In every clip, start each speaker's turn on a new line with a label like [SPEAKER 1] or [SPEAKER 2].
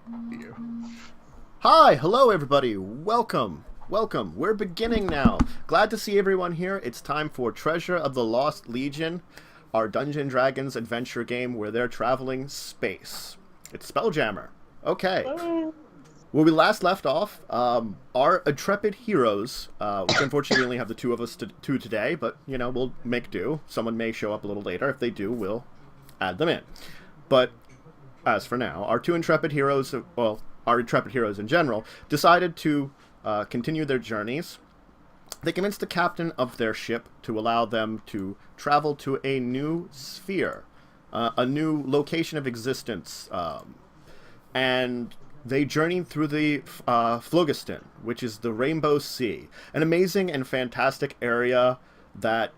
[SPEAKER 1] You.
[SPEAKER 2] Hi, hello everybody. Welcome. Welcome. We're beginning now. Glad to see everyone here. It's time for Treasure of the Lost Legion, our Dungeon Dragons adventure game where they're traveling space. It's Spelljammer. Okay. Where we last left off, our intrepid heroes, which unfortunately we only have the two of us two today, but, you know, we'll make do. Someone may show up a little later. If they do, we'll add them in. But as for now, our two intrepid heroes, well, our intrepid heroes in general, decided to continue their journeys. They convinced the captain of their ship to allow them to travel to a new sphere, a new location of existence, and they journeyed through the Phlogiston, which is the Rainbow Sea, an amazing and fantastic area that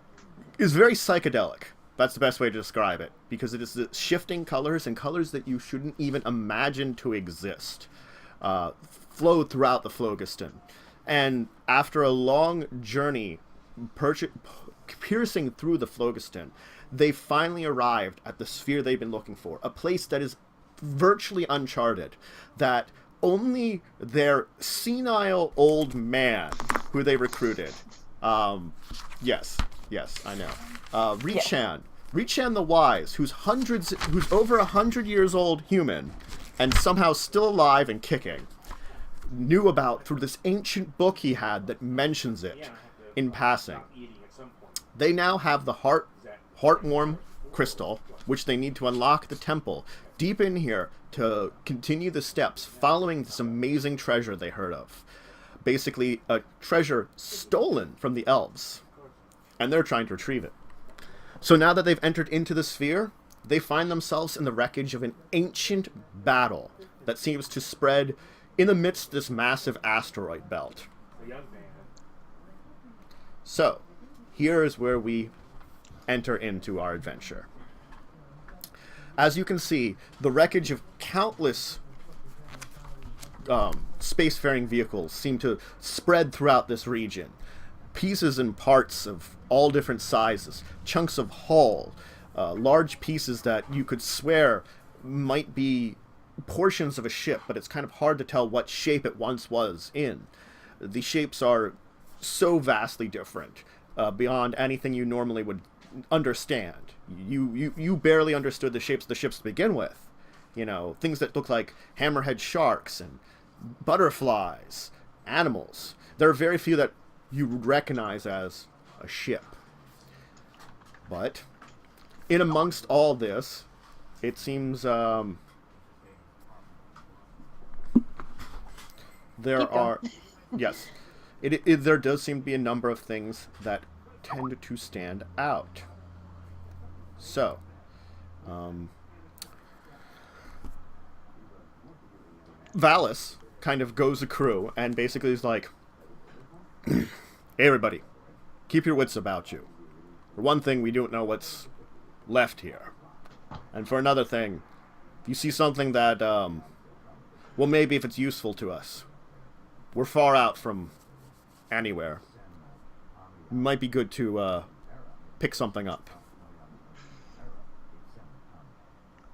[SPEAKER 2] is very psychedelic. That's the best way to describe it, because it is the shifting colors and colors that you shouldn't even imagine to exist flowed throughout the Phlogiston. And after a long journey piercing through the Phlogiston, they finally arrived at the sphere they've been looking for, a place that is virtually uncharted, that only their senile old man who they recruited, yes, I know, Richan the Wise, who's over 100 years old human, and somehow still alive and kicking, knew about through this ancient book he had that mentions it in passing. They now have the heartworm crystal, which they need to unlock the temple deep in here to continue the steps following this amazing treasure they heard of. Basically, a treasure stolen from the elves, and they're trying to retrieve it. So now that they've entered into the sphere, they find themselves in the wreckage of an ancient battle that seems to spread in the midst of this massive asteroid belt. So, here is where we enter into our adventure. As you can see, the wreckage of countless spacefaring vehicles seem to spread throughout this region. Pieces and parts of all different sizes, chunks of hull, large pieces that you could swear might be portions of a ship, but it's kind of hard to tell what shape it once was in. The shapes are so vastly different, beyond anything you normally would understand. You barely understood the shapes of the ships to begin with. You know, things that look like hammerhead sharks and butterflies, animals. There are very few that you would recognize as a ship. But in amongst all this, it seems there are yes, there does seem to be a number of things that tend to stand out. So, Valis kind of goes a crew and basically is like, hey everybody, keep your wits about you. For one thing, we don't know what's left here. And for another thing, if you see something that, well, maybe if it's useful to us, we're far out from anywhere. It might be good to pick something up.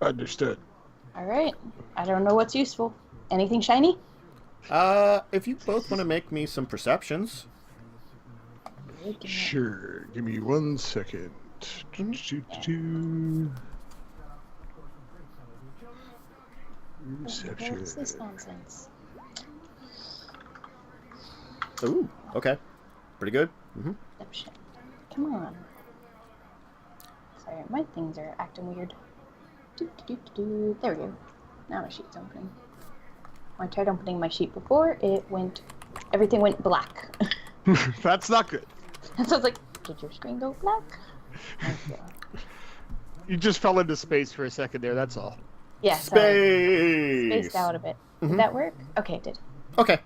[SPEAKER 1] Understood.
[SPEAKER 3] All right. I don't know what's useful. Anything shiny?
[SPEAKER 2] If you both want to make me some perceptions.
[SPEAKER 1] Sure. Give me 1 second. Perception.
[SPEAKER 3] What's this nonsense?
[SPEAKER 2] Ooh, okay. Pretty good. Mm-hmm.
[SPEAKER 3] Perception. Come on. Sorry, my things are acting weird. There we go. Now my sheet's open. When I tried opening my sheet before, everything went black.
[SPEAKER 1] That's not good.
[SPEAKER 3] So I was like, did your screen go black? Okay.
[SPEAKER 1] You just fell into space for a second there, that's all.
[SPEAKER 3] Yeah,
[SPEAKER 2] Space!
[SPEAKER 3] Spaced out a bit.
[SPEAKER 2] Mm-hmm.
[SPEAKER 3] Did that work? Okay, it did.
[SPEAKER 2] Okay.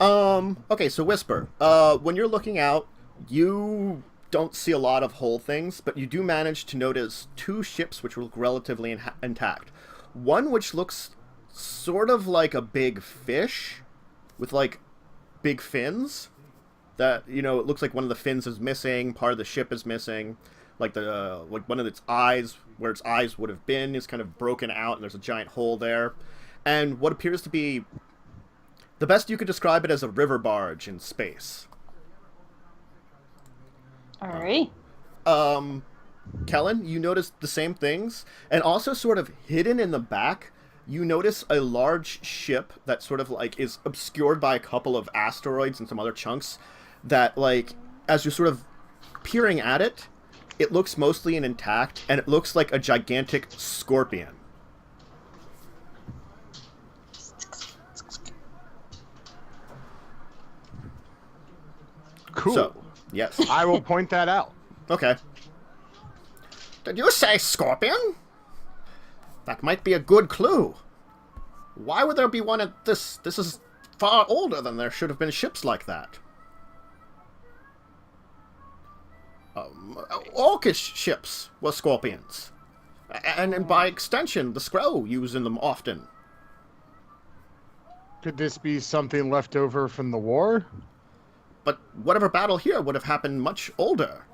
[SPEAKER 2] Okay, so Whisper. When you're looking out, you don't see a lot of whole things, but you do manage to notice two ships which look relatively intact. One which looks sort of like a big fish with, like, big fins. That, you know, it looks like one of the fins is missing, part of the ship is missing. Like one of its eyes, where its eyes would have been, is kind of broken out, and there's a giant hole there. and what appears to be the best you could describe it as a river barge in space.
[SPEAKER 3] Alright.
[SPEAKER 2] Kellen, you notice the same things, and also sort of hidden in the back, you notice a large ship that sort of like is obscured by a couple of asteroids and some other chunks that, like, as you're sort of peering at it, it looks mostly intact, and it looks like a gigantic scorpion.
[SPEAKER 1] Cool.
[SPEAKER 2] So, yes.
[SPEAKER 1] I will point that out.
[SPEAKER 2] Okay. Did you say scorpion? That might be a good clue. Why would there be one at this? This is far older than there should have been ships like that. Orcish ships were scorpions. And by extension, the Skrull using them often.
[SPEAKER 1] Could this be something left over from the war?
[SPEAKER 2] But whatever battle here would have happened much older.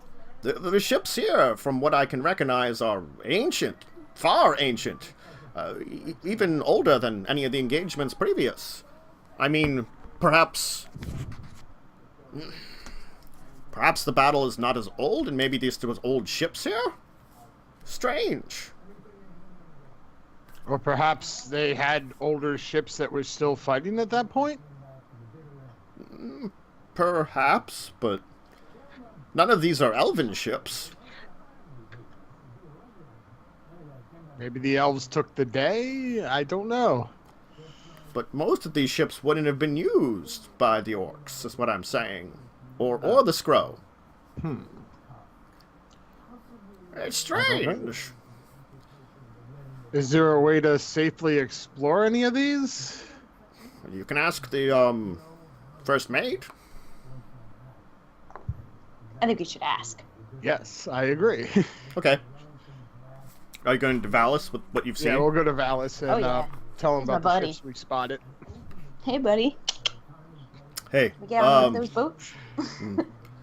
[SPEAKER 2] The ships here, from what I can recognize, are ancient. Far ancient. Even older than any of the engagements previous. I mean, perhaps the battle is not as old, and maybe there was old ships here? Strange.
[SPEAKER 1] Or perhaps they had older ships that were still fighting at that point?
[SPEAKER 2] Perhaps, but none of these are elven ships.
[SPEAKER 1] Maybe the elves took the day? I don't know.
[SPEAKER 2] But most of these ships wouldn't have been used by the orcs, is what I'm saying. Or the Skrull. It's strange.
[SPEAKER 1] Is there a way to safely explore any of these?
[SPEAKER 2] You can ask the, first mate.
[SPEAKER 3] I think we should ask.
[SPEAKER 1] Yes, I agree.
[SPEAKER 2] Okay. Are you going to Valis with what you've seen?
[SPEAKER 1] Yeah, we'll go to Valis and tell him
[SPEAKER 3] He's my
[SPEAKER 1] about the
[SPEAKER 3] buddy.
[SPEAKER 1] ships we spotted.
[SPEAKER 3] Hey, buddy.
[SPEAKER 2] Hey,
[SPEAKER 3] We get on those boats?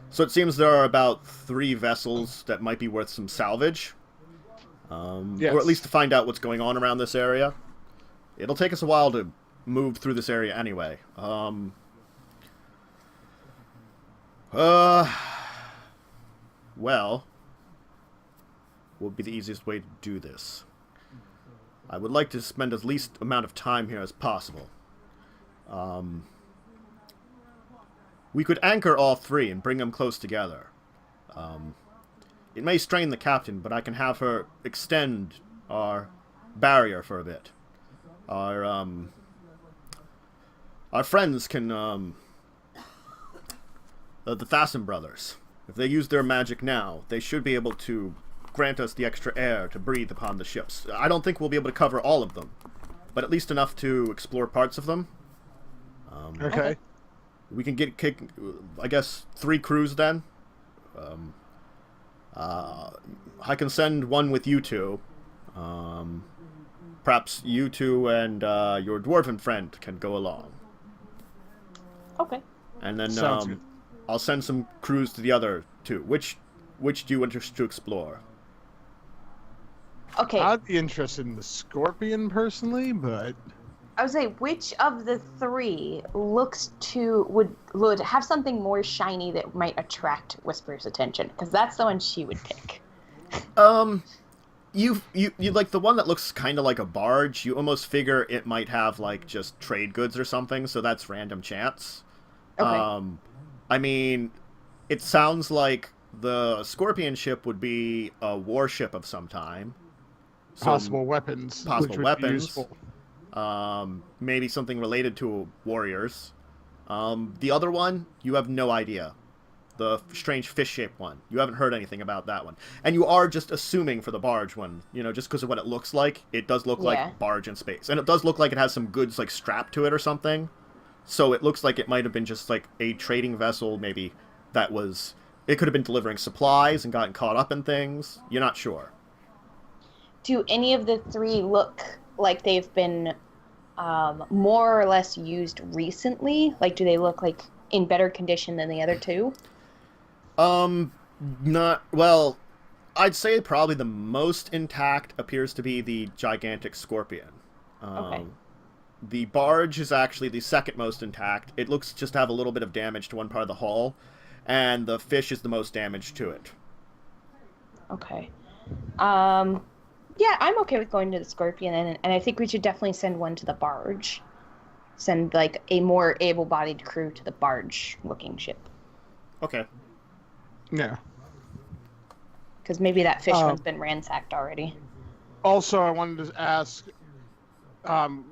[SPEAKER 2] so it seems there are about 3 vessels that might be worth some salvage.
[SPEAKER 1] Yes.
[SPEAKER 2] Or at least to find out what's going on around this area. It'll take us a while to move through this area anyway. Well, what would be the easiest way to do this? I would like to spend as least amount of time here as possible. We could anchor all 3 and bring them close together. It may strain the captain, but I can have her extend our barrier for a bit. Our friends can, the Thassin brothers, if they use their magic now, they should be able to grant us the extra air to breathe upon the ships. I don't think we'll be able to cover all of them, but at least enough to explore parts of them.
[SPEAKER 1] Okay.
[SPEAKER 2] We can kick, I guess, 3 crews then. I can send one with you 2. Perhaps you 2 and your dwarven friend can go along.
[SPEAKER 3] Okay.
[SPEAKER 2] And then
[SPEAKER 1] Sounds good.
[SPEAKER 2] I'll send some crews to the other 2. Which do you want to explore?
[SPEAKER 3] Okay.
[SPEAKER 1] I'd be interested in the scorpion personally, but
[SPEAKER 3] I would say, which of the 3 would have something more shiny that might attract Whisper's attention? Because that's the one she would pick.
[SPEAKER 2] You like the one that looks kind of like a barge. You almost figure it might have like just trade goods or something, so that's random chance.
[SPEAKER 3] Okay.
[SPEAKER 2] I mean, it sounds like the Scorpion ship would be a warship of some time. So
[SPEAKER 1] possible weapons.
[SPEAKER 2] possible
[SPEAKER 1] which would be
[SPEAKER 2] weapons.
[SPEAKER 1] useful.
[SPEAKER 2] Maybe something related to warriors. The other one, you have no idea. The strange fish-shaped one. You haven't heard anything about that one. And you are just assuming for the barge one, just because of what it looks like. It does look like barge in space. And it does look like it has some goods like strapped to it or something. So it looks like it might have been just like a trading vessel, maybe, that was... It could have been delivering supplies and gotten caught up in things. You're not sure.
[SPEAKER 3] Do any of the 3 look like they've been more or less used recently? Like, do they look like in better condition than the other 2?
[SPEAKER 2] Not... Well, I'd say probably the most intact appears to be the gigantic scorpion.
[SPEAKER 3] Okay.
[SPEAKER 2] The barge is actually the second most intact. It looks just to have a little bit of damage to one part of the hull, and the fish is the most damage to it.
[SPEAKER 3] Okay. Yeah, I'm okay with going to the Scorpion, and I think we should definitely send one to the barge. Send, like, a more able-bodied crew to the barge-looking ship.
[SPEAKER 2] Okay.
[SPEAKER 1] Yeah.
[SPEAKER 3] Because maybe that fish one's been ransacked already.
[SPEAKER 1] Also, I wanted to ask,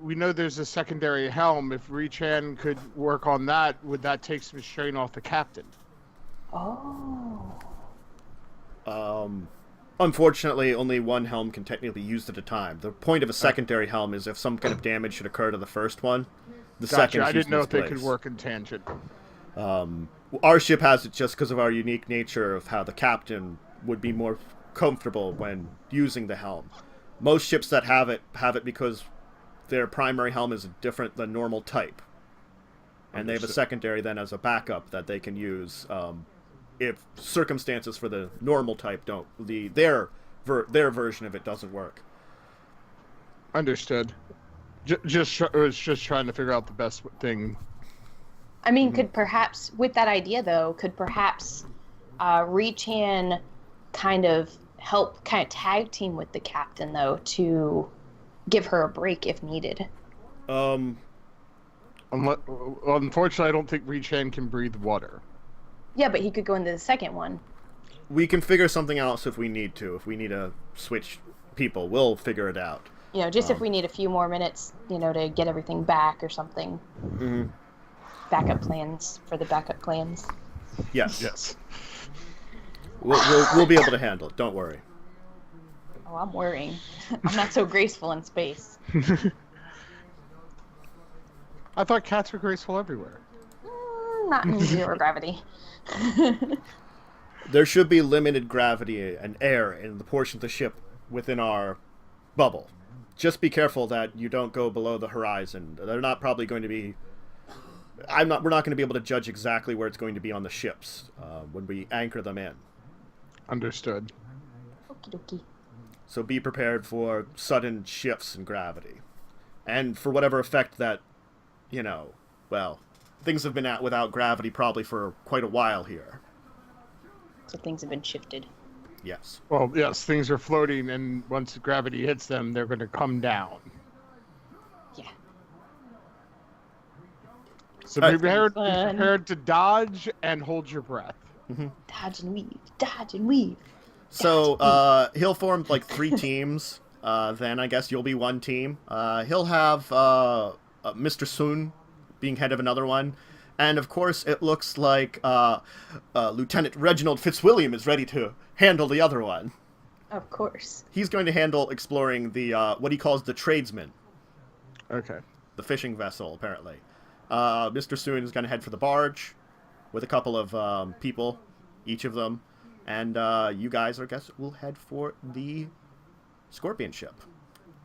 [SPEAKER 1] we know there's a secondary helm. If Rechan could work on that, would that take some strain off the captain?
[SPEAKER 3] Oh.
[SPEAKER 2] Unfortunately, only one helm can technically be used at a time. The point of a secondary helm is if some kind of damage should occur to the first one, the second is
[SPEAKER 1] I didn't know if
[SPEAKER 2] place.
[SPEAKER 1] they could work in tangent.
[SPEAKER 2] Our ship has it just because of our unique nature of how the captain would be more comfortable when using the helm. Most ships that have it because their primary helm is different than normal type. And they have a secondary then as a backup that they can use if circumstances for the normal type don't. Their version of it doesn't work.
[SPEAKER 1] Understood. Was just trying to figure out the best thing.
[SPEAKER 3] I mean, could perhaps, with that idea though, Rechan kind of help tag team with the captain though to give her a break if needed?
[SPEAKER 1] Unfortunately, I don't think Rechan can breathe water.
[SPEAKER 3] Yeah, but he could go into the second one.
[SPEAKER 2] We can figure something else if we need to. If we need to switch people, we'll figure it out.
[SPEAKER 3] Just if we need a few more minutes, to get everything back or something.
[SPEAKER 2] Mm-hmm.
[SPEAKER 3] Backup plans for the backup plans.
[SPEAKER 2] Yes.
[SPEAKER 1] Yes.
[SPEAKER 2] We'll be able to handle it. Don't worry.
[SPEAKER 3] Oh, I'm worrying. I'm not so graceful in space.
[SPEAKER 1] I thought cats were graceful everywhere.
[SPEAKER 3] Not in zero gravity.
[SPEAKER 2] There should be limited gravity and air in the portion of the ship within our bubble. Just be careful that you don't go below the horizon. They're not probably going to be... We're not going to be able to judge exactly where it's going to be on the ships when we anchor them in.
[SPEAKER 1] Understood.
[SPEAKER 3] Okie dokie.
[SPEAKER 2] So be prepared for sudden shifts in gravity. And for whatever effect that, things have been at without gravity probably for quite a while here.
[SPEAKER 3] So things have been shifted.
[SPEAKER 2] Yes.
[SPEAKER 1] Well, yes, things are floating, and once gravity hits them, they're going to come down.
[SPEAKER 3] Yeah.
[SPEAKER 1] So be prepared to dodge and hold your breath.
[SPEAKER 2] Mm-hmm.
[SPEAKER 3] Dodge and weave. Dodge and weave.
[SPEAKER 2] So he'll form like 3 teams. Then I guess you'll be one team. He'll have Mr. Soon being head of another one. And of course, it looks like Lieutenant Reginald Fitzwilliam is ready to handle the other one.
[SPEAKER 3] Of course.
[SPEAKER 2] He's going to handle exploring the what he calls the tradesman.
[SPEAKER 1] Okay.
[SPEAKER 2] The fishing vessel, apparently. Mr. Soon is going to head for the barge with a couple of people, each of them. And you guys, I guess, will head for the Scorpion ship.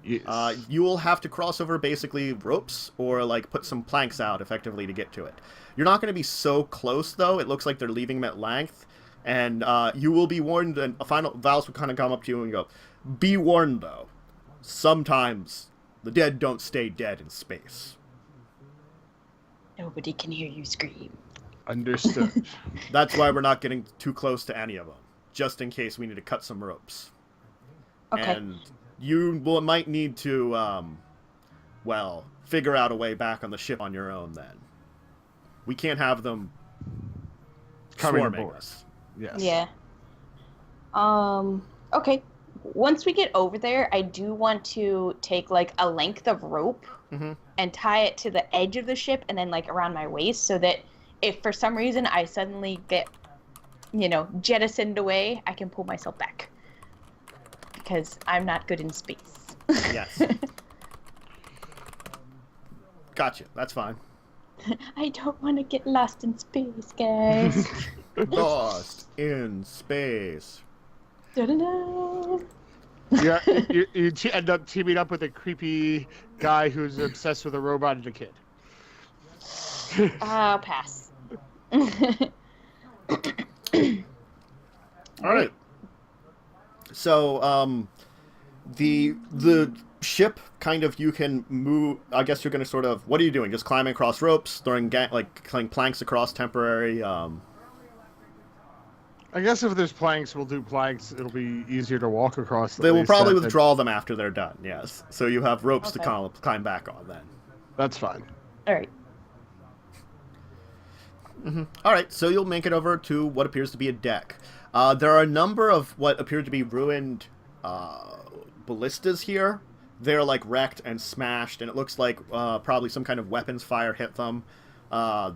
[SPEAKER 1] Yes.
[SPEAKER 2] You will have to cross over basically ropes or put some planks out effectively to get to it. You're not going to be so close though. It looks like they're leaving them at length, and you will be warned. And Valis will kind of come up to you and go, "Be warned though. Sometimes the dead don't stay dead in space."
[SPEAKER 3] Nobody can hear you scream.
[SPEAKER 1] Understood.
[SPEAKER 2] That's why we're not getting too close to any of them, just in case we need to cut some ropes.
[SPEAKER 3] Okay.
[SPEAKER 2] And you might need to, figure out a way back on the ship on your own then. We can't have them swarming us.
[SPEAKER 1] Yes.
[SPEAKER 3] Yeah. Okay. Once we get over there, I do want to take a length of rope and tie it to the edge of the ship and then around my waist so that if for some reason I suddenly get, jettisoned away, I can pull myself back. Because I'm not good in space.
[SPEAKER 2] Yes. Gotcha. That's fine.
[SPEAKER 3] I don't want to get lost in space, guys.
[SPEAKER 2] Lost in space.
[SPEAKER 3] Da-da-da.
[SPEAKER 1] Yeah, you end up teaming up with a creepy guy who's obsessed with a robot and a kid.
[SPEAKER 3] I'll pass.
[SPEAKER 2] All right. So, The ship kind of, you can move. I guess you're going to sort of. What are you doing? Just climbing across ropes, throwing planks across temporary.
[SPEAKER 1] I guess if there's planks, we'll do planks. It'll be easier to walk across.
[SPEAKER 2] They will probably withdraw them after they're done. Yes, so you have ropes to climb back on then.
[SPEAKER 1] That's fine.
[SPEAKER 3] All right.
[SPEAKER 2] All right, so you'll make it over to what appears to be a deck. There are a number of what appear to be ruined ballistas here. They're like wrecked and smashed, and it looks like probably some kind of weapons fire hit them.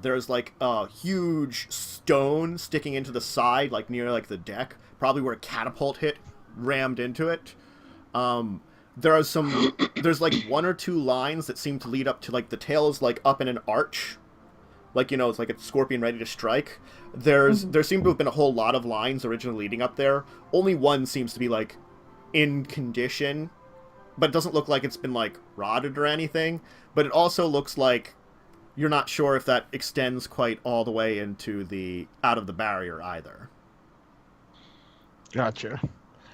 [SPEAKER 2] There's like a huge stone sticking into the side, like near like the deck, probably where a catapult hit, rammed into it. There's like one or two lines that seem to lead up to like the tail is like up in an arch, like, you know, it's like a scorpion ready to strike. There seem to have been a whole lot of lines originally leading up there. Only one seems to be like in condition, but it doesn't look like it's been like rotted or anything. But it also looks like you're not sure if that extends quite all the way into out of the barrier either.
[SPEAKER 1] Gotcha.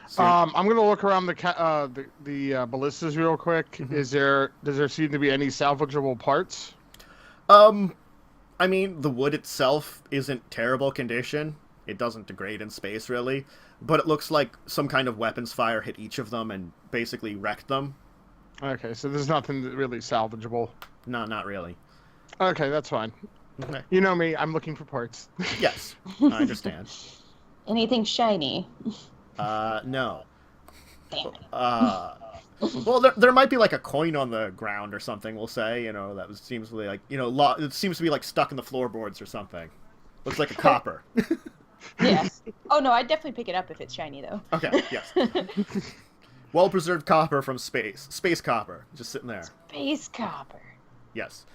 [SPEAKER 1] So, I'm gonna look around the ballistas real quick. Does there seem to be any salvageable parts?
[SPEAKER 2] I mean, the wood itself isn't terrible condition. It doesn't degrade in space, really. But it looks like some kind of weapons fire hit each of them and basically wrecked them.
[SPEAKER 1] Okay, so there's nothing really salvageable.
[SPEAKER 2] No, not really.
[SPEAKER 1] Okay, that's fine.
[SPEAKER 2] Okay.
[SPEAKER 1] You know me, I'm looking for parts.
[SPEAKER 2] Yes, I understand.
[SPEAKER 3] Anything shiny?
[SPEAKER 2] No.
[SPEAKER 3] Damn it.
[SPEAKER 2] Well, there might be like a coin on the ground or something, we'll say, you know, that seems to be like, you know, it seems to be like stuck in the floorboards or something. Looks like a copper.
[SPEAKER 3] Yes. Oh, no, I'd definitely pick it up if it's shiny, though.
[SPEAKER 2] Okay, yes. Well-preserved copper from space. Space copper, just sitting there.
[SPEAKER 3] Space copper.
[SPEAKER 2] Yes.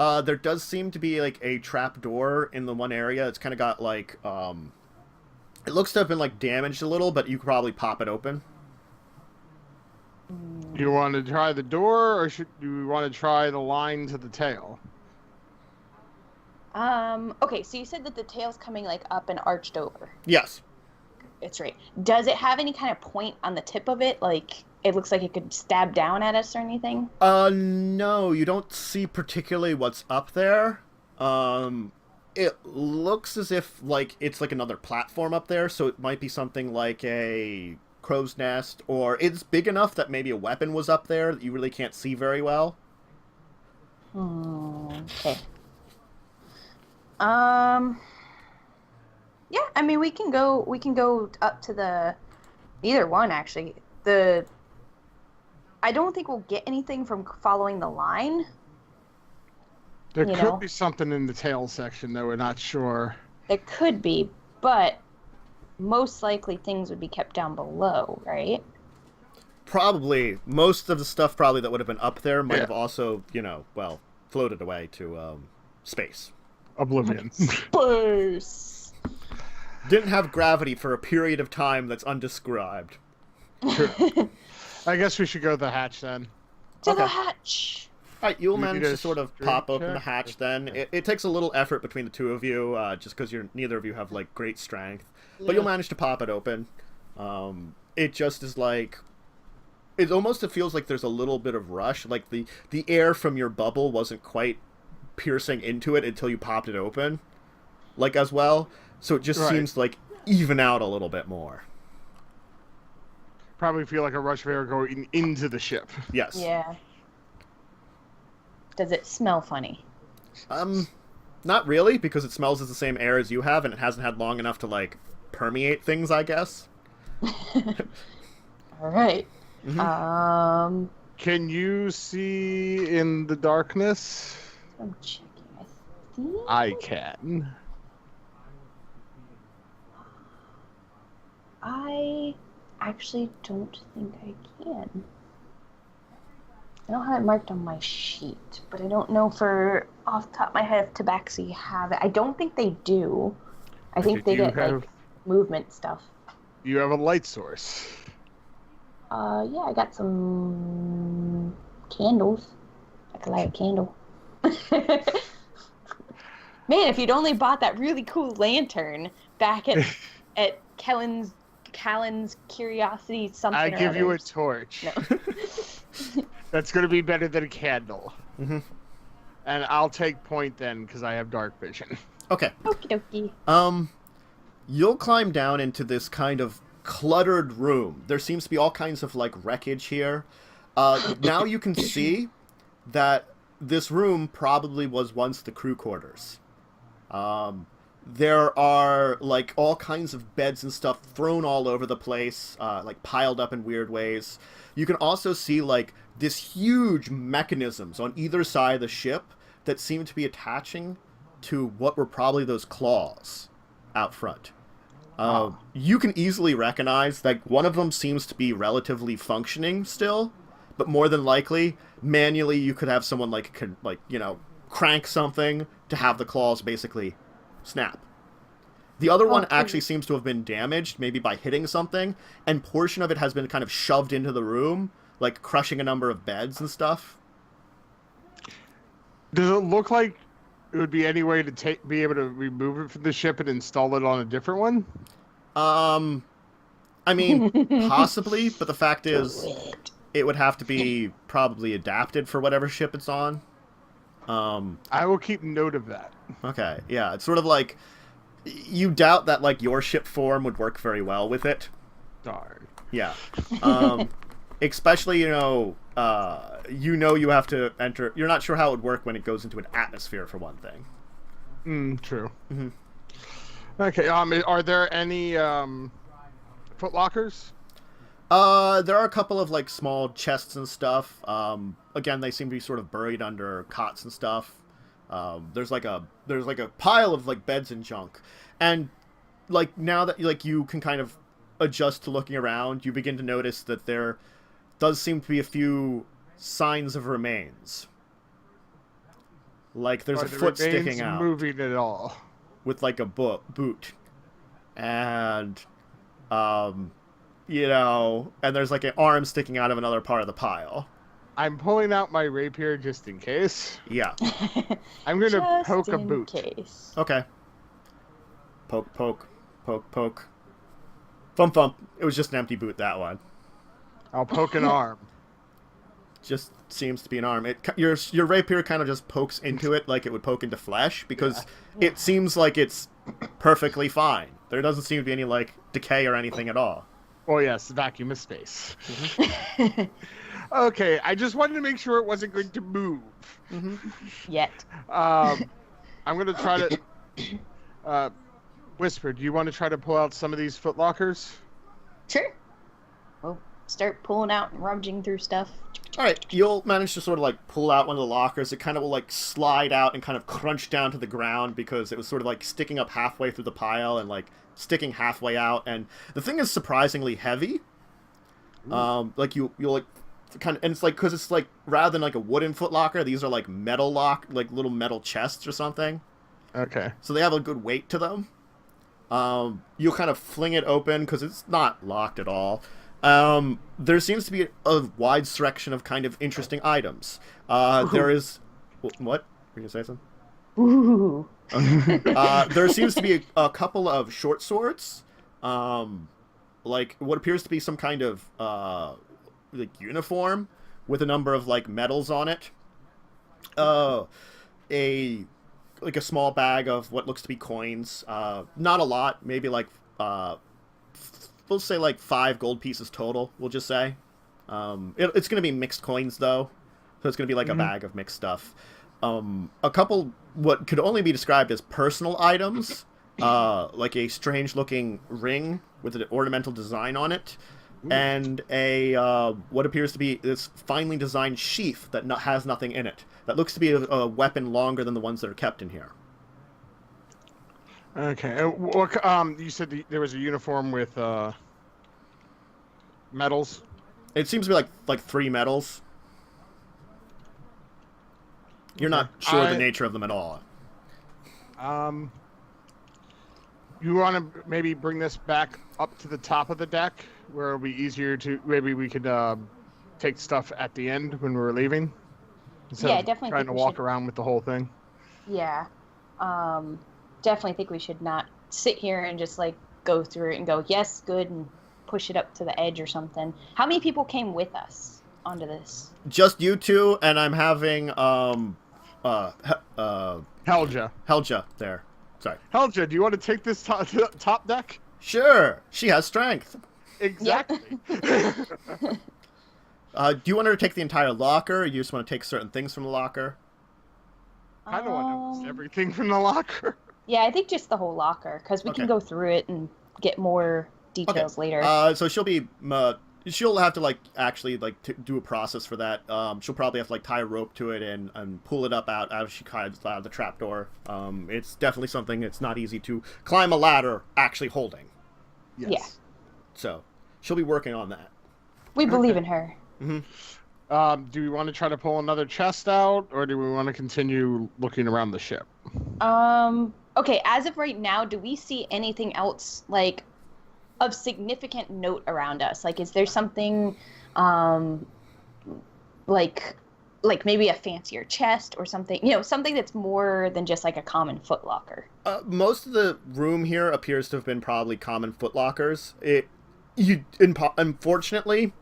[SPEAKER 2] There does seem to be like a trap door in the one area. It's kind of got like, it looks to have been like damaged a little, but you could probably pop it open.
[SPEAKER 1] Do you want to try the door, or do you want to try the line to the tail?
[SPEAKER 3] Okay, so you said that the tail's coming like up and arched over.
[SPEAKER 2] Yes.
[SPEAKER 3] It's right. Does it have any kind of point on the tip of it? Like, it looks like it could stab down at us or anything?
[SPEAKER 2] No, you don't see particularly what's up there. It looks as if, like, it's like another platform up there, so it might be something like a crow's nest, or it's big enough that maybe a weapon was up there that you really can't see very well.
[SPEAKER 3] Okay. Yeah, I mean, we can go up to either one, actually. I don't think we'll get anything from following the line.
[SPEAKER 1] There could be something in the tail section, though we're not sure.
[SPEAKER 3] There could be, but most likely things would be kept down below, right?
[SPEAKER 2] Probably. Most of the stuff probably that would have been up there might have also, you know, well, floated away to space.
[SPEAKER 1] Oblivion.
[SPEAKER 3] Space!
[SPEAKER 2] Didn't have gravity for a period of time that's undescribed.
[SPEAKER 1] True. I guess we should go to the hatch then.
[SPEAKER 3] To the hatch!
[SPEAKER 2] Alright, you'll manage to sort of pop open the hatch then. It takes a little effort between the two of you, just because neither of you have, like, great strength. But you'll manage to pop it open. It just is like... It feels like there's a little bit of rush. Like, the air from your bubble wasn't quite piercing into it until you popped it open. Like, as well. So it just seems like even out a little bit more.
[SPEAKER 1] Probably feel like a rush of air going into the ship.
[SPEAKER 2] Yes.
[SPEAKER 3] Yeah. Does it smell funny?
[SPEAKER 2] Not really, because it smells as the same air as you have, and it hasn't had long enough to, like, permeate things, I guess.
[SPEAKER 3] Alright.
[SPEAKER 2] Mm-hmm.
[SPEAKER 1] Can you see in the darkness?
[SPEAKER 3] I'm checking. I think
[SPEAKER 1] I can.
[SPEAKER 3] I actually don't think I can. I don't have it marked on my sheet, but I don't know for off the top of my head if Tabaxi have it. I don't think they do. I think they get like movement stuff.
[SPEAKER 1] You have a light source.
[SPEAKER 3] Yeah, I got some candles. I could light a candle. Man, if you'd only bought that really cool lantern back at Kellen's Callan's curiosity something
[SPEAKER 1] I
[SPEAKER 3] or
[SPEAKER 1] give you a
[SPEAKER 3] others.
[SPEAKER 1] torch.
[SPEAKER 3] No.
[SPEAKER 1] That's going to be better than a candle.
[SPEAKER 2] Mm-hmm.
[SPEAKER 1] And I'll take point then, because I have dark vision.
[SPEAKER 2] Okay.
[SPEAKER 3] Okie dokie.
[SPEAKER 2] You'll climb down into this kind of cluttered room. There seems to be all kinds of, like, wreckage here. Now you can see that this room probably was once the crew quarters. There are, like, all kinds of beds and stuff thrown all over the place, like, piled up in weird ways. You can also see, like, this huge mechanisms on either side of the ship that seem to be attaching to what were probably those claws out front. You can easily recognize that one of them seems to be relatively functioning still, but more than likely, manually you could have someone, like, crank something to have the claws basically snap. The other one actually seems to have been damaged, maybe by hitting something, and portion of it has been kind of shoved into the room, like crushing a number of beds and stuff.
[SPEAKER 1] Does it look like it would be any way to be able to remove it from the ship and install it on a different one?
[SPEAKER 2] I mean, possibly, but the fact is, it would have to be probably adapted for whatever ship it's on.
[SPEAKER 1] I will keep note of that.
[SPEAKER 2] Okay, yeah, it's sort of like, you doubt that, like, your ship form would work very well with it.
[SPEAKER 1] Darn.
[SPEAKER 2] Yeah. Especially, you have to enter... You're not sure how it would work when it goes into an atmosphere, for one thing.
[SPEAKER 1] True.
[SPEAKER 2] Mm-hmm.
[SPEAKER 1] Okay, are there any foot lockers?
[SPEAKER 2] There are a couple of, like, small chests and stuff. Again, they seem to be sort of buried under cots and stuff. There's like a pile of, like, beds and junk. And, like, now that, like, you can kind of adjust to looking around, you begin to notice that there does seem to be a few signs of remains. Like, there's a foot sticking out.
[SPEAKER 1] Moving at all?
[SPEAKER 2] With, like, a boot. And, and there's, like, an arm sticking out of another part of the pile.
[SPEAKER 1] I'm pulling out my rapier just in case.
[SPEAKER 2] Yeah.
[SPEAKER 1] I'm going to poke a boot.
[SPEAKER 3] Case.
[SPEAKER 2] Okay. Poke, poke, poke, poke. Thump, thump. It was just an empty boot, that one.
[SPEAKER 1] I'll poke an arm.
[SPEAKER 2] Just seems to be an arm. Your rapier kind of just pokes into it like it would poke into flesh, because it seems like it's perfectly fine. There doesn't seem to be any, like, decay or anything at all.
[SPEAKER 1] Oh, yes, vacuum of space.
[SPEAKER 2] Mm-hmm.
[SPEAKER 1] Okay, I just wanted to make sure it wasn't going to move.
[SPEAKER 2] Mm-hmm.
[SPEAKER 3] Yet.
[SPEAKER 1] I'm going to try to... Whisper, do you want to try to pull out some of these foot lockers?
[SPEAKER 3] Sure. We'll start pulling out and rummaging through stuff.
[SPEAKER 2] Alright, you'll manage to sort of, like, pull out one of the lockers. It kind of will, like, slide out and kind of crunch down to the ground because it was sort of, like, sticking up halfway through the pile and, like, sticking halfway out. And the thing is surprisingly heavy. Like, you'll, like, kind of... And it's, like, because it's, like, rather than, like, a wooden foot locker, these are, like, like, little metal chests or something.
[SPEAKER 1] Okay.
[SPEAKER 2] So they have a good weight to them. You'll kind of fling it open because it's not locked at all. There seems to be a wide selection of kind of interesting items. There is... What? Were you going to say something?
[SPEAKER 3] Ooh.
[SPEAKER 2] There seems to be a couple of short swords. Like, what appears to be some kind of, like, uniform with a number of, like, medals on it. Like a small bag of what looks to be coins. Not a lot, maybe like, we'll say like 5 gold pieces total, we'll just say. It's going to be mixed coins though, so it's going to be like a bag of mixed stuff. A couple, what could only be described as personal items, like a strange looking ring with an ornamental design on it, and a, what appears to be this finely designed sheath that has nothing in it. That looks to be a weapon longer than the ones that are kept in here.
[SPEAKER 1] Okay. What? You said there was a uniform with medals.
[SPEAKER 2] It seems to be like 3 medals. You're not sure the nature of them at all.
[SPEAKER 1] You want to maybe bring this back up to the top of the deck, where it'll be easier to... Maybe we could take stuff at the end when we're leaving. Instead
[SPEAKER 3] I
[SPEAKER 1] of
[SPEAKER 3] definitely
[SPEAKER 1] trying
[SPEAKER 3] think
[SPEAKER 1] to walk around with the whole thing.
[SPEAKER 3] Yeah. Definitely think we should not sit here and just, like, go through it and go, yes, good, and push it up to the edge or something. How many people came with us onto this?
[SPEAKER 2] Just you two, and I'm having Helja there. Sorry.
[SPEAKER 1] Helja, do you want to take this top deck?
[SPEAKER 2] Sure. She has strength.
[SPEAKER 1] Exactly.
[SPEAKER 2] Do you want her to take the entire locker, or you just want to take certain things from the locker?
[SPEAKER 1] I don't want to lose everything from the locker.
[SPEAKER 3] Yeah, I think just the whole locker, because we can go through it and get more details later.
[SPEAKER 2] So she'll have to actually do a process for that. She'll probably have to tie a rope to it and pull it up out as she climbs out of the trapdoor. It's definitely something it's not easy to climb a ladder actually holding.
[SPEAKER 1] Yes.
[SPEAKER 3] Yeah.
[SPEAKER 2] So she'll be working on that.
[SPEAKER 3] We believe in her.
[SPEAKER 2] Mm-hmm.
[SPEAKER 1] Do we want to try to pull another chest out, or do we want to continue looking around the ship?
[SPEAKER 3] Okay, as of right now, do we see anything else of significant note around us? Is there something maybe a fancier chest or something, something that's more than just a common footlocker?
[SPEAKER 2] Most of the room here appears to have been probably common footlockers. Unfortunately,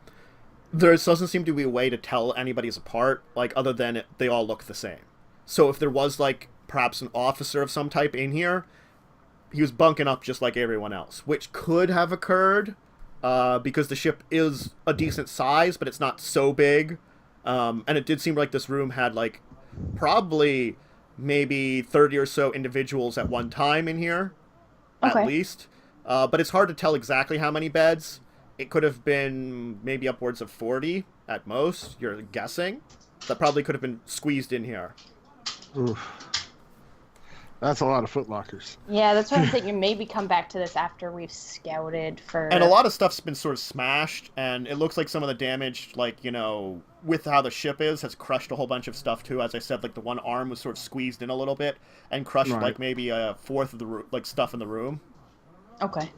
[SPEAKER 2] there doesn't seem to be a way to tell anybody's apart, other than they all look the same. So if there was perhaps an officer of some type in here, he was bunking up just like everyone else, which could have occurred because the ship is a decent size, but it's not so big. And it did seem like this room had probably maybe 30 or so individuals at one time in here, at least. But it's hard to tell exactly how many beds. It could have been maybe upwards of 40 at most. You're guessing. That probably could have been squeezed in here.
[SPEAKER 1] Oof. That's a lot of footlockers.
[SPEAKER 3] Yeah, that's what I'm thinking. Maybe come back to this after we've scouted for...
[SPEAKER 2] And a lot of stuff's been sort of smashed, and it looks like some of the damage, with how the ship is, has crushed a whole bunch of stuff, too. As I said, the one arm was sort of squeezed in a little bit and crushed, maybe a fourth of the stuff in the room.
[SPEAKER 3] Okay.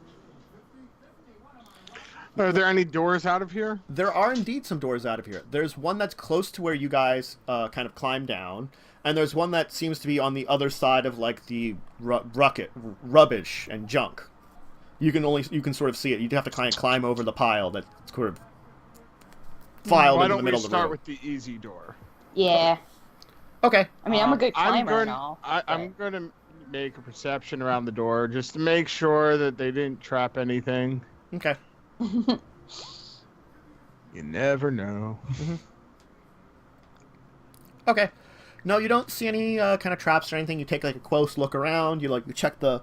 [SPEAKER 1] Are there any doors out of here?
[SPEAKER 2] There are indeed some doors out of here. There's one that's close to where you guys kind of climb down, and there's one that seems to be on the other side of the rubbish and junk. You can sort of see it. You'd have to kind of climb over the pile that's sort of filed into the middle of the room.
[SPEAKER 1] Why don't we start with the easy door?
[SPEAKER 3] Yeah.
[SPEAKER 2] Okay.
[SPEAKER 3] I mean, I'm a good climber and all.
[SPEAKER 1] I'm going to make a perception around the door just to make sure that they didn't trap anything.
[SPEAKER 2] Okay.
[SPEAKER 1] You never know.
[SPEAKER 2] Okay. No, you don't see any kind of traps or anything. You take a close look around. You check there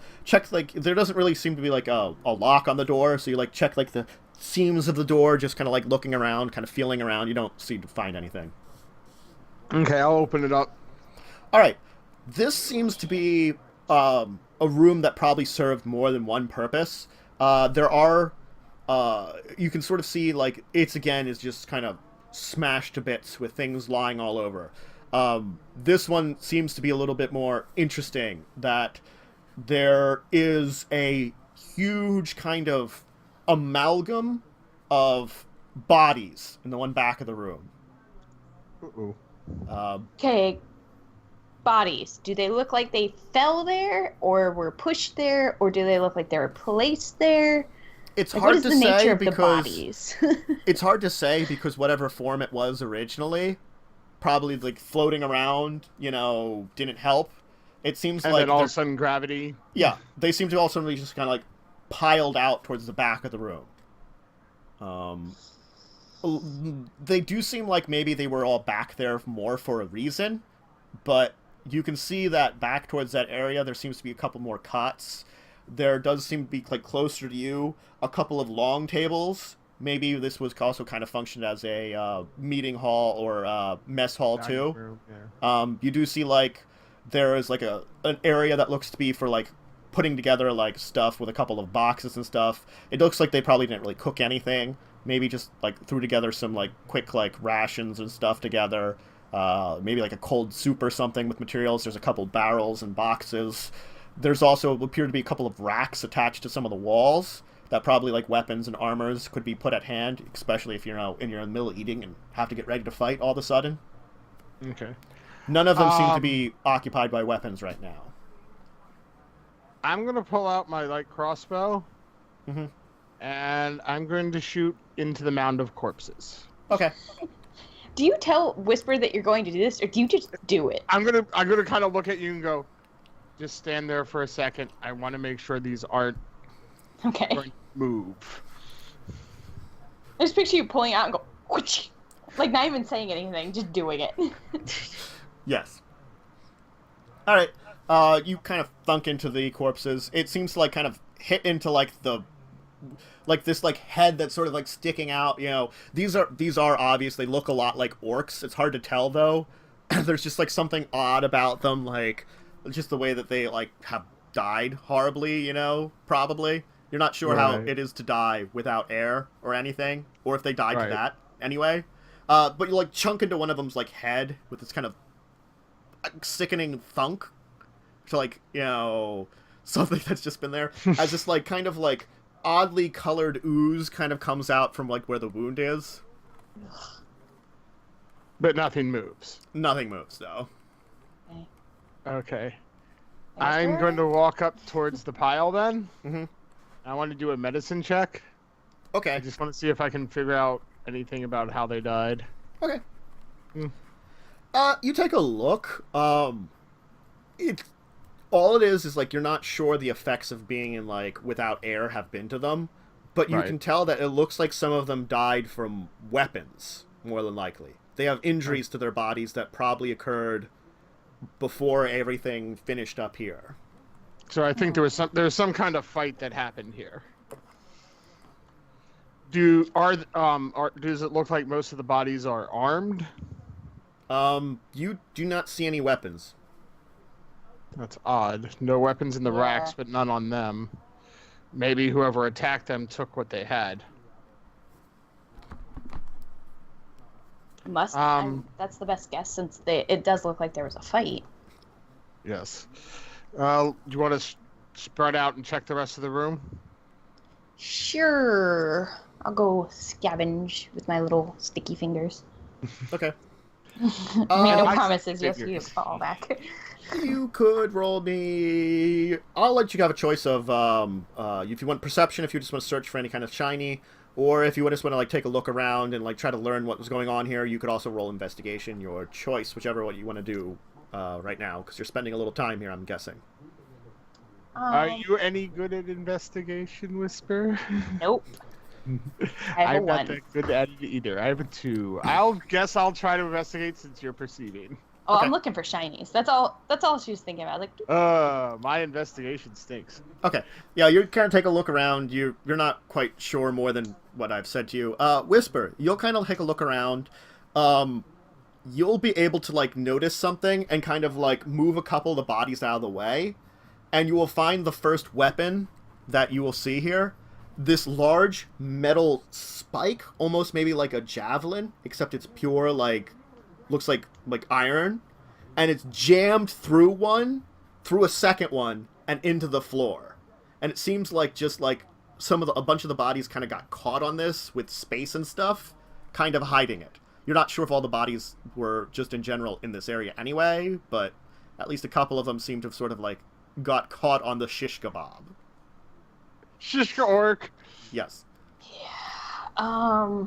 [SPEAKER 2] doesn't really seem to be a lock on the door, so you check the seams of the door, just kind of looking around, kind of feeling around. You don't seem to find anything.
[SPEAKER 1] Okay, I'll open it up.
[SPEAKER 2] All right. This seems to be a room that probably served more than one purpose. There are you can sort of see it's again is just kind of smashed to bits with things lying all over. This one seems to be a little bit more interesting, that there is a huge kind of amalgam of bodies in the one back of the room.
[SPEAKER 3] Okay. Bodies. Do they look like they fell there, or were pushed there, or do they look like they were placed there?
[SPEAKER 2] It's hard to say
[SPEAKER 3] because
[SPEAKER 2] it's hard to say because whatever form it was originally, probably floating around, didn't help. It seems
[SPEAKER 1] and then all of a sudden gravity.
[SPEAKER 2] Yeah, they seem to all suddenly just kind of piled out towards the back of the room. They do seem like maybe they were all back there more for a reason, but you can see that back towards that area there seems to be a couple more cots. There does seem to be closer to you a couple of long tables. Maybe this was also kind of functioned as a meeting hall or mess hall too.
[SPEAKER 1] Room, yeah.
[SPEAKER 2] You do see there is an area that looks to be for putting together stuff with a couple of boxes and stuff. It looks like they probably didn't really cook anything. Maybe just threw together some quick rations and stuff together. Maybe a cold soup or something with materials. There's a couple barrels and boxes. There's also appear to be a couple of racks attached to some of the walls that probably weapons and armors could be put at hand, especially if you're in the middle of eating and have to get ready to fight all of a sudden.
[SPEAKER 1] Okay.
[SPEAKER 2] None of them seem to be occupied by weapons right now.
[SPEAKER 1] I'm gonna pull out my crossbow.
[SPEAKER 2] Mm-hmm.
[SPEAKER 1] And I'm going to shoot into the mound of corpses.
[SPEAKER 2] Okay.
[SPEAKER 3] Do you tell Whisper that you're going to do this, or do you just do it?
[SPEAKER 1] I'm gonna kind of look at you and go, just stand there for a second. I want to make sure these aren't
[SPEAKER 3] Okay.
[SPEAKER 1] going to move.
[SPEAKER 3] I just picture you pulling out and go, whoosh, like not even saying anything, just doing it.
[SPEAKER 2] Yes. All right. You kind of thunk into the corpses. It seems to like kind of hit into like this like head that's sort of like sticking out. You know, these are obvious. They look a lot like orcs. It's hard to tell though. There's just like something odd about them, like just the way that they like have died horribly. You know, probably you're not sure how it is to die without air or anything, or if they died to that anyway. But you like chunk into one of them's like head with this kind of sickening thunk. To like, you know, something that's just been there as this like kind of like oddly colored ooze kind of comes out from like where the wound is.
[SPEAKER 1] But nothing moves.
[SPEAKER 2] Nothing moves though.
[SPEAKER 1] Okay. I'm going to walk up towards the pile then.
[SPEAKER 2] Mm-hmm.
[SPEAKER 1] I want to do a medicine check.
[SPEAKER 2] Okay.
[SPEAKER 1] I just want to see if I can figure out anything about how they died.
[SPEAKER 2] Okay. You take a look. All it is like you're not sure the effects of being in like without air have been to them, but you can tell that it looks like some of them died from weapons, more than likely. They have injuries to their bodies that probably occurred before everything finished up here.
[SPEAKER 1] So I think there was some kind of fight that happened here. Does it look like most of the bodies are armed?
[SPEAKER 2] You do not see any weapons.
[SPEAKER 1] That's odd. No weapons in the racks, but none on them. Maybe whoever attacked them took what they had.
[SPEAKER 3] That's the best guess since it does look like there was a fight.
[SPEAKER 1] Yes. Do you want to spread out and check the rest of the room?
[SPEAKER 3] Sure. I'll go scavenge with my little sticky fingers.
[SPEAKER 2] Okay.
[SPEAKER 3] No promises, you'll see it fall back.
[SPEAKER 2] You could roll me... I'll let you have a choice of if you want perception, if you just want to search for any kind of shiny, or if you just want to like take a look around and like try to learn what was going on here, you could also roll investigation, your choice, whichever what you want to do right now, because you're spending a little time here, I'm guessing.
[SPEAKER 1] Are you any good at investigation, Whisper?
[SPEAKER 3] Nope.
[SPEAKER 1] I'm not that good at it either. I have a 2. I'll try to investigate since you're perceiving.
[SPEAKER 3] Oh, okay. I'm looking for shinies. That's all she was thinking about. Like,
[SPEAKER 1] my investigation stinks.
[SPEAKER 2] Okay. Yeah, you kind of take a look around. You're not quite sure more than what I've said to you. Whisper, you'll kind of take a look around. You'll be able to like notice something and kind of like move a couple of the bodies out of the way, and you will find the first weapon that you will see here. This large metal spike, almost maybe like a javelin, except it's pure like looks like iron, and it's jammed through a second one, and into the floor. And it seems like just like a bunch of the bodies kind of got caught on this with space and stuff, kind of hiding it. You're not sure if all the bodies were just in general in this area anyway, but at least a couple of them seem to have sort of like got caught on the shish kebab.
[SPEAKER 1] Shishka orc.
[SPEAKER 2] Yes.
[SPEAKER 3] Yeah.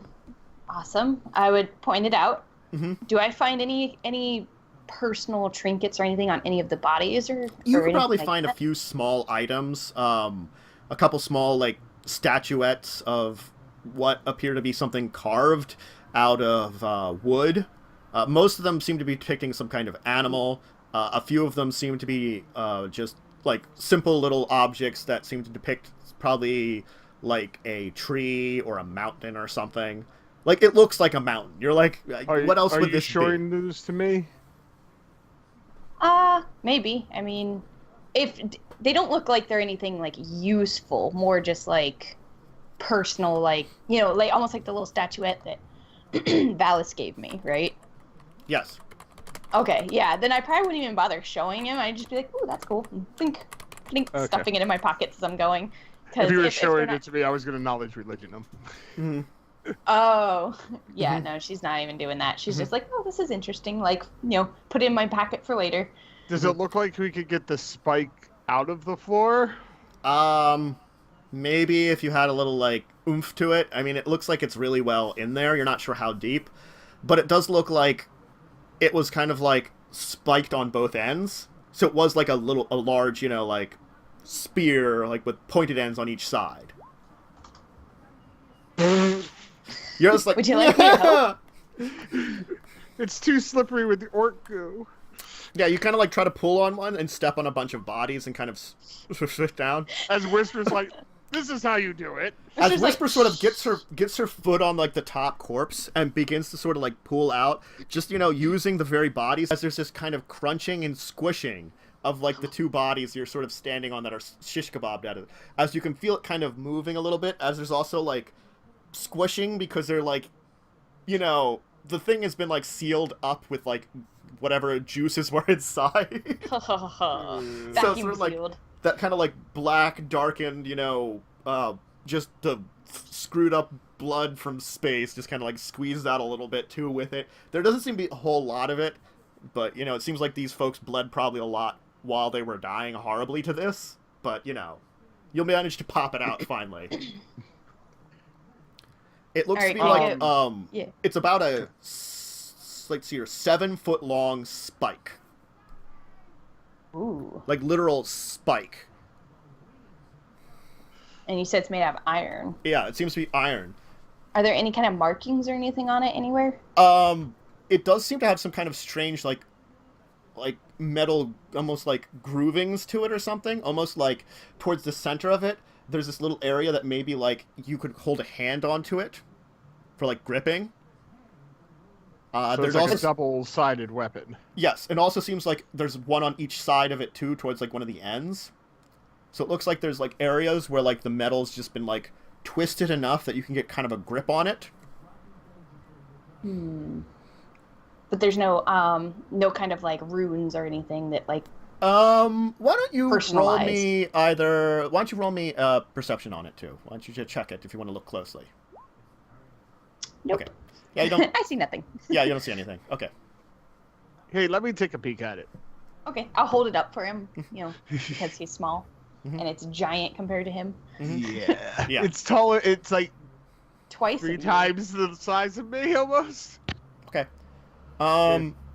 [SPEAKER 3] Awesome. I would point it out.
[SPEAKER 2] Mm-hmm.
[SPEAKER 3] Do I find any personal trinkets or anything on any of the bodies, or
[SPEAKER 2] you could probably find a few small items, a couple small like statuettes of what appear to be something carved out of wood. Most of them seem to be depicting some kind of animal. A few of them seem to be just like simple little objects that seem to depict probably like a tree or a mountain or something. Like, it looks like a mountain. You're like, what else would this be?
[SPEAKER 1] Are you showing this to me?
[SPEAKER 3] Maybe. I mean, if they don't look like they're anything like useful, more just like personal, like, you know, like almost like the little statuette that Valis gave me, right?
[SPEAKER 2] Yes.
[SPEAKER 3] Okay, yeah. Then I probably wouldn't even bother showing him. I'd just be like, "Ooh, that's cool." Think,
[SPEAKER 1] Okay.
[SPEAKER 3] Stuffing it in my pockets as I'm going.
[SPEAKER 1] If you were showing it to me, I was going to knowledge religion them.
[SPEAKER 2] Mm-hmm.
[SPEAKER 3] Oh, yeah, no, she's not even doing that. She's just like, oh, this is interesting. Like, you know, put it in my pocket for later.
[SPEAKER 1] Does it look like we could get the spike out of the floor?
[SPEAKER 2] Maybe if you had a little, like, oomph to it. I mean, it looks like it's really well in there. You're not sure how deep. But it does look like it was kind of, like, spiked on both ends. So it was, like, a large, like, spear, like, with pointed ends on each side. You're just like,
[SPEAKER 3] would you like me to help?
[SPEAKER 1] It's too slippery with the orc goo.
[SPEAKER 2] Yeah, you kind of, like, try to pull on one and step on a bunch of bodies and kind of sit down.
[SPEAKER 1] As Whisper's like, this is how you do it.
[SPEAKER 2] As Whisper sort of gets her foot on, like, the top corpse and begins to sort of, like, pull out, just, using the very bodies, as there's this kind of crunching and squishing of, like, the two bodies you're sort of standing on that are shish kebabbed at it. As you can feel it kind of moving a little bit, as there's also, like, squishing because they're, like, the thing has been, like, sealed up with, like, whatever juices were inside.
[SPEAKER 3] So
[SPEAKER 2] it's sort of like that kind of, like, black, darkened, just the screwed up blood from space just kind of, like, squeezed out a little bit, too, with it. There doesn't seem to be a whole lot of it, but, it seems like these folks bled probably a lot while they were dying horribly to this, but, you'll manage to pop it out finally. It looks to be like, it's about a, let's see here, 7-foot long spike.
[SPEAKER 3] Ooh.
[SPEAKER 2] Like, literal spike.
[SPEAKER 3] And you said it's made out of iron.
[SPEAKER 2] Yeah, it seems to be iron.
[SPEAKER 3] Are there any kind of markings or anything on it anywhere?
[SPEAKER 2] It does seem to have some kind of strange, like metal, almost like groovings to it or something. Almost like towards the center of it, there's this little area that maybe, like, you could hold a hand onto it for, like, gripping.
[SPEAKER 1] So
[SPEAKER 2] there's
[SPEAKER 1] it's like
[SPEAKER 2] also
[SPEAKER 1] a double-sided weapon.
[SPEAKER 2] Yes, and also seems like there's one on each side of it, too, towards, like, one of the ends. So it looks like there's, like, areas where, like, the metal's just been, like, twisted enough that you can get kind of a grip on it.
[SPEAKER 3] But there's no kind of, like, runes or anything that, like,
[SPEAKER 2] why don't you roll me perception on it, too? Why don't you just check it if you want to look closely?
[SPEAKER 3] Nope.
[SPEAKER 2] Okay. Yeah, you don't...
[SPEAKER 3] I see nothing.
[SPEAKER 2] Yeah, you don't see anything. Okay.
[SPEAKER 1] Hey, let me take a peek at it.
[SPEAKER 3] Okay, I'll hold it up for him, because he's small. And it's giant compared to him.
[SPEAKER 1] Yeah.
[SPEAKER 2] Yeah.
[SPEAKER 1] It's taller. It's like
[SPEAKER 3] Twice
[SPEAKER 1] 3 times the size of me, almost.
[SPEAKER 2] Okay.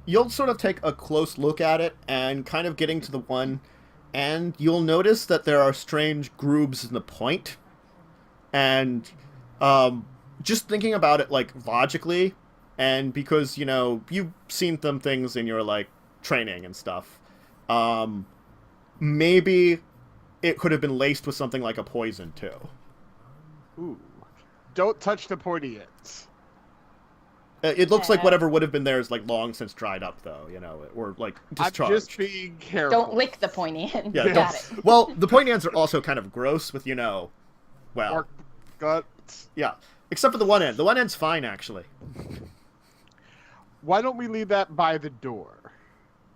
[SPEAKER 2] You'll sort of take a close look at it and kind of getting to the one, and you'll notice that there are strange grooves in the point. And, just thinking about it, like, logically, and because, you've seen some things in your, like, training and stuff, maybe it could have been laced with something like a poison, too.
[SPEAKER 1] Ooh. Don't touch the pointy ends.
[SPEAKER 2] It looks like whatever would have been there is, like, long since dried up, though, or, like, discharged.
[SPEAKER 1] I'm just being careful.
[SPEAKER 3] Don't lick the pointy end.
[SPEAKER 2] Yeah,
[SPEAKER 3] Got it.
[SPEAKER 2] Well, the pointy ends are also kind of gross with,
[SPEAKER 1] Or guts.
[SPEAKER 2] Yeah. Except for the one end. The one end's fine, actually.
[SPEAKER 1] Why don't we leave that by the door?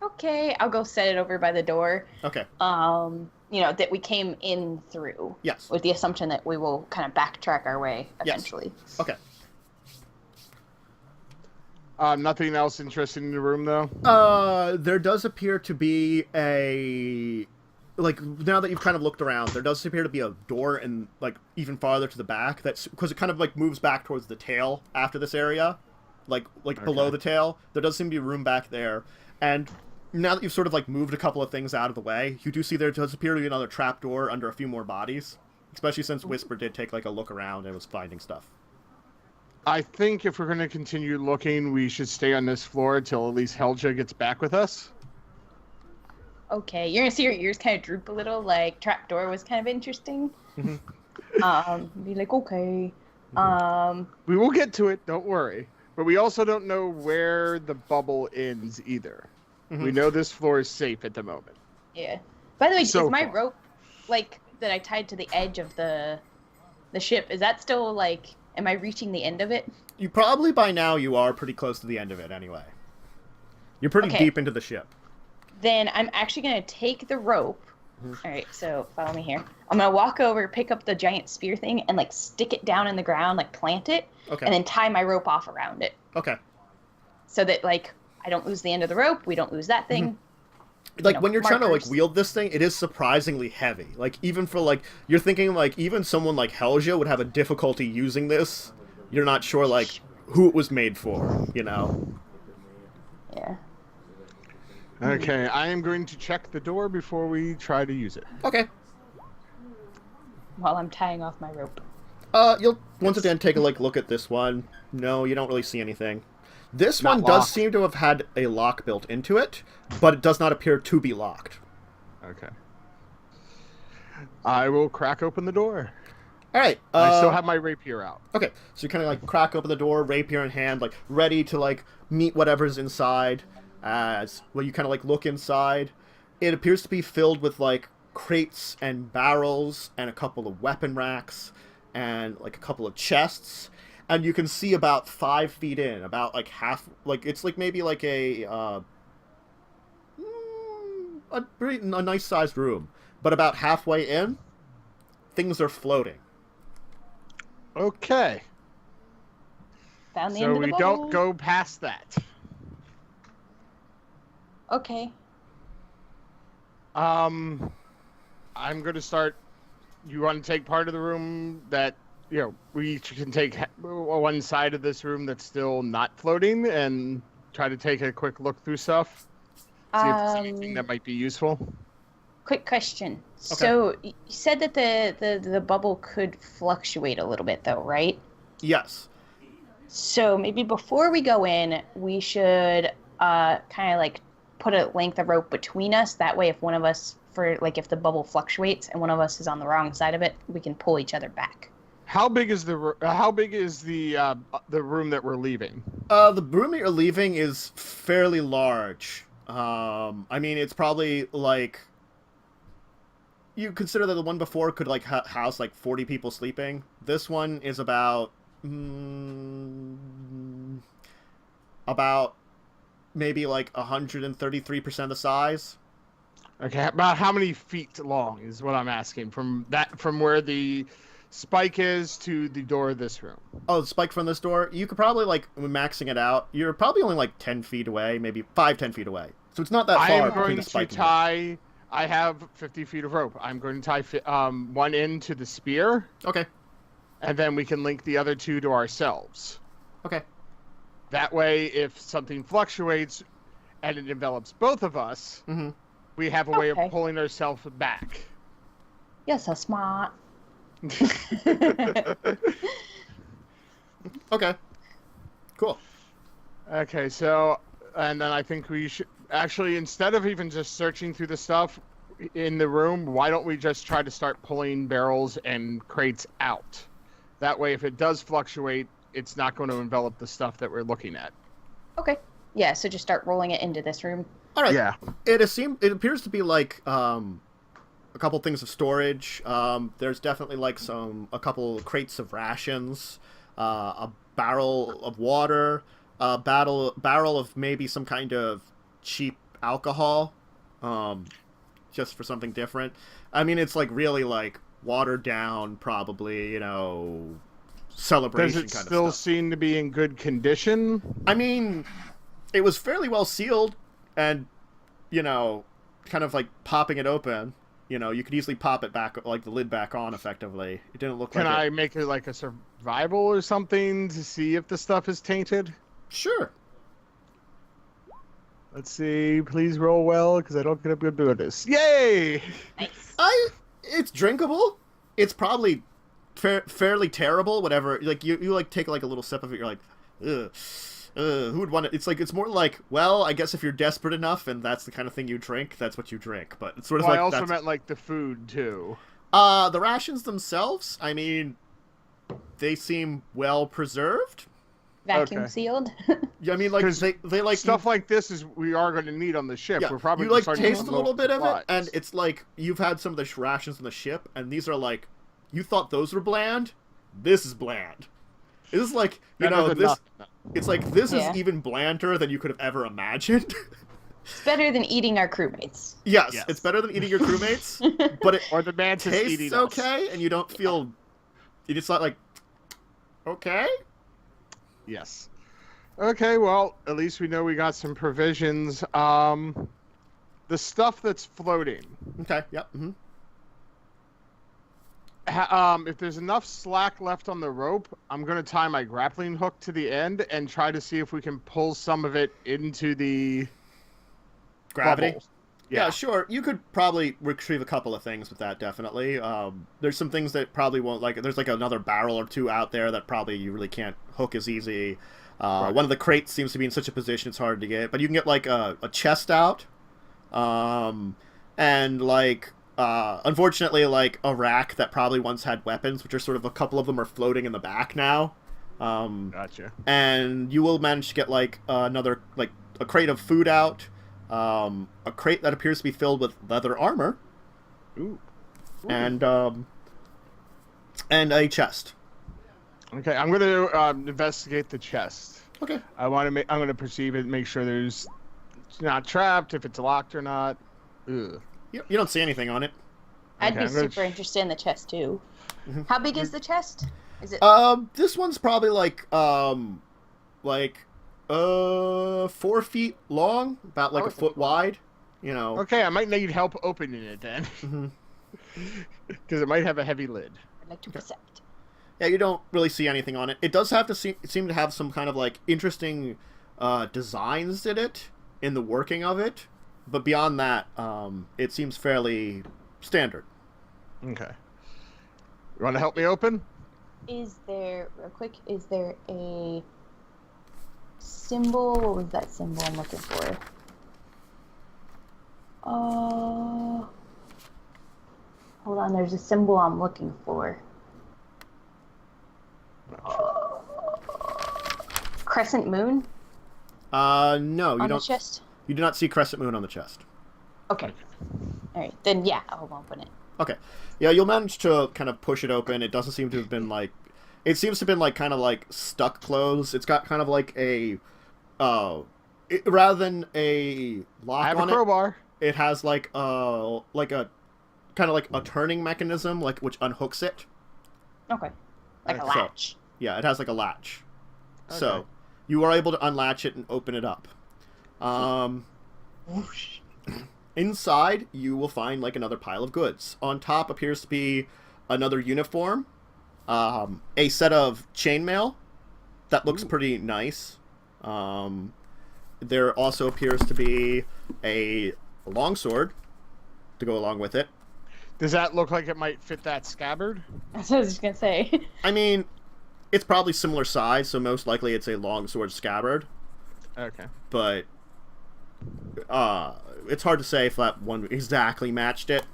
[SPEAKER 3] Okay, I'll go set it over by the door.
[SPEAKER 2] Okay.
[SPEAKER 3] That we came in through.
[SPEAKER 2] Yes.
[SPEAKER 3] With the assumption that we will kind of backtrack our way eventually.
[SPEAKER 2] Yes. Okay.
[SPEAKER 1] Nothing else interesting in the room, though?
[SPEAKER 2] There does appear to be a... Like, now that you've kind of looked around, there does appear to be a door and, like, even farther to the back. That's because it kind of, like, moves back towards the tail after this area. Like below the tail. There does seem to be room back there. And now that you've sort of, like, moved a couple of things out of the way, you do see there does appear to be another trapdoor under a few more bodies. Especially since Whisper did take, like, a look around and was finding stuff.
[SPEAKER 1] I think if we're going to continue looking, we should stay on this floor until at least Helja gets back with us.
[SPEAKER 3] Okay, you're gonna see your ears kind of droop a little, like trapdoor was kind of interesting. Be like, okay.
[SPEAKER 1] We will get to it, don't worry. But we also don't know where the bubble ends either. We know this floor is safe at the moment.
[SPEAKER 3] Yeah. By the way,
[SPEAKER 1] So
[SPEAKER 3] is my
[SPEAKER 1] far.
[SPEAKER 3] rope, like, that I tied to the edge of the ship, is that still, like, am I reaching the end of it?
[SPEAKER 2] You probably, by now, you are pretty close to the end of it, anyway. You're pretty deep into the ship.
[SPEAKER 3] Then I'm actually going to take the rope. All right, so follow me here. I'm going to walk over, pick up the giant spear thing, and, like, stick it down in the ground, like, plant it, and then tie my rope off around it.
[SPEAKER 2] Okay.
[SPEAKER 3] So that, like, I don't lose the end of the rope, we don't lose that thing.
[SPEAKER 2] Like, when you're trying to, like,
[SPEAKER 3] markers.
[SPEAKER 2] wield this thing, it is surprisingly heavy. Like, even for, like, you're thinking, like, even someone like Helja would have a difficulty using this. You're not sure, like, who it was made for, you know?
[SPEAKER 3] Yeah.
[SPEAKER 1] Okay, I am going to check the door before we try to use it.
[SPEAKER 2] Okay.
[SPEAKER 3] While I'm tying off my rope.
[SPEAKER 2] You'll once again take a, like, look at this one. No, you don't really see anything. This
[SPEAKER 1] Not
[SPEAKER 2] one does
[SPEAKER 1] locked.
[SPEAKER 2] seem to have had a lock built into it, but it does not appear to be locked.
[SPEAKER 1] Okay. I will crack open the door.
[SPEAKER 2] All right.
[SPEAKER 1] I still have my rapier out.
[SPEAKER 2] Okay, so you kind of, like, crack open the door, rapier in hand, like, ready to, like, meet whatever's inside. As, well, you kind of, like, look inside. It appears to be filled with, like, crates and barrels and a couple of weapon racks and, like, a couple of chests. And you can see about 5 feet in, about, like, half, like, it's, like, maybe, like, a nice-sized room. But about halfway in, things are floating.
[SPEAKER 1] Okay.
[SPEAKER 3] Found the
[SPEAKER 1] So
[SPEAKER 3] end of the
[SPEAKER 1] we
[SPEAKER 3] bubble.
[SPEAKER 1] don't go past that.
[SPEAKER 3] Okay.
[SPEAKER 1] I'm going to start. You want to take part of the room that, you know, we each can take one side of this room that's still not floating and try to take a quick look through stuff. See if there's anything that might be useful.
[SPEAKER 3] Quick question.
[SPEAKER 2] Okay.
[SPEAKER 3] So you said that the bubble could fluctuate a little bit, though, right?
[SPEAKER 2] Yes.
[SPEAKER 3] So maybe before we go in, we should kind of like put a length of rope between us. That way, if one of us, if the bubble fluctuates and one of us is on the wrong side of it, we can pull each other back.
[SPEAKER 1] How big is the room that we're leaving?
[SPEAKER 2] The room that you're leaving is fairly large. I mean, it's probably, like, you consider that the one before could, like, house, like, 40 people sleeping. This one is about maybe, like, 133% the size.
[SPEAKER 1] Okay, about how many feet long is what I'm asking from where the spike is to the door of this room.
[SPEAKER 2] Oh, the spike from this door? You could probably, like, maxing it out, you're probably only, like, 10 feet away, maybe 10 feet away. So it's not that
[SPEAKER 1] I
[SPEAKER 2] far
[SPEAKER 1] am
[SPEAKER 2] between
[SPEAKER 1] going
[SPEAKER 2] the
[SPEAKER 1] to
[SPEAKER 2] spike and
[SPEAKER 1] tie. I have 50 feet of rope. I'm going to tie one end to the spear,
[SPEAKER 2] Okay.
[SPEAKER 1] and then we can link the other two to ourselves.
[SPEAKER 2] Okay.
[SPEAKER 1] That way, if something fluctuates and it envelops both of us,
[SPEAKER 2] Mm-hmm.
[SPEAKER 1] we have a way of
[SPEAKER 3] Okay.
[SPEAKER 1] pulling ourselves back.
[SPEAKER 3] You're so smart.
[SPEAKER 2] Okay. Cool.
[SPEAKER 1] Okay, so, and then I think we should actually, instead of even just searching through the stuff in the room, why don't we just try to start pulling barrels and crates out? That way, if it does fluctuate, it's not going to envelop the stuff that we're looking at.
[SPEAKER 3] Okay. Yeah, so just start rolling it into this room.
[SPEAKER 2] All right.
[SPEAKER 1] Yeah.
[SPEAKER 2] It appears to be like a couple things of storage. There's definitely like a couple crates of rations, a barrel of water, a barrel of maybe some kind of cheap alcohol, just for something different. I mean, it's like really like watered down, probably, you know, celebration
[SPEAKER 1] Does it
[SPEAKER 2] kind
[SPEAKER 1] still
[SPEAKER 2] of stuff.
[SPEAKER 1] seem to be in good condition?
[SPEAKER 2] I mean, it was fairly well sealed, and, you know, kind of like popping it open, you know, you could easily pop it back, like the lid back on effectively. It didn't look
[SPEAKER 1] Can
[SPEAKER 2] like
[SPEAKER 1] I
[SPEAKER 2] it.
[SPEAKER 1] make it like a survival or something to see if the stuff is tainted?
[SPEAKER 2] Sure.
[SPEAKER 1] Let's see. Please roll well, because I don't get a good do at this. Yay!
[SPEAKER 3] Nice.
[SPEAKER 2] It's drinkable. It's probably fairly terrible, whatever. Like, you like take like a little sip of it, you're like, ugh. Who would want it? It's like, it's more like, well, I guess if you're desperate enough and that's the kind of thing you drink, that's what you drink. But it's sort of
[SPEAKER 1] Well,
[SPEAKER 2] like
[SPEAKER 1] I also
[SPEAKER 2] that's...
[SPEAKER 1] meant like the food too.
[SPEAKER 2] The rations themselves, I mean, they seem well preserved.
[SPEAKER 3] Vacuum
[SPEAKER 1] Okay.
[SPEAKER 3] sealed.
[SPEAKER 2] Yeah, I mean, like,
[SPEAKER 1] 'Cause
[SPEAKER 2] they like
[SPEAKER 1] Stuff like this is we are going to need on the ship.
[SPEAKER 2] yeah,
[SPEAKER 1] We're probably
[SPEAKER 2] you like
[SPEAKER 1] starting to
[SPEAKER 2] taste a
[SPEAKER 1] unload
[SPEAKER 2] little bit of it,
[SPEAKER 1] supplies.
[SPEAKER 2] and it's like you've had some of the rations on the ship, and these are like, you thought those were bland. This is bland. This is like, you
[SPEAKER 1] Better
[SPEAKER 2] know,
[SPEAKER 1] than
[SPEAKER 2] this.
[SPEAKER 1] nothing.
[SPEAKER 2] It's like this
[SPEAKER 3] Yeah.
[SPEAKER 2] is even blander than you could have ever imagined.
[SPEAKER 3] It's better than eating our crewmates.
[SPEAKER 2] Yes,
[SPEAKER 1] Yes.
[SPEAKER 2] it's better than eating your crewmates, but it
[SPEAKER 1] Or the mantis
[SPEAKER 2] tastes
[SPEAKER 1] eating
[SPEAKER 2] okay, and you don't feel. It's not like, okay.
[SPEAKER 1] Yes. Okay, well, at least we know we got some provisions. the stuff that's floating.
[SPEAKER 2] Okay. Yep. Mm-hmm.
[SPEAKER 1] If there's enough slack left on the rope, I'm going to tie my grappling hook to the end and try to see if we can pull some of it into the
[SPEAKER 2] Gravity?
[SPEAKER 1] bubble.
[SPEAKER 2] Yeah, sure. You could probably retrieve a couple of things with that, definitely. There's some things that probably won't, like, there's like another barrel or two out there that probably you really can't hook as easy. Right. One of the crates seems to be in such a position it's hard to get, but you can get like a chest out, and like, unfortunately, like a rack that probably once had weapons, which are sort of a couple of them are floating in the back now.
[SPEAKER 1] Gotcha.
[SPEAKER 2] And you will manage to get like another, like a crate of food out. A crate that appears to be filled with leather armor.
[SPEAKER 1] Ooh.
[SPEAKER 2] And a chest.
[SPEAKER 1] Okay, I'm going to investigate the chest.
[SPEAKER 2] Okay.
[SPEAKER 1] I'm going to perceive it, make sure it's not trapped, if it's locked or not. Ugh.
[SPEAKER 2] You don't see anything on it.
[SPEAKER 3] I'd
[SPEAKER 1] Okay,
[SPEAKER 3] be super interested in the chest too.
[SPEAKER 2] Mm-hmm.
[SPEAKER 3] How big is the chest? Is it?
[SPEAKER 2] This one's probably like 4 feet long, about like a foot wide. You know.
[SPEAKER 1] Okay, I might need help opening it then. Because it might have a heavy lid.
[SPEAKER 3] I'd like to percept.
[SPEAKER 2] Yeah, you don't really see anything on it. It does have to seem to have some kind of like interesting designs in it, in the working of it. But beyond that, it seems fairly standard.
[SPEAKER 1] Okay. You want to help me open?
[SPEAKER 3] Is there a symbol? What was that symbol I'm looking for? Hold on, there's a symbol I'm looking for. Crescent moon?
[SPEAKER 2] No, you
[SPEAKER 3] on
[SPEAKER 2] don't.
[SPEAKER 3] The chest?
[SPEAKER 2] You do not see crescent moon on the chest.
[SPEAKER 3] Okay. Alright, then yeah, I'll open it.
[SPEAKER 2] Okay. Yeah, you'll manage to kind of push it open. It doesn't seem to have been like... It seems to have been like kind of like stuck closed. It's got kind of like a... rather than a lock
[SPEAKER 1] I have
[SPEAKER 2] on
[SPEAKER 1] a crowbar.
[SPEAKER 2] it has like a kind of like a turning mechanism like which unhooks it.
[SPEAKER 3] Okay. Like a
[SPEAKER 2] So,
[SPEAKER 3] latch.
[SPEAKER 2] yeah, it has like a latch.
[SPEAKER 1] Okay.
[SPEAKER 2] So you are able to unlatch it and open it up. Inside, you will find like another pile of goods. On top appears to be another uniform, a set of chainmail that looks pretty nice. There also appears to be a longsword to go along with it.
[SPEAKER 1] Does that look like it might fit that scabbard?
[SPEAKER 3] That's what I was just gonna say.
[SPEAKER 2] I mean, it's probably similar size, so most likely it's a longsword scabbard.
[SPEAKER 1] Okay.
[SPEAKER 2] But it's hard to say if that one exactly matched it,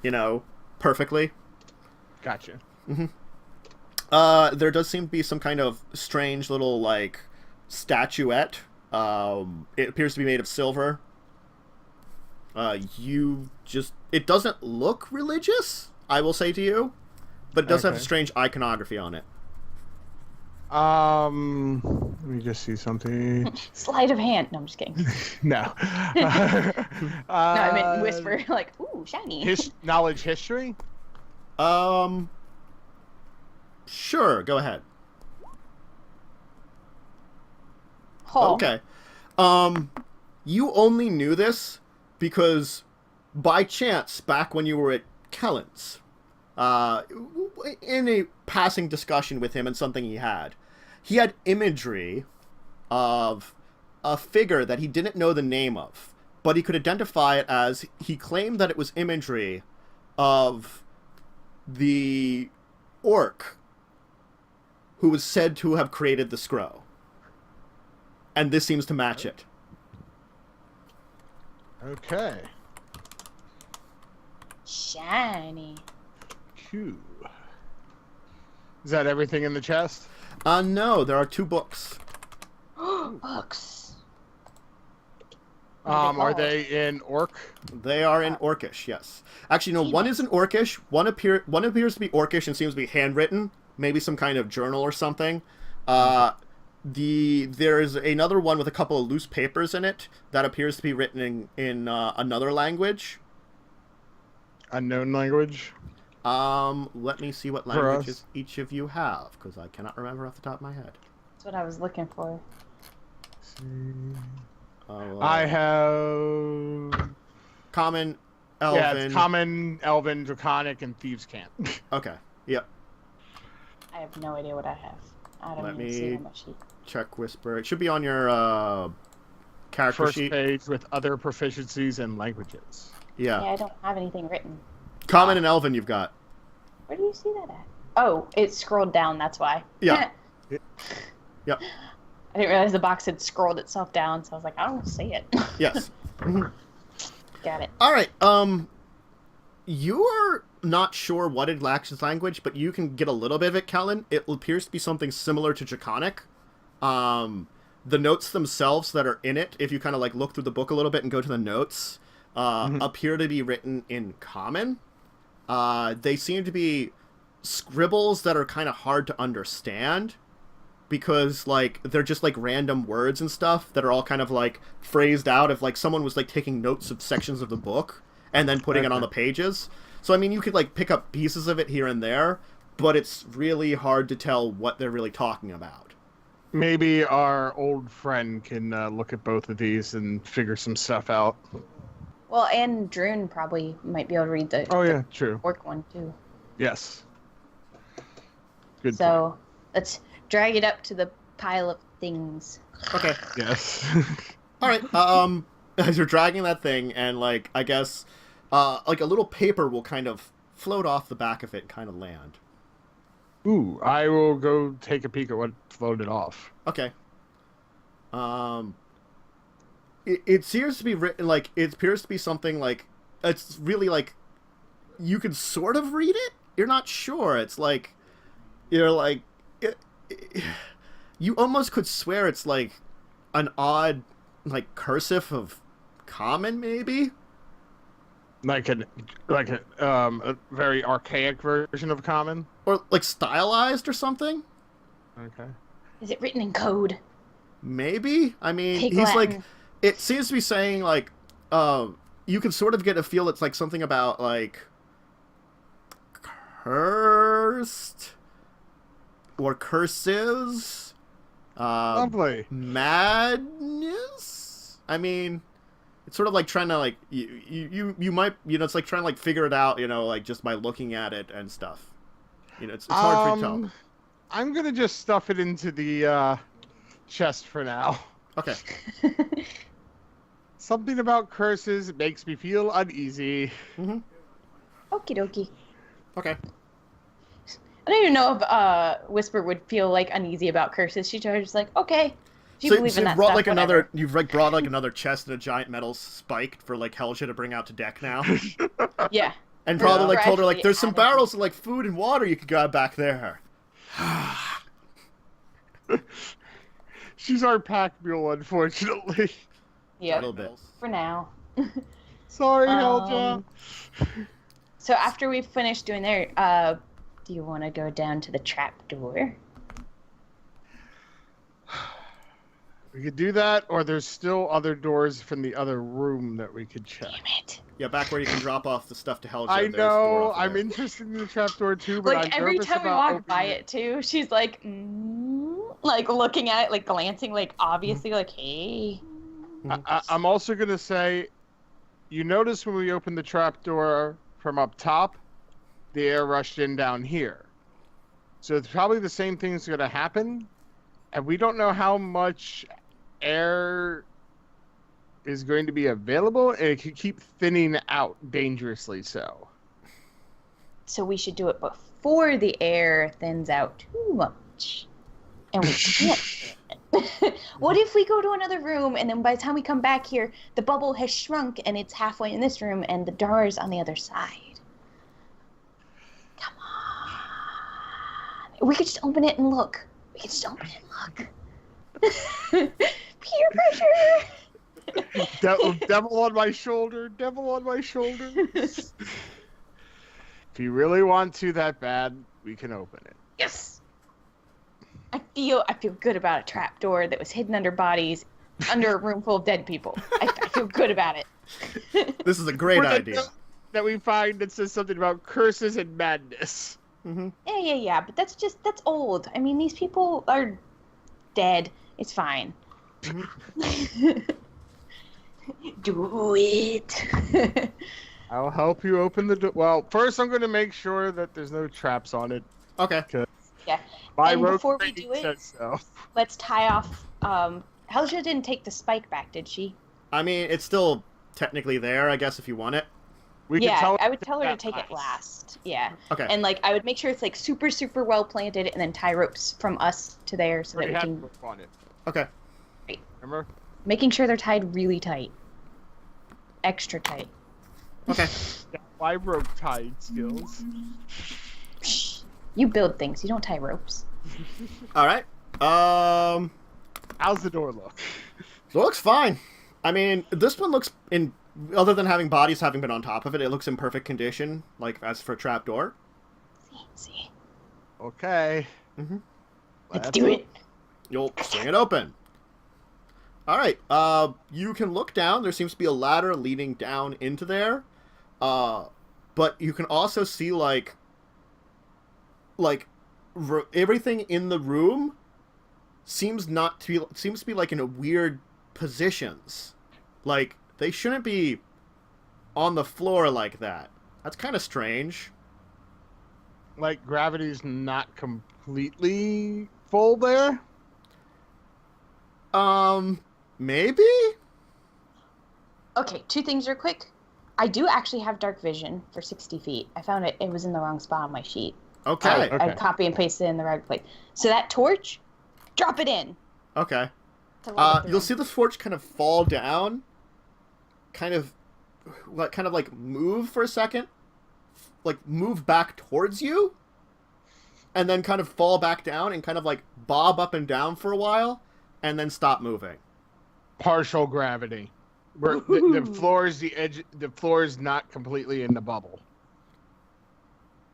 [SPEAKER 2] perfectly.
[SPEAKER 1] Gotcha.
[SPEAKER 2] There does seem to be some kind of strange little, like, statuette. It appears to be made of silver. It doesn't look religious, I will say to you, but it does have a strange iconography on it.
[SPEAKER 1] Let me just see something.
[SPEAKER 3] Sleight of hand. No, I'm just kidding.
[SPEAKER 1] No.
[SPEAKER 3] No, I meant whisper, like, ooh, shiny.
[SPEAKER 1] Knowledge history?
[SPEAKER 2] Sure, go ahead.
[SPEAKER 3] Oh.
[SPEAKER 2] Okay. You only knew this because, by chance, back when you were at Kellen's, in a passing discussion with him and something he had imagery of a figure that he didn't know the name of, but he could identify it as, he claimed that it was imagery of the orc who was said to have created the scroll. And this seems to match it.
[SPEAKER 1] Okay.
[SPEAKER 3] Shiny.
[SPEAKER 1] Cool. Is that everything in the chest?
[SPEAKER 2] No, there are 2 books.
[SPEAKER 3] Books.
[SPEAKER 1] Are they in Orc?
[SPEAKER 2] They are in Orcish, yes. Actually, no, one is in Orcish. One appears to be Orcish and seems to be handwritten. Maybe some kind of journal or something. There's another one with a couple of loose papers in it that appears to be written in another language.
[SPEAKER 1] Unknown language?
[SPEAKER 2] Let me see what languages each of you have, because I cannot remember off the top of my head.
[SPEAKER 3] That's what I was looking for.
[SPEAKER 1] I have
[SPEAKER 2] Common,
[SPEAKER 1] Yeah,
[SPEAKER 2] Elven.
[SPEAKER 1] it's common, Elven, Draconic, and Thieves' Cant.
[SPEAKER 2] Okay. Yep.
[SPEAKER 3] I have no idea what I have. I don't
[SPEAKER 2] Let
[SPEAKER 3] even
[SPEAKER 2] me
[SPEAKER 3] see on my sheet.
[SPEAKER 2] check Whisper. It should be on your character
[SPEAKER 1] First
[SPEAKER 2] sheet.
[SPEAKER 1] page with other proficiencies and languages.
[SPEAKER 3] Yeah,
[SPEAKER 2] Yeah.
[SPEAKER 3] I don't have anything written.
[SPEAKER 2] Common and Elven you've got.
[SPEAKER 3] Where do you see that at? Oh, it scrolled down, that's why.
[SPEAKER 2] Yeah. Yep.
[SPEAKER 3] I didn't realize the box had scrolled itself down, so I was like, I don't see it.
[SPEAKER 2] Yes.
[SPEAKER 3] Got it.
[SPEAKER 2] All right. You're not sure what it lacks in language, but you can get a little bit of it, Kellen. It appears to be something similar to Draconic. The notes themselves that are in it, if you kind of like look through the book a little bit and go to the notes, appear to be written in Common. They seem to be scribbles that are kind of hard to understand because like they're just like random words and stuff that are all kind of like phrased out if like someone was like taking notes of sections of the book and then putting it on the pages. So I mean you could like pick up pieces of it here and there, but it's really hard to tell what they're really talking about.
[SPEAKER 1] Maybe our old friend can look at both of these and figure some stuff out.
[SPEAKER 3] Well, and Droon probably might be able to read the,
[SPEAKER 1] True.
[SPEAKER 3] orc one, too.
[SPEAKER 1] Yes. Good
[SPEAKER 3] So, let's drag it up to the pile of things.
[SPEAKER 2] Okay.
[SPEAKER 1] point. Yes.
[SPEAKER 2] All right. As you're dragging that thing, and like I guess, like a little paper will kind of float off the back of it and kind of land.
[SPEAKER 1] Ooh, I will go take a peek at what floated off.
[SPEAKER 2] Okay. It appears to be written like it appears to be something like it's really like you can sort of read it. You're not sure. It's like you're like you almost could swear it's like an odd like cursive of Common maybe.
[SPEAKER 1] Like a very archaic version of Common.
[SPEAKER 2] Or like stylized or something.
[SPEAKER 1] Okay.
[SPEAKER 3] Is it written in code?
[SPEAKER 2] Maybe. I mean,
[SPEAKER 3] Take
[SPEAKER 2] he's
[SPEAKER 3] Latin.
[SPEAKER 2] like. It seems to be saying like, you can sort of get a feel. It's like something about like cursed or curses.
[SPEAKER 1] Lovely.
[SPEAKER 2] Madness. I mean, it's sort of like trying to like you might it's like trying to like figure it out. Like just by looking at it and stuff. It's hard for you to tell.
[SPEAKER 1] I'm gonna just stuff it into the chest for now.
[SPEAKER 2] Okay.
[SPEAKER 1] Something about curses makes me feel uneasy.
[SPEAKER 2] Mm-hmm.
[SPEAKER 3] Okie dokie.
[SPEAKER 2] Okay.
[SPEAKER 3] I don't even know if Whisper would feel like uneasy about curses. She's just like, okay. If you believe in that
[SPEAKER 2] brought
[SPEAKER 3] stuff,
[SPEAKER 2] like
[SPEAKER 3] whatever.
[SPEAKER 2] you've like brought like another chest and a giant metal spike for like Helja to bring out to deck now.
[SPEAKER 3] Yeah.
[SPEAKER 2] And probably like told her like
[SPEAKER 3] Gradually
[SPEAKER 2] there's some
[SPEAKER 3] added.
[SPEAKER 2] barrels of like food and water you could grab back there.
[SPEAKER 1] She's our pack mule, unfortunately.
[SPEAKER 3] Yeah.
[SPEAKER 2] A little bit.
[SPEAKER 3] For now.
[SPEAKER 1] Sorry, Helja.
[SPEAKER 3] So after we've finished doing there, do you want to go down to the trap door?
[SPEAKER 1] We could do that, or there's still other doors from the other room that we could check.
[SPEAKER 3] Damn it.
[SPEAKER 2] Yeah, back where you can drop off the stuff to Helja.
[SPEAKER 1] I
[SPEAKER 2] there's a door
[SPEAKER 1] know.
[SPEAKER 2] over
[SPEAKER 1] I'm
[SPEAKER 2] there.
[SPEAKER 1] interested in the trapdoor too, but
[SPEAKER 3] Like
[SPEAKER 1] I'm
[SPEAKER 3] every
[SPEAKER 1] nervous
[SPEAKER 3] time we
[SPEAKER 1] about
[SPEAKER 3] walk by
[SPEAKER 1] opening
[SPEAKER 3] it too, she's like, like looking at it, like glancing, like obviously, like, hey.
[SPEAKER 1] I'm also gonna say, you notice when we opened the trapdoor from up top, the air rushed in down here. So it's probably the same thing's gonna happen, and we don't know how much air is going to be available, and it could keep thinning out dangerously so.
[SPEAKER 3] So we should do it before the air thins out too much. And we can't. What if we go to another room and then by the time we come back here, the bubble has shrunk and it's halfway in this room and the door is on the other side? Come on. We could just open it and look. We could just open it and look. Peer pressure.
[SPEAKER 1] Devil on my shoulder, devil on my shoulder. If you really want to that bad, we can open it.
[SPEAKER 3] Yes. I feel good about a trapdoor that was hidden under bodies, under a room full of dead people. I feel good about it.
[SPEAKER 2] This is a great
[SPEAKER 1] Or the
[SPEAKER 2] idea.
[SPEAKER 1] note that we find that says something about curses and madness.
[SPEAKER 2] Mm-hmm.
[SPEAKER 3] Yeah, but that's old. I mean, these people are dead. It's fine. Do it.
[SPEAKER 1] I'll help you open the door. Well, first I'm going to make sure that there's no traps on it.
[SPEAKER 2] Okay.
[SPEAKER 3] Yeah.
[SPEAKER 1] My
[SPEAKER 3] And
[SPEAKER 1] rogue
[SPEAKER 3] before we
[SPEAKER 1] training
[SPEAKER 3] do it,
[SPEAKER 1] says so.
[SPEAKER 3] let's tie off. Helja didn't take the spike back, did she?
[SPEAKER 2] I mean, it's still technically there, I guess, if you want it.
[SPEAKER 1] We can tell
[SPEAKER 3] I would tell her to
[SPEAKER 1] that
[SPEAKER 3] take it last. Yeah.
[SPEAKER 2] Okay.
[SPEAKER 3] And like I would make sure it's like super, super well planted, and then tie ropes from us to there so that
[SPEAKER 1] We
[SPEAKER 3] we
[SPEAKER 1] have
[SPEAKER 3] can.
[SPEAKER 1] rope on it.
[SPEAKER 2] Okay.
[SPEAKER 1] Remember?
[SPEAKER 3] Making sure they're tied really tight. Extra tight.
[SPEAKER 2] Okay.
[SPEAKER 1] Yeah, my rope tied skills.
[SPEAKER 3] Psh, you build things. You don't tie ropes.
[SPEAKER 2] All right.
[SPEAKER 1] How's the door look?
[SPEAKER 2] It looks fine. I mean, this one looks in. Other than having bodies having been on top of it, it looks in perfect condition. Like as for a trapdoor.
[SPEAKER 3] See.
[SPEAKER 1] Okay.
[SPEAKER 2] Mm-hmm.
[SPEAKER 3] Let's do it.
[SPEAKER 2] You'll swing it open. All right. You can look down. There seems to be a ladder leading down into there. But you can also see everything in the room seems to be like in a weird positions. Like they shouldn't be on the floor like that. That's kind of strange.
[SPEAKER 1] Like gravity's not completely full there?
[SPEAKER 2] Maybe?
[SPEAKER 3] Okay, two things real quick. I do actually have dark vision for 60 feet. I found it was in the wrong spot on my sheet.
[SPEAKER 2] Okay.
[SPEAKER 3] I copy and pasted it in the right place. So that torch, drop it in.
[SPEAKER 2] Okay.
[SPEAKER 3] To light up the
[SPEAKER 2] You'll
[SPEAKER 3] room.
[SPEAKER 2] see the torch kind of fall down, kind of like move for a second, like move back towards you, and then kind of fall back down and kind of like bob up and down for a while, and then stop moving.
[SPEAKER 1] Partial gravity. Where the floor is the floor is not completely in the bubble.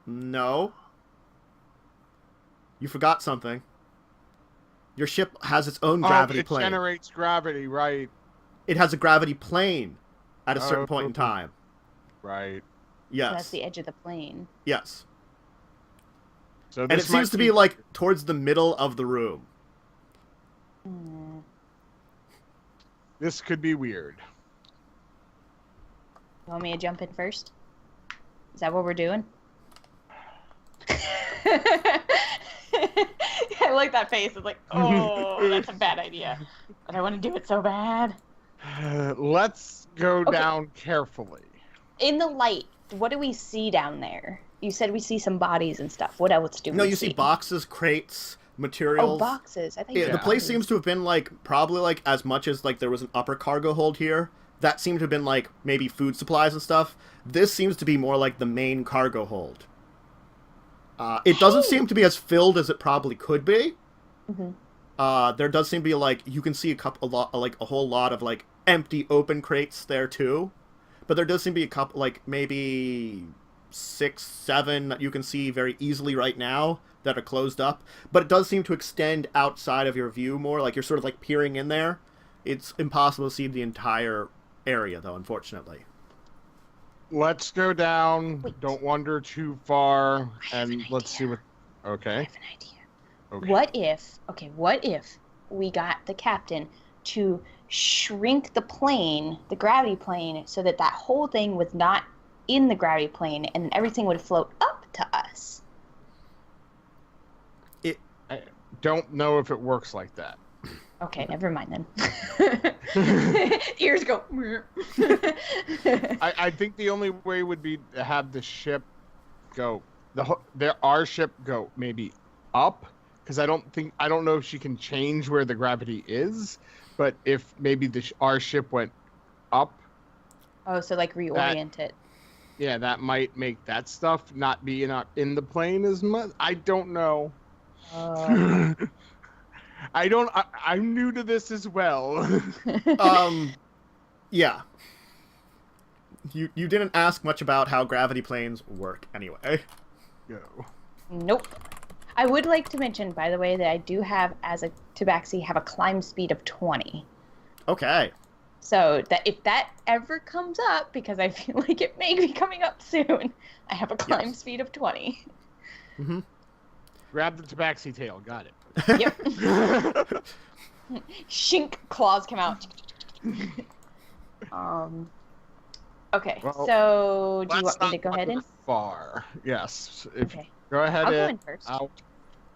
[SPEAKER 2] No. You forgot something. Your ship has its own gravity
[SPEAKER 1] it
[SPEAKER 2] plane.
[SPEAKER 1] generates gravity, right?
[SPEAKER 2] It has a gravity plane at a certain point in time.
[SPEAKER 1] Right.
[SPEAKER 2] Yes.
[SPEAKER 3] So that's the edge of the plane.
[SPEAKER 2] Yes.
[SPEAKER 1] So
[SPEAKER 2] And it seems to be like towards the middle of the room.
[SPEAKER 1] This could be weird.
[SPEAKER 3] You want me to jump in first? Is that what we're doing? I like that face. It's like, oh, that's a bad idea. But I want to do it so bad.
[SPEAKER 1] Let's go down carefully.
[SPEAKER 3] In the light, what do we see down there? You said we see some bodies and stuff. What else do we see?
[SPEAKER 2] No, you see boxes, crates, materials.
[SPEAKER 3] Oh, boxes. I think.
[SPEAKER 2] Yeah, the place seems to have been like probably like as much as like there was an upper cargo hold here. That seemed to have been like maybe food supplies and stuff. This seems to be more like the main cargo hold. It doesn't seem to be as filled as it probably could be. Mm-hmm. There does seem to be like you can see a whole lot of like empty open crates there too, but there does seem to be a couple like maybe 6, 7 that you can see very easily right now that are closed up. But it does seem to extend outside of your view more, like you're sort of like peering in there. It's impossible to see the entire area though, unfortunately.
[SPEAKER 1] Let's go down.
[SPEAKER 3] Wait.
[SPEAKER 1] Don't wander too far, and let's see what.
[SPEAKER 3] I
[SPEAKER 1] Okay.
[SPEAKER 3] have an idea.
[SPEAKER 1] Okay.
[SPEAKER 3] What if we got the captain to shrink the plane, the gravity plane, so that whole thing was not in the gravity plane, and everything would float up to us?
[SPEAKER 1] I don't know if it works like that.
[SPEAKER 3] Okay, never mind then. Ears go.
[SPEAKER 1] I think the only way would be to have the ship go our ship go maybe up, because I don't know if she can change where the gravity is, but if maybe our ship went up.
[SPEAKER 3] Oh, so like reorient it.
[SPEAKER 1] Yeah, that might make that stuff not be in the plane as much. I don't know. I'm new to this as well.
[SPEAKER 2] Yeah. You didn't ask much about how gravity planes work anyway.
[SPEAKER 1] Go.
[SPEAKER 3] Nope. I would like to mention, by the way, that I do have, as a tabaxi, have a climb speed of 20.
[SPEAKER 2] Okay.
[SPEAKER 3] So that if that ever comes up, because I feel like it may be coming up soon, I have a climb speed of 20.
[SPEAKER 2] Mm-hmm.
[SPEAKER 1] Grab the tabaxi tail. Got it.
[SPEAKER 3] Yep. Shink, claws come out. Okay,
[SPEAKER 1] Well,
[SPEAKER 3] so do you
[SPEAKER 1] let's
[SPEAKER 3] want me to
[SPEAKER 1] not
[SPEAKER 3] go ahead
[SPEAKER 1] wander
[SPEAKER 3] and?
[SPEAKER 1] far. Yes. If
[SPEAKER 3] Okay.
[SPEAKER 1] go ahead.
[SPEAKER 3] I'll go in first.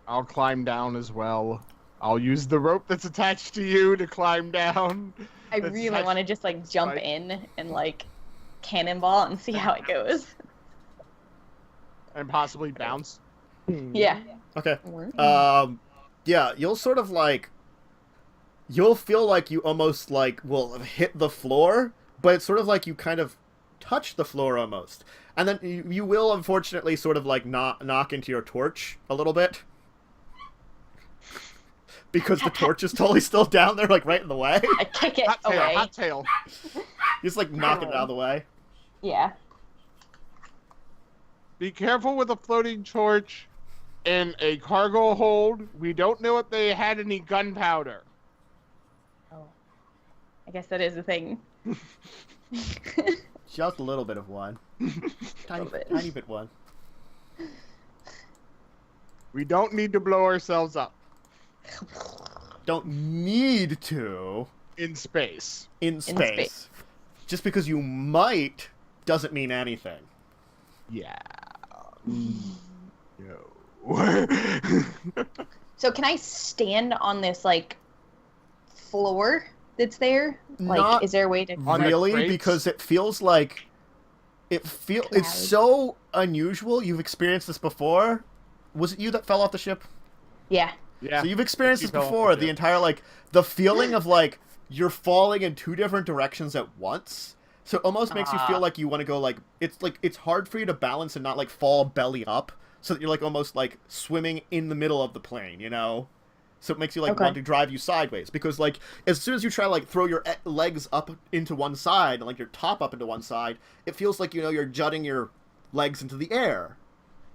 [SPEAKER 1] I'll climb down as well. I'll use the rope that's attached to you to climb down.
[SPEAKER 3] I
[SPEAKER 1] That's
[SPEAKER 3] really
[SPEAKER 1] attached
[SPEAKER 3] want to just like jump
[SPEAKER 1] spike.
[SPEAKER 3] in and like cannonball and see how it goes.
[SPEAKER 1] And possibly bounce.
[SPEAKER 3] Yeah.
[SPEAKER 2] Okay. Yeah, you'll sort of like... You'll feel like you almost like will hit the floor, but it's sort of like you kind of touch the floor almost. And then you will unfortunately sort of like knock into your torch a little bit. Because the torch is totally still down there, like right in the way.
[SPEAKER 3] I kick it
[SPEAKER 1] Hot tail,
[SPEAKER 3] away.
[SPEAKER 1] hot tail.
[SPEAKER 2] You just like knock it out of the way.
[SPEAKER 3] Yeah.
[SPEAKER 1] Be careful with a floating torch in a cargo hold. We don't know if they had any gunpowder.
[SPEAKER 3] Oh. I guess that is a thing.
[SPEAKER 2] Just a little bit of one. Tiny bit one.
[SPEAKER 1] We don't need to blow ourselves up
[SPEAKER 2] Don't need to
[SPEAKER 1] in space.
[SPEAKER 2] in space. Just because you might doesn't mean anything.
[SPEAKER 1] Yeah. No.
[SPEAKER 3] So can I stand on this like floor that's there? Like,
[SPEAKER 2] Not
[SPEAKER 3] is there a way to?
[SPEAKER 1] On the
[SPEAKER 2] really,
[SPEAKER 1] crates?
[SPEAKER 2] because it feels like it's so unusual. You've experienced this before. Was it you that fell off the ship?
[SPEAKER 3] Yeah.
[SPEAKER 1] Yeah.
[SPEAKER 2] So you've experienced
[SPEAKER 1] You
[SPEAKER 2] this
[SPEAKER 1] fell off
[SPEAKER 2] before.
[SPEAKER 1] the
[SPEAKER 2] The
[SPEAKER 1] ship.
[SPEAKER 2] entire like the feeling of like you're falling in two different directions at once. So it almost makes you feel like you want to go like it's hard for you to balance and not like fall belly up, so that you're like almost like swimming in the middle of the plane, you know? So it makes you like want to drive you sideways, because like as soon as you try to like throw your legs up into one side and like your top up into one side, it feels like, you know, you're jutting your legs into the air.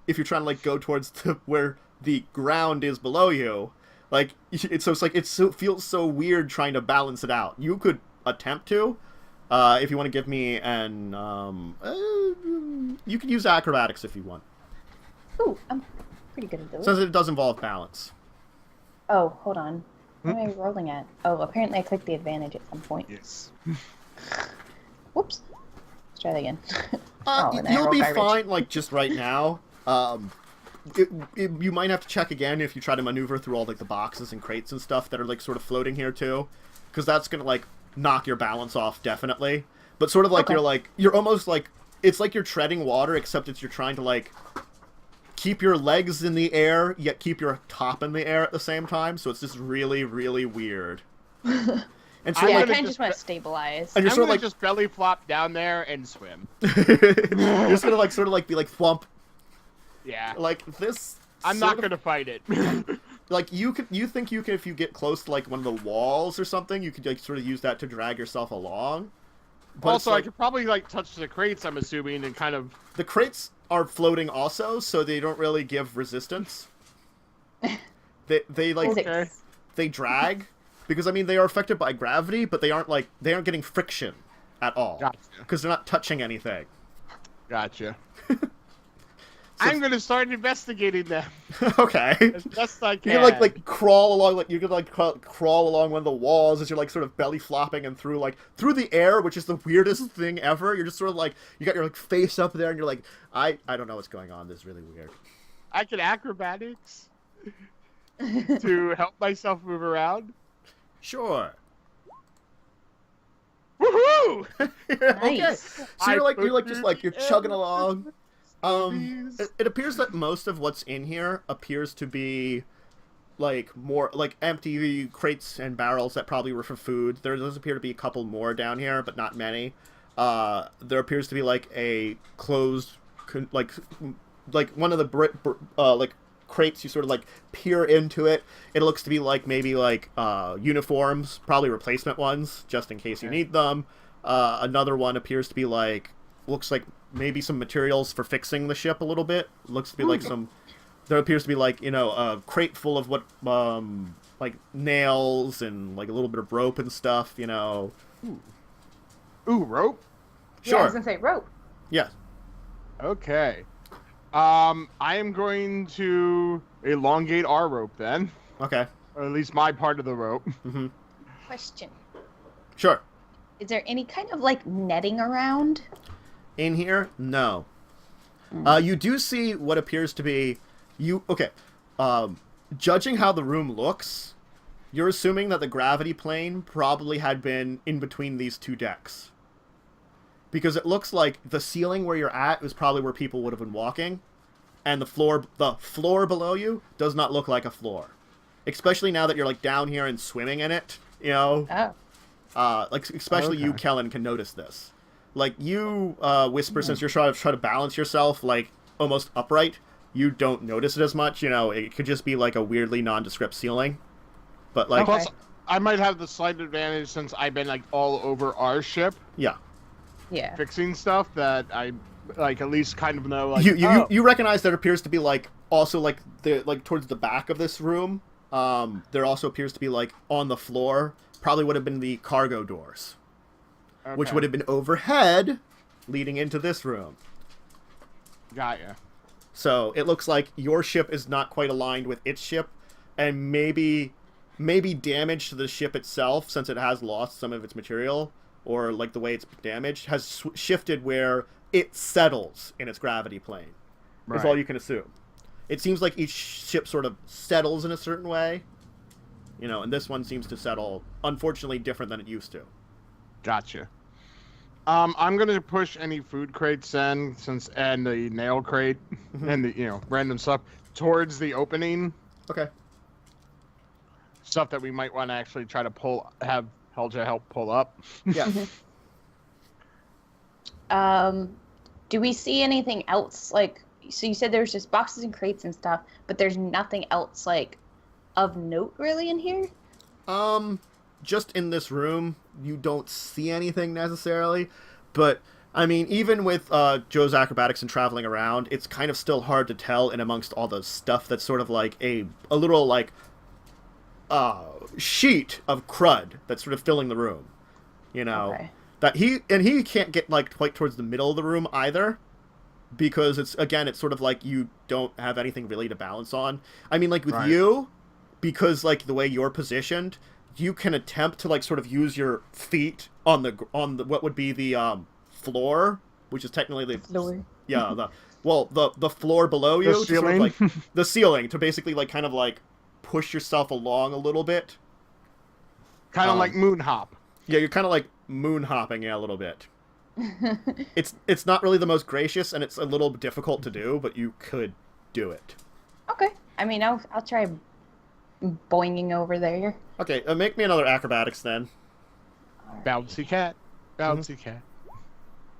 [SPEAKER 2] If you're trying to like go towards where the ground is below you, like it's like it feels so weird trying to balance it out. You could attempt to, if you want to give me an you can use acrobatics if you want.
[SPEAKER 3] Ooh, I'm pretty good at those.
[SPEAKER 2] Since it does involve balance.
[SPEAKER 3] Oh, hold on. What am I rolling at? Oh, apparently I clicked the advantage at some point.
[SPEAKER 1] Yes.
[SPEAKER 3] Whoops. Let's try that again. Oh, and I
[SPEAKER 2] You'll
[SPEAKER 3] rolled
[SPEAKER 2] be
[SPEAKER 3] garbage.
[SPEAKER 2] fine, like just right now. You might have to check again if you try to maneuver through all like the boxes and crates and stuff that are like sort of floating here too, because that's gonna like knock your balance off definitely. But sort of like you're almost like it's like you're treading water, except you're trying to like keep your legs in the air yet keep your top in the air at the same time. So it's just really, really weird. And so
[SPEAKER 3] Yeah, I
[SPEAKER 2] like,
[SPEAKER 3] kind of just want to stabilize.
[SPEAKER 2] and you're
[SPEAKER 1] I'm
[SPEAKER 2] sort
[SPEAKER 1] gonna
[SPEAKER 2] of like
[SPEAKER 1] just belly flop down there and swim.
[SPEAKER 2] you're just gonna like sort of like be like thwump.
[SPEAKER 1] Yeah.
[SPEAKER 2] Like this.
[SPEAKER 1] I'm
[SPEAKER 2] sort
[SPEAKER 1] not
[SPEAKER 2] of-
[SPEAKER 1] gonna fight it.
[SPEAKER 2] Like you think you can, if you get close to like one of the walls or something, you could like sort of use that to drag yourself along. But it's
[SPEAKER 1] Also,
[SPEAKER 2] like,
[SPEAKER 1] I could probably like touch the crates, I'm assuming, and kind of.
[SPEAKER 2] the crates are floating also, so they don't really give resistance. They like
[SPEAKER 1] Okay.
[SPEAKER 2] they drag because I mean they are affected by gravity, but they aren't getting friction at all
[SPEAKER 1] Gotcha.
[SPEAKER 2] because they're not touching anything.
[SPEAKER 1] Gotcha. I'm gonna start investigating them
[SPEAKER 2] Okay.
[SPEAKER 1] as best I can.
[SPEAKER 2] You can like crawl along, like you can like crawl along one of the walls as you're like sort of belly flopping and through the air, which is the weirdest thing ever. You're just sort of like you got your like face up there and you're like I don't know what's going on. This is really weird.
[SPEAKER 1] I can acrobatics to help myself move around.
[SPEAKER 2] Sure.
[SPEAKER 1] Woohoo!
[SPEAKER 2] Okay.
[SPEAKER 3] Nice.
[SPEAKER 2] So you're
[SPEAKER 1] I
[SPEAKER 2] you're chugging along.
[SPEAKER 1] Movies.
[SPEAKER 2] It appears that most of what's in here appears to be like more like empty crates and barrels that probably were for food. There does appear to be a couple more down here, but not many. There appears to be like a closed like one of the like crates. You sort of like peer into it. It looks to be like maybe like uniforms, probably replacement ones, just in case you need them. Another one appears to be looks like maybe some materials for fixing the ship a little bit. Looks to be like there appears to be like, you know, a crate full of what like nails and like a little bit of rope and stuff, you know.
[SPEAKER 1] Ooh, rope.
[SPEAKER 3] Yeah, I was
[SPEAKER 2] Sure.
[SPEAKER 3] gonna say rope.
[SPEAKER 2] Yes.
[SPEAKER 1] Okay. I am going to elongate our rope then,
[SPEAKER 2] Okay.
[SPEAKER 1] or at least my part of the rope.
[SPEAKER 2] Mm-hmm.
[SPEAKER 3] Question.
[SPEAKER 2] Sure.
[SPEAKER 3] Is there any kind of like netting around?
[SPEAKER 2] In here, no. You do see what appears to be judging how the room looks, you're assuming that the gravity plane probably had been in between these two decks. Because it looks like the ceiling where you're at is probably where people would have been walking, and the floor below you does not look like a floor. Especially now that you're like down here and swimming in it, you know.
[SPEAKER 3] Oh.
[SPEAKER 2] Especially you, Kellen, can notice this. Like you, Whisper, since you're trying to balance yourself like almost upright, you don't notice it as much. You know, it could just be like a weirdly nondescript ceiling. But like,
[SPEAKER 1] plus, I might have the slight advantage since I've been like all over our ship.
[SPEAKER 2] Yeah.
[SPEAKER 1] Fixing stuff that I like at least kind of know. Like
[SPEAKER 2] you recognize there appears to be like also like towards the back of this room. There also appears to be like on the floor. Probably would have been the cargo doors, which would have been overhead, leading into this room.
[SPEAKER 1] Got ya.
[SPEAKER 2] So it looks like your ship is not quite aligned with its ship, and maybe damage to the ship itself, since it has lost some of its material, or like the way it's damaged, has shifted where it settles in its gravity plane. Right. Is all you can assume. It seems like each ship sort of settles in a certain way, you know, and this one seems to settle, unfortunately, different than it used to.
[SPEAKER 1] Gotcha. I'm gonna push any food crates then, and the nail crate and the random stuff towards the opening.
[SPEAKER 2] Okay.
[SPEAKER 1] Stuff that we might want to actually try to have Helja help pull up.
[SPEAKER 2] Yeah.
[SPEAKER 3] Do we see anything else? Like, so you said there's just boxes and crates and stuff, but there's nothing else like of note really in here?
[SPEAKER 2] Just in this room, you don't see anything necessarily, but I mean, even with Joe's acrobatics and traveling around, it's kind of still hard to tell in amongst all the stuff that's sort of like a little like sheet of crud that's sort of filling the room, you know.
[SPEAKER 3] Okay.
[SPEAKER 2] That he can't get like quite towards the middle of the room either, because it's sort of like you don't have anything really to balance on. I mean, like with you, because like the way you're positioned, you can attempt to like sort of use your feet on the what would be the floor, which is technically the
[SPEAKER 3] floor.
[SPEAKER 2] Yeah, the floor below you,
[SPEAKER 1] the ceiling,
[SPEAKER 2] sort of like, the ceiling, to basically like kind of like push yourself along a little bit.
[SPEAKER 1] Kind of like moon hop.
[SPEAKER 2] Yeah, you're kind of like moon hopping a little bit. It's not really the most gracious, and it's a little difficult to do, but you could do it.
[SPEAKER 3] Okay. I mean, I'll try boinging over there.
[SPEAKER 2] Okay, make me another acrobatics then.
[SPEAKER 3] Right.
[SPEAKER 1] Bouncy cat. Bouncy cat.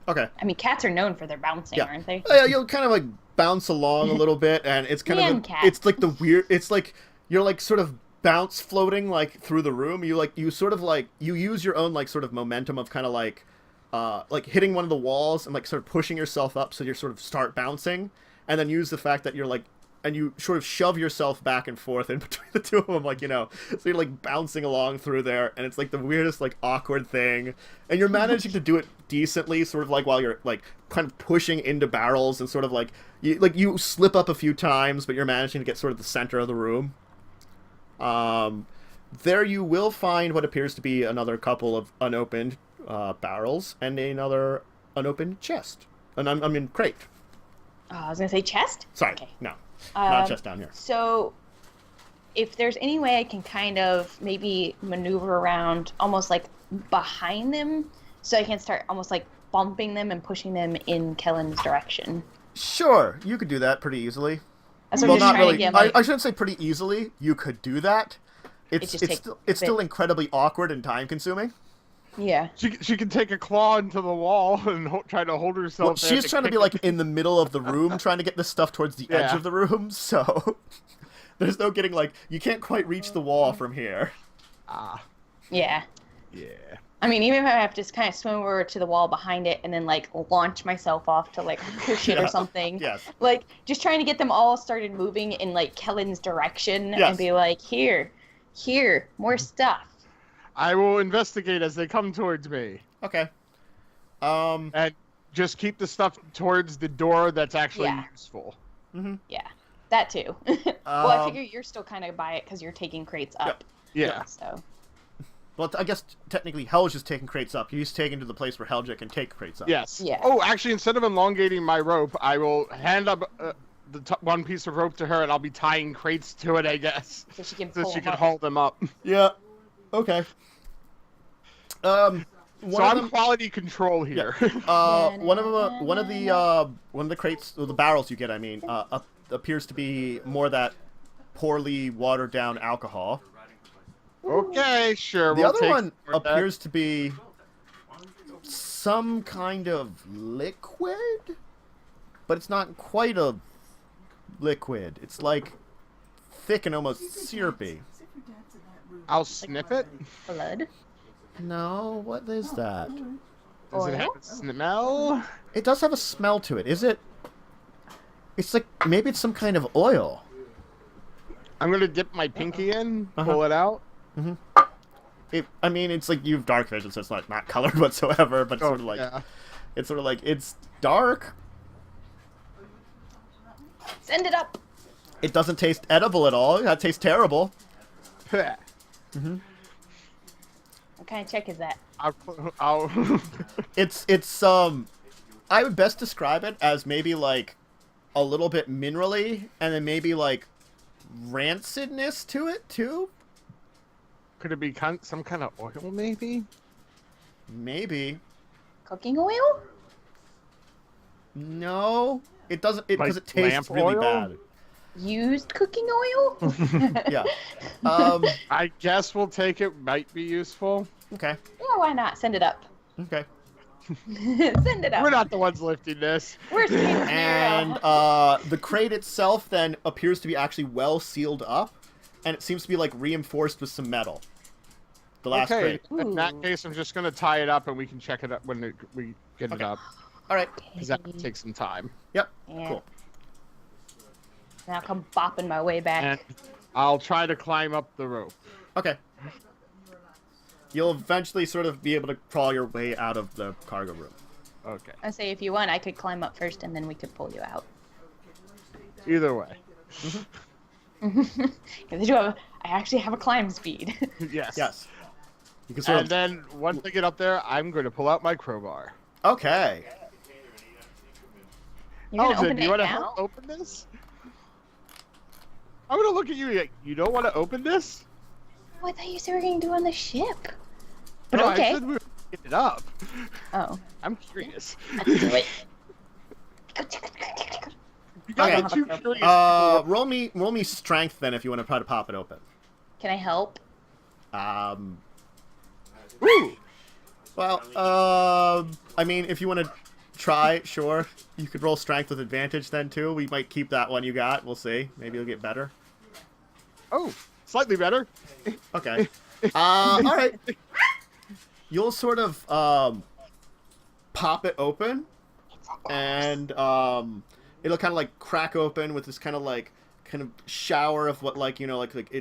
[SPEAKER 2] Okay.
[SPEAKER 3] I mean, cats are known for their bouncing, aren't they?
[SPEAKER 2] Yeah, you'll kind of like bounce along a little bit, and it's kind of it's like the weird. It's like you're like sort of bounce floating like through the room. You use your own like sort of momentum of kind of like hitting one of the walls and like sort of pushing yourself up, so you sort of start bouncing, and then use the fact that you're like, and you sort of shove yourself back and forth in between the two of them, like, you know, so you're like bouncing along through there, and it's like the weirdest like awkward thing, and you're managing to do it decently, sort of like while you're like kind of pushing into barrels, and sort of like you slip up a few times, but you're managing to get sort of the center of the room. There you will find what appears to be another couple of unopened barrels and another unopened chest. And I mean crate.
[SPEAKER 3] I was gonna say chest?
[SPEAKER 2] Sorry, okay. No, not chest down here.
[SPEAKER 3] So, if there's any way I can kind of maybe maneuver around almost like behind them, so I can start almost like bumping them and pushing them in Kellen's direction.
[SPEAKER 2] Sure, you could do that pretty easily.
[SPEAKER 3] That's what I'm just trying to get, like,
[SPEAKER 2] I shouldn't say pretty easily. You could do that. It's still incredibly awkward and time consuming.
[SPEAKER 3] Yeah.
[SPEAKER 1] She can take a claw into the wall and try to hold herself.
[SPEAKER 2] Well, she's trying to be like in the middle of the room, trying to get this stuff towards the edge of the room. So there's no getting like you can't quite reach the wall from here.
[SPEAKER 3] Yeah.
[SPEAKER 1] Yeah.
[SPEAKER 3] I mean, even if I have to just kind of swim over to the wall behind it and then like launch myself off to like push it or something.
[SPEAKER 2] Yes.
[SPEAKER 3] Like just trying to get them all started moving in like Kellen's direction and be like, here, more stuff.
[SPEAKER 1] I will investigate as they come towards me.
[SPEAKER 2] Okay.
[SPEAKER 1] And just keep the stuff towards the door that's actually useful.
[SPEAKER 2] Mm-hmm.
[SPEAKER 3] Yeah, that too. Well, I figure you're still kind of by it because you're taking crates up.
[SPEAKER 1] Yeah.
[SPEAKER 3] So.
[SPEAKER 2] Well, I guess technically Helge is taking crates up. He's taken to the place where Helge can take crates up.
[SPEAKER 1] Yes.
[SPEAKER 3] Yeah.
[SPEAKER 1] Oh, actually, instead of elongating my rope, I will hand up one piece of rope to her, and I'll be tying crates to it, I guess,
[SPEAKER 3] So she can
[SPEAKER 1] so
[SPEAKER 3] pull
[SPEAKER 1] she
[SPEAKER 3] them
[SPEAKER 1] can
[SPEAKER 3] up.
[SPEAKER 1] hold them up.
[SPEAKER 2] Yeah. Okay.
[SPEAKER 1] So
[SPEAKER 2] One
[SPEAKER 1] I'm quality control here.
[SPEAKER 2] one of the crates, or the barrels you get, I mean, appears to be more that poorly watered down alcohol.
[SPEAKER 1] Okay, sure.
[SPEAKER 2] The
[SPEAKER 1] we'll
[SPEAKER 2] other
[SPEAKER 1] take
[SPEAKER 2] one
[SPEAKER 1] some of that.
[SPEAKER 2] appears to be some kind of liquid, but it's not quite a liquid. It's like thick and almost syrupy.
[SPEAKER 1] I'll sniff it.
[SPEAKER 3] Blood.
[SPEAKER 2] No, what is that?
[SPEAKER 1] Does it have a smell?
[SPEAKER 2] It does have a smell to it. Is it? It's like maybe it's some kind of oil.
[SPEAKER 1] I'm gonna dip my pinky in, pull it out.
[SPEAKER 2] I mean, it's like you have dark vision, so it's not colored whatsoever. But it's sort of like
[SPEAKER 1] Yeah.
[SPEAKER 2] it's dark.
[SPEAKER 3] Send it up.
[SPEAKER 2] It doesn't taste edible at all. That tastes terrible.
[SPEAKER 3] What kind of check is that?
[SPEAKER 1] I'll
[SPEAKER 2] It's I would best describe it as maybe like a little bit minerally, and then maybe like rancidness to it too.
[SPEAKER 1] Could it be some kind of oil, maybe?
[SPEAKER 2] Maybe.
[SPEAKER 3] Cooking oil?
[SPEAKER 2] No, it doesn't. Because
[SPEAKER 1] Like
[SPEAKER 2] it tastes
[SPEAKER 1] lamp
[SPEAKER 2] really
[SPEAKER 1] oil?
[SPEAKER 2] bad.
[SPEAKER 3] Used cooking oil?
[SPEAKER 2] Yeah.
[SPEAKER 1] I guess we'll take it. Might be useful.
[SPEAKER 2] Okay.
[SPEAKER 3] Yeah, why not? Send it up.
[SPEAKER 2] Okay.
[SPEAKER 3] Send it up.
[SPEAKER 1] We're not the ones lifting this.
[SPEAKER 3] We're standing
[SPEAKER 2] And
[SPEAKER 3] here.
[SPEAKER 2] the crate itself then appears to be actually well sealed up, and it seems to be like reinforced with some metal. The last
[SPEAKER 1] Okay,
[SPEAKER 2] crate.
[SPEAKER 1] in that case, I'm just gonna tie it up, and we can check it up when we get it up.
[SPEAKER 2] All right.
[SPEAKER 1] Because that will take some time.
[SPEAKER 2] Yep.
[SPEAKER 3] Yeah.
[SPEAKER 2] Cool.
[SPEAKER 3] And I'll come bopping my way back.
[SPEAKER 1] And I'll try to climb up the rope.
[SPEAKER 2] Okay. You'll eventually sort of be able to crawl your way out of the cargo room.
[SPEAKER 1] Okay.
[SPEAKER 3] I say, if you want, I could climb up first, and then we could pull you out.
[SPEAKER 1] Either way.
[SPEAKER 3] I actually have a climb speed.
[SPEAKER 1] Yes.
[SPEAKER 2] Yes. You can sort
[SPEAKER 1] And
[SPEAKER 2] of.
[SPEAKER 1] then once I get up there, I'm going to pull out my crowbar.
[SPEAKER 2] Okay.
[SPEAKER 3] You're gonna
[SPEAKER 1] Elton,
[SPEAKER 3] open
[SPEAKER 1] do you
[SPEAKER 3] it
[SPEAKER 1] want to
[SPEAKER 3] now?
[SPEAKER 1] help open this? I'm gonna look at you like, you don't want to open this?
[SPEAKER 3] Oh, I thought you said we were going to do it on the ship. But
[SPEAKER 1] No,
[SPEAKER 3] okay.
[SPEAKER 1] I said we were get it up.
[SPEAKER 3] Oh.
[SPEAKER 1] I'm curious.
[SPEAKER 3] Let's do it.
[SPEAKER 1] You guys
[SPEAKER 2] Okay.
[SPEAKER 1] are too curious. people.
[SPEAKER 2] Roll me strength then if you want to try to pop it open.
[SPEAKER 3] Can I help?
[SPEAKER 1] Ooh.
[SPEAKER 2] Well, I mean, if you want to try, sure. You could roll strength with advantage then too. We might keep that one you got. We'll see. Maybe you'll get better.
[SPEAKER 1] Oh, slightly better.
[SPEAKER 2] Okay. All right. You'll sort of pop it open, and it'll kind of like crack open with this kind of shower of what like it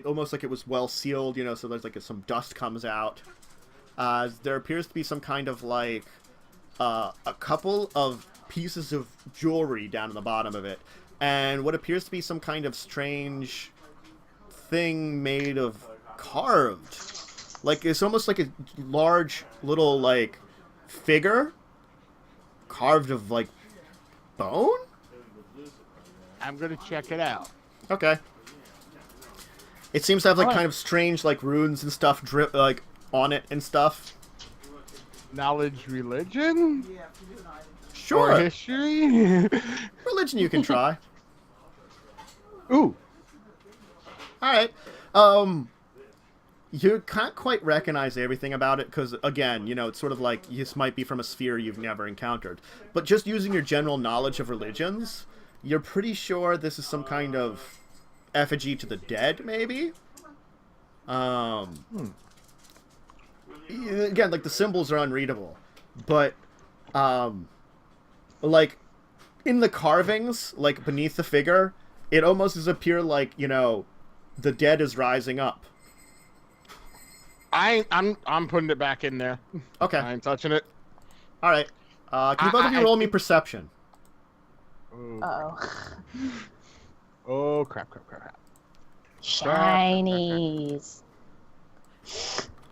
[SPEAKER 2] almost like it was well sealed, so there's like some dust comes out. There appears to be some kind of like a couple of pieces of jewelry down at the bottom of it, and what appears to be some kind of strange thing made of carved. Like, it's almost like a large little, like, figure carved of, like, bone?
[SPEAKER 1] I'm gonna check it out.
[SPEAKER 2] Okay. It seems to have, like, kind of strange, like, runes and stuff drip, like, on it and stuff.
[SPEAKER 1] Knowledge, religion,
[SPEAKER 2] Sure.
[SPEAKER 1] or history.
[SPEAKER 2] Religion you can try.
[SPEAKER 1] Ooh.
[SPEAKER 2] Alright. You can't quite recognize everything about it because, again, it's sort of like this might be from a sphere you've never encountered. But just using your general knowledge of religions, you're pretty sure this is some kind of effigy to the dead, maybe? Again, like, the symbols are unreadable. But, like, in the carvings, like, beneath the figure, it almost does appear like, the dead is rising up.
[SPEAKER 1] I'm putting it back in there.
[SPEAKER 2] Okay.
[SPEAKER 1] I ain't touching it.
[SPEAKER 2] All right. Can you both of you roll me perception?
[SPEAKER 1] Ooh.
[SPEAKER 3] Uh-oh.
[SPEAKER 1] Oh, crap.
[SPEAKER 3] Shinies.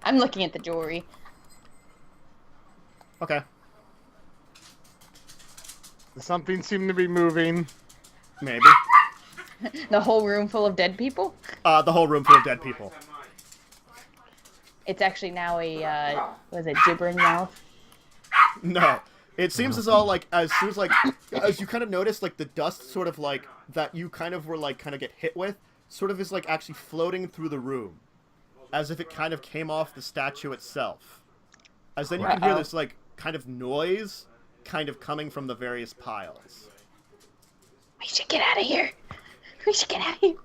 [SPEAKER 3] I'm looking at the jewelry.
[SPEAKER 2] Okay.
[SPEAKER 1] Something seemed to be moving.
[SPEAKER 2] Maybe.
[SPEAKER 3] The whole room full of dead people?
[SPEAKER 2] The whole room full of dead people.
[SPEAKER 3] It's actually now a, was it gibbering mouth?
[SPEAKER 2] No. It seems as all like, as soon as like, as you kind of notice, like the dust sort of like, that you kind of were like, kind of get hit with, sort of is like actually floating through the room. As if it kind of came off the statue itself. As then you can hear this like, kind of noise, kind of coming from the various piles.
[SPEAKER 3] We should get out of here. We should get out of here.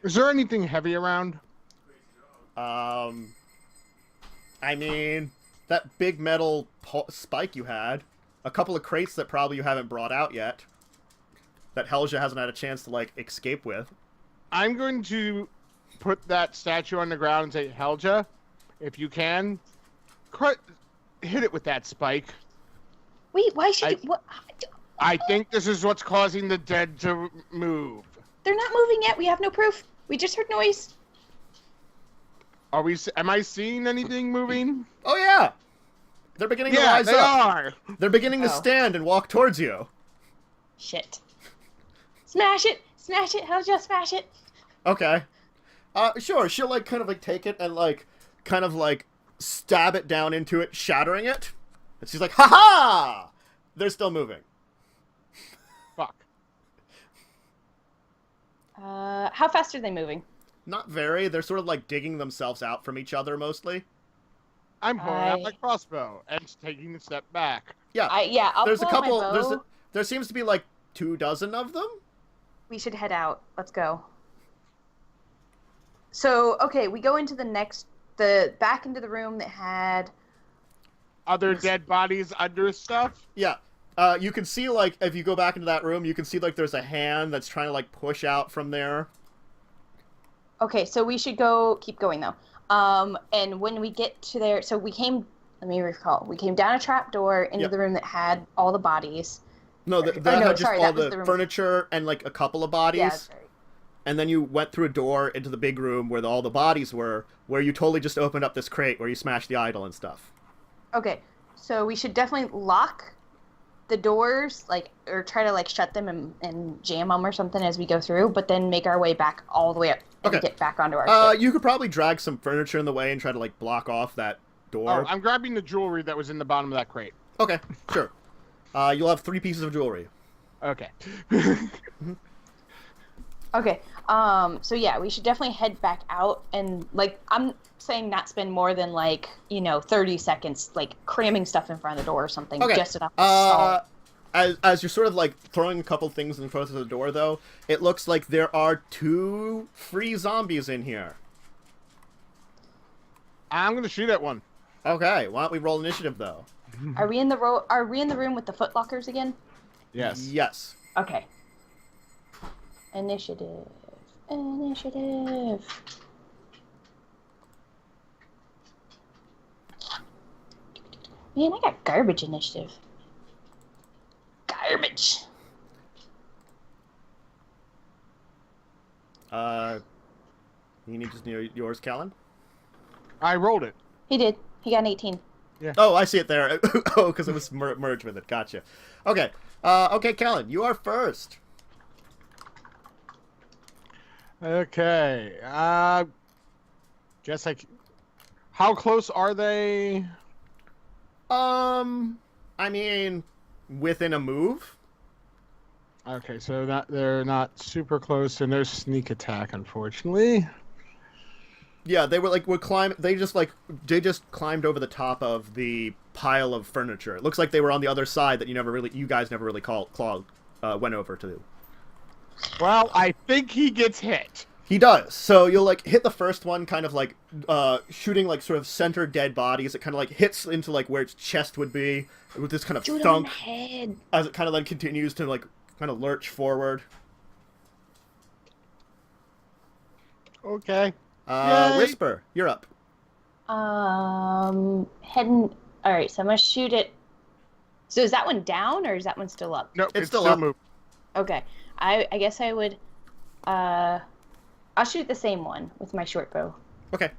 [SPEAKER 1] Is there anything heavy around?
[SPEAKER 2] I mean, that big metal spike you had, a couple of crates that probably you haven't brought out yet, that Helja hasn't had a chance to, like, escape with.
[SPEAKER 1] I'm going to put that statue on the ground and say, Helja, if you can, hit it with that spike.
[SPEAKER 3] Wait, why should you... What?
[SPEAKER 1] I think this is what's causing the dead to move.
[SPEAKER 3] They're not moving yet. We have no proof. We just heard noise.
[SPEAKER 1] Are we? Am I seeing anything moving?
[SPEAKER 2] Oh, yeah! They're beginning to rise up.
[SPEAKER 1] Yeah, they are.
[SPEAKER 2] They're beginning to stand and walk towards you.
[SPEAKER 3] Shit. Smash it! Smash it! Helja, smash it!
[SPEAKER 2] Okay. Sure, she'll, like, kind of, like, take it and, like, kind of, like, stab it down into it, shattering it. And she's like, ha-ha! They're still moving.
[SPEAKER 1] Fuck.
[SPEAKER 3] How fast are they moving?
[SPEAKER 2] Not very. They're sort of, like, digging themselves out from each other, mostly.
[SPEAKER 1] I'm pulling out my crossbow and taking a step back.
[SPEAKER 2] Yeah.
[SPEAKER 3] I'll
[SPEAKER 2] there's a
[SPEAKER 3] pull out
[SPEAKER 2] couple.
[SPEAKER 3] my bow.
[SPEAKER 2] There seems to be, like, 24 of them.
[SPEAKER 3] We should head out. Let's go. So, okay, we go into back into the room that had...
[SPEAKER 1] Other dead bodies under stuff?
[SPEAKER 2] Yeah. You can see, like, if you go back into that room, you can see, like, there's a hand that's trying to, like, push out from there.
[SPEAKER 3] Okay, so we should keep going, though. And when we get to there, so we came, let me recall, we came down a trap door into the room that had all the bodies.
[SPEAKER 2] No, that had just all the furniture and, like, a couple of bodies.
[SPEAKER 3] Yeah, sorry.
[SPEAKER 2] And then you went through a door into the big room where all the bodies were, where you totally just opened up this crate where you smashed the idol and stuff.
[SPEAKER 3] Okay, so we should definitely lock the doors, like, or try to, like, shut them and jam them or something as we go through, but then make our way back all the way up and get back onto our ship.
[SPEAKER 2] You could probably drag some furniture in the way and try to, like, block off that door.
[SPEAKER 1] Oh, I'm grabbing the jewelry that was in the bottom of that crate.
[SPEAKER 2] Okay, sure. You'll have 3 pieces of jewelry.
[SPEAKER 1] Okay.
[SPEAKER 3] Okay, so yeah, we should definitely head back out and, like, I'm saying not spend more than, like, 30 seconds, like, cramming stuff in front of the door or something, just enough to stall.
[SPEAKER 2] As you're sort of, like, throwing a couple things in front of the door, though, it looks like there are 2 free zombies in here.
[SPEAKER 1] I'm gonna shoot at one.
[SPEAKER 2] Okay, why don't we roll initiative, though?
[SPEAKER 3] Are we in the room with the footlockers again?
[SPEAKER 1] Yes.
[SPEAKER 2] Yes.
[SPEAKER 3] Okay. Initiative. Man, I got garbage initiative. Garbage.
[SPEAKER 2] You need just near yours, Callan?
[SPEAKER 1] I rolled it.
[SPEAKER 3] He did. He got an 18.
[SPEAKER 2] Yeah. Oh, I see it there. Oh, because it was merged with it. Gotcha. Okay. Okay, Callan, you are first.
[SPEAKER 1] Okay. Guess how close are they?
[SPEAKER 2] I mean, within a move.
[SPEAKER 1] Okay, so they're not super close, and no sneak attack, unfortunately.
[SPEAKER 2] Yeah, they were climbing. They just climbed over the top of the pile of furniture. It looks like they were on the other side that you guys never really went over to.
[SPEAKER 1] Well, I think he gets hit.
[SPEAKER 2] He does. So you'll, like, hit the first one, kind of, like, shooting, like, sort of center dead bodies. It kind of, like, hits into, like, where its chest would be with this kind of
[SPEAKER 3] Shoot
[SPEAKER 2] thunk.
[SPEAKER 3] him in the head.
[SPEAKER 2] As it kind of then continues to, like, kind of lurch forward.
[SPEAKER 1] Okay.
[SPEAKER 2] Whisper, you're up.
[SPEAKER 3] Heading... Alright, so I'm gonna shoot it. So is that one down, or is that one still up?
[SPEAKER 1] No, it's
[SPEAKER 2] still
[SPEAKER 1] still
[SPEAKER 2] up.
[SPEAKER 1] moving.
[SPEAKER 3] Okay. I guess I would... I I'll shoot the same one with my short bow.
[SPEAKER 2] Okay.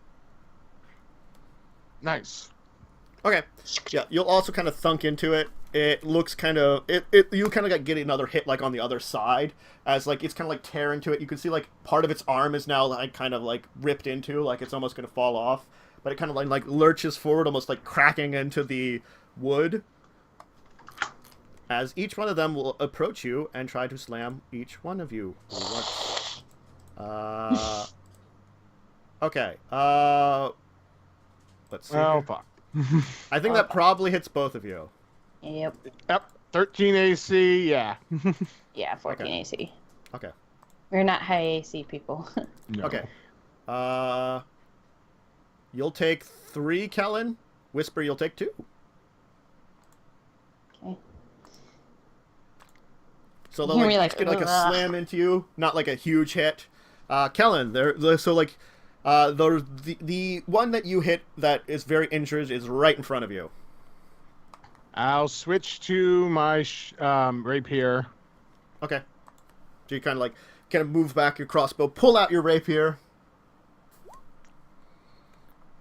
[SPEAKER 1] Nice.
[SPEAKER 2] Okay. Yeah, you'll also kind of thunk into it. It looks kind of... you kind of get another hit, like, on the other side. As, like, it's kind of, like, tear into it. You can see, like, part of its arm is now, like, kind of, like, ripped into. Like, it's almost going to fall off. But it kind of, like, lurches forward, almost, like, cracking into the wood. As each one of them will approach you and try to slam each one of you. Okay. Let's see.
[SPEAKER 1] Oh, fuck.
[SPEAKER 2] I think that probably hits both of you.
[SPEAKER 3] Yep.
[SPEAKER 1] Yep. 13 AC, yeah.
[SPEAKER 3] Yeah, 14
[SPEAKER 2] Okay.
[SPEAKER 3] AC.
[SPEAKER 2] Okay.
[SPEAKER 3] We're not high AC people.
[SPEAKER 1] No.
[SPEAKER 2] Okay. You'll take 3, Kellen. Whisper, you'll take 2.
[SPEAKER 3] Okay.
[SPEAKER 2] So they'll
[SPEAKER 3] Hear
[SPEAKER 2] like,
[SPEAKER 3] me
[SPEAKER 2] each get like a
[SPEAKER 3] "Ugh."
[SPEAKER 2] slam into you, not like a huge hit. Kellen, so like the one that you hit that is very injured is right in front of you.
[SPEAKER 1] I'll switch to my rapier.
[SPEAKER 2] Okay. So you kind of move back your crossbow, pull out your rapier.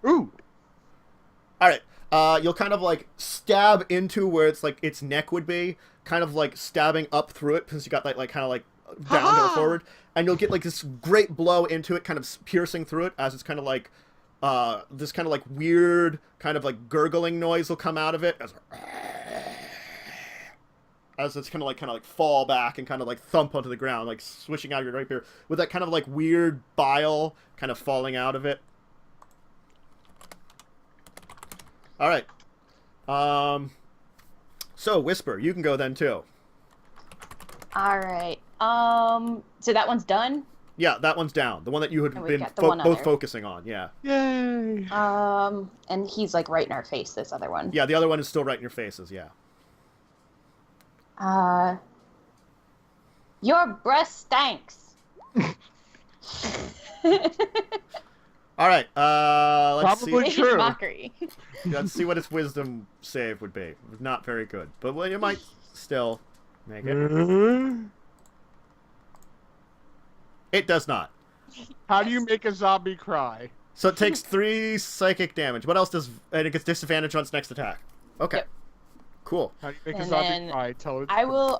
[SPEAKER 1] Ooh.
[SPEAKER 2] All right. You'll kind of like stab into where it's like its neck would be, kind of like stabbing up through it because you got that like kind of like down to the forward, and you'll get like this great blow into it, kind of piercing through it as it's kind of like this kind of like weird kind of like gurgling noise will come out of it as it's kind of like fall back and kind of like thump onto the ground, like swishing out your rapier with that kind of like weird bile kind of falling out of it. All right. So Whisper, you can go then too.
[SPEAKER 3] All right. So that one's done.
[SPEAKER 2] Yeah, that one's down. The one that you had
[SPEAKER 3] And we've
[SPEAKER 2] been
[SPEAKER 3] got the one
[SPEAKER 2] both
[SPEAKER 3] other.
[SPEAKER 2] focusing on. Yeah.
[SPEAKER 1] Yay.
[SPEAKER 3] And he's like right in our face. This other one.
[SPEAKER 2] Yeah, the other one is still right in your faces. Yeah.
[SPEAKER 3] Your breath stinks.
[SPEAKER 2] All right. Let's
[SPEAKER 1] Probably
[SPEAKER 2] see.
[SPEAKER 1] true.
[SPEAKER 3] Mockery.
[SPEAKER 2] Let's see what its wisdom save would be. Not very good, but well, you might still make it. It does not.
[SPEAKER 1] How do you make a zombie cry?
[SPEAKER 2] So it takes 3 psychic damage. What else does? And it gets disadvantage on its next attack. Okay.
[SPEAKER 3] Yep.
[SPEAKER 2] Cool.
[SPEAKER 1] How do you make a
[SPEAKER 3] And
[SPEAKER 1] zombie
[SPEAKER 3] then
[SPEAKER 1] cry? Tell it.
[SPEAKER 3] I will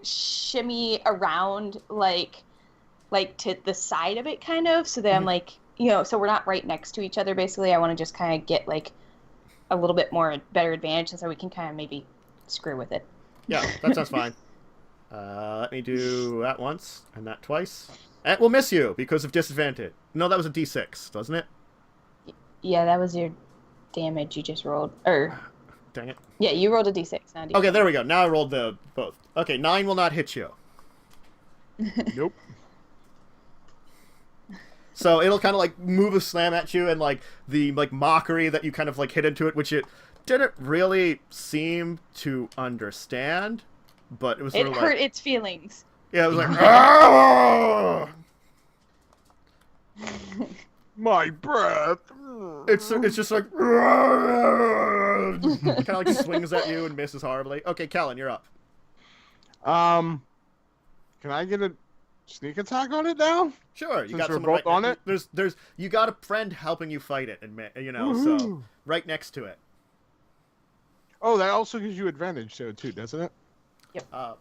[SPEAKER 3] shimmy around like to the side of it kind of, so that I'm like, so we're not right next to each other basically. I want to just kind of get like a little bit more better advantage, and so we can kind of maybe screw with it.
[SPEAKER 2] Yeah, that sounds fine. Let me do that once and that twice. It will miss you because of disadvantage. No, that was a D6, wasn't it?
[SPEAKER 3] Yeah, that was your damage you just rolled. Or
[SPEAKER 2] Dang it.
[SPEAKER 3] yeah, you rolled a D6, not a D6.
[SPEAKER 2] Okay, there we go. Now I rolled the both. Okay, 9 will not hit you.
[SPEAKER 1] Nope.
[SPEAKER 2] So it'll kind of like move a slam at you, and like the like mockery that you kind of like hit into it, which it didn't really seem to understand, but it was sort
[SPEAKER 3] It
[SPEAKER 2] of
[SPEAKER 3] hurt
[SPEAKER 2] like,
[SPEAKER 3] its feelings.
[SPEAKER 2] yeah, it was like, "Ah!"
[SPEAKER 1] My breath.
[SPEAKER 2] It's just like kind of like swings at you and misses horribly. Okay, Kellen, you're up.
[SPEAKER 1] Can I get a sneak attack on it now?
[SPEAKER 2] Sure, you
[SPEAKER 1] Since
[SPEAKER 2] got
[SPEAKER 1] we're
[SPEAKER 2] someone
[SPEAKER 1] both
[SPEAKER 2] right
[SPEAKER 1] on
[SPEAKER 2] next.
[SPEAKER 1] it?
[SPEAKER 2] There's you got a friend helping you fight it, and so
[SPEAKER 1] Woohoo.
[SPEAKER 2] right next to it.
[SPEAKER 1] Oh, that also gives you advantage too, doesn't it?
[SPEAKER 2] Go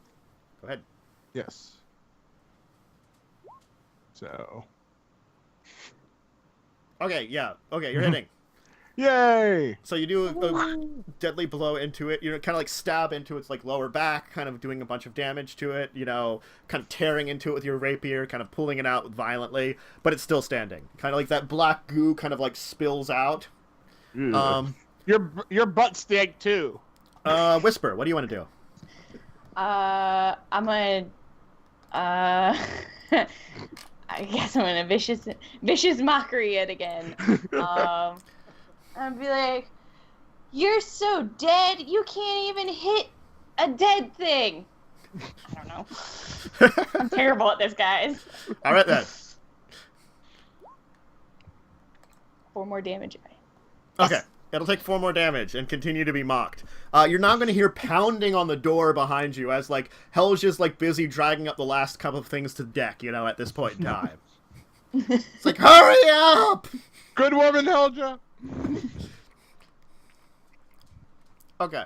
[SPEAKER 2] ahead.
[SPEAKER 1] Yes. So.
[SPEAKER 2] Okay, yeah. Okay, you're hitting.
[SPEAKER 1] Yay!
[SPEAKER 2] So you do a deadly blow into it. You kind of like stab into its like lower back, kind of doing a bunch of damage to it. Kind of tearing into it with your rapier, kind of pulling it out violently, but it's still standing. Kind of like that black goo kind of like spills out.
[SPEAKER 1] Your butt stank too.
[SPEAKER 2] Whisper, what do you want to do?
[SPEAKER 3] I'm gonna I guess I'm gonna vicious mockery it again. I'd be like, "You're so dead, you can't even hit a dead thing." I don't know. I'm terrible at this, guys.
[SPEAKER 2] All right then.
[SPEAKER 3] 4 more damage.
[SPEAKER 2] Okay. It'll take 4 more damage and continue to be mocked. You're now going to hear pounding on the door behind you as, like, Hell's just, like, busy dragging up the last couple of things to deck, at this point in time. It's like, hurry up!
[SPEAKER 1] Good woman, Helja.
[SPEAKER 2] Okay.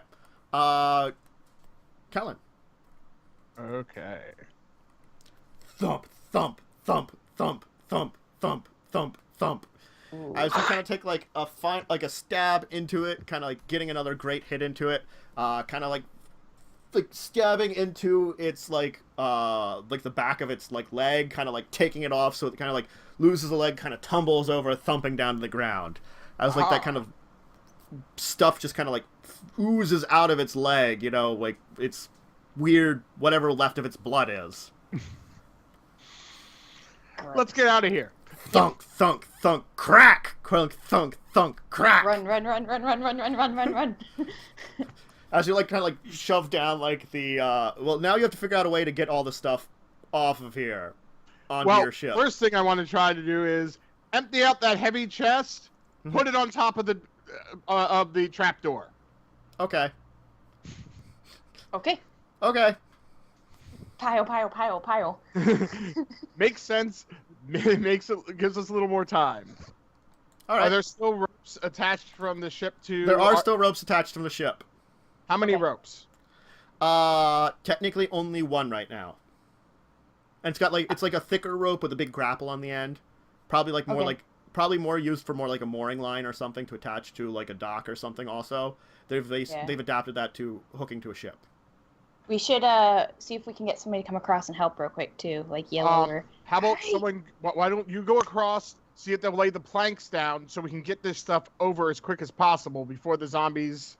[SPEAKER 2] Kellen.
[SPEAKER 1] Okay.
[SPEAKER 2] Thump, thump, thump, thump, thump, thump, thump, thump.
[SPEAKER 3] Ooh.
[SPEAKER 2] As you kind of take like a stab into it, kind of like getting another great hit into it, kind of like stabbing into its like the back of its like leg, kind of like taking it off, so it kind of like loses the leg, kind of tumbles over, thumping down to the ground. As like that kind of stuff just kind of like oozes out of its leg, like it's weird whatever left of its blood is.
[SPEAKER 1] Let's get out of here.
[SPEAKER 2] Thunk, thunk, thunk, crack! Crunk, thunk, thunk, crack!
[SPEAKER 3] Run, run, run, run, run, run, run, run, run, run.
[SPEAKER 2] As you like kind of like shove down like the well, now you have to figure out a way to get all the stuff off of here onto your ship.
[SPEAKER 1] First thing I want to try to do is empty out that heavy chest, put it on top of the trapdoor.
[SPEAKER 2] Okay.
[SPEAKER 3] Okay.
[SPEAKER 2] Okay.
[SPEAKER 3] Pile, pile, pile, pile.
[SPEAKER 1] Makes sense. Gives us a little more time.
[SPEAKER 2] All right.
[SPEAKER 1] Are there still ropes attached from the ship to?
[SPEAKER 2] There are still ropes attached from the ship.
[SPEAKER 1] How many
[SPEAKER 3] Okay.
[SPEAKER 1] ropes?
[SPEAKER 2] Technically only one right now. And it's like a thicker rope with a big grapple on the end. Probably like more probably more used for more like a mooring line or something to attach to like a dock or something. Also, they've adapted that to hooking to a ship.
[SPEAKER 3] We should see if we can get somebody to come across and help real quick too, like yell over.
[SPEAKER 1] How about
[SPEAKER 3] Hurry!
[SPEAKER 1] someone? Why don't you go across? See if they'll lay the planks down so we can get this stuff over as quick as possible before the zombies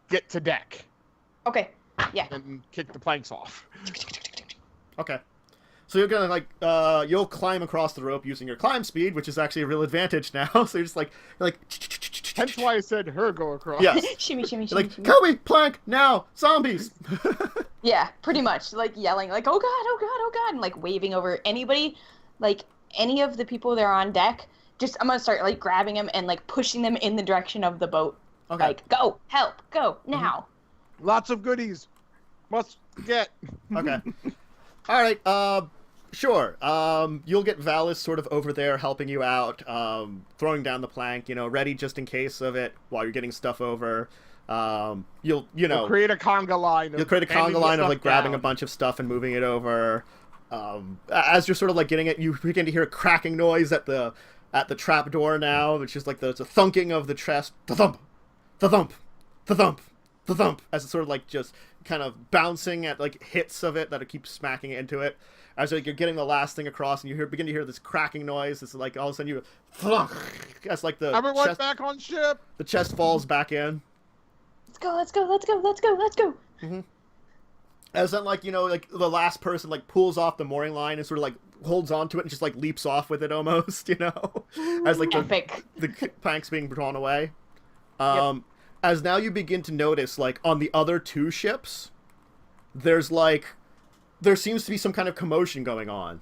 [SPEAKER 1] get to deck
[SPEAKER 3] Okay. Yeah.
[SPEAKER 1] and kick the planks off.
[SPEAKER 2] Okay. So you're gonna like you'll climb across the rope using your climb speed, which is actually a real advantage now. So you're just like
[SPEAKER 1] Hence why I said her go across.
[SPEAKER 2] yes.
[SPEAKER 3] Shimmy, shimmy,
[SPEAKER 2] You're
[SPEAKER 3] shimmy,
[SPEAKER 2] like,
[SPEAKER 3] shimmy.
[SPEAKER 2] Kobe, plank, now, zombies!
[SPEAKER 3] Yeah, pretty much. Like yelling, like, oh god, oh god, oh god, and like waving over anybody, like any of the people that are on deck. Just I'm gonna start like grabbing them and like pushing them in the direction of the boat.
[SPEAKER 2] Okay.
[SPEAKER 3] Like, go, help, go now.
[SPEAKER 1] Lots of goodies. Must get.
[SPEAKER 2] Okay. Alright, sure. You'll get Valis sort of over there helping you out, throwing down the plank, ready just in case of it while you're getting stuff over. You'll
[SPEAKER 1] create a conga line.
[SPEAKER 2] You'll create a conga line of like grabbing a bunch of stuff and moving it over. As you're sort of like getting it, you begin to hear a cracking noise at the trap door now, which is like the thunking of the chest. The thump, as it's sort of like just kind of bouncing at like hits of it that it keeps smacking into it. As like you're getting the last thing across, and you begin to hear this cracking noise. It's like all of a sudden as like the
[SPEAKER 1] Everyone
[SPEAKER 2] chest,
[SPEAKER 1] back on ship.
[SPEAKER 2] the chest falls back in.
[SPEAKER 3] Let's go, let's go, let's go, let's go, let's go.
[SPEAKER 2] Mm-hmm. As then like like the last person like pulls off the mooring line and sort of like holds onto it and just like leaps off with it almost, as like
[SPEAKER 3] Epic.
[SPEAKER 2] the planks being drawn away.
[SPEAKER 3] Yep.
[SPEAKER 2] As now you begin to notice, like, on the other two ships, there seems to be some kind of commotion going on.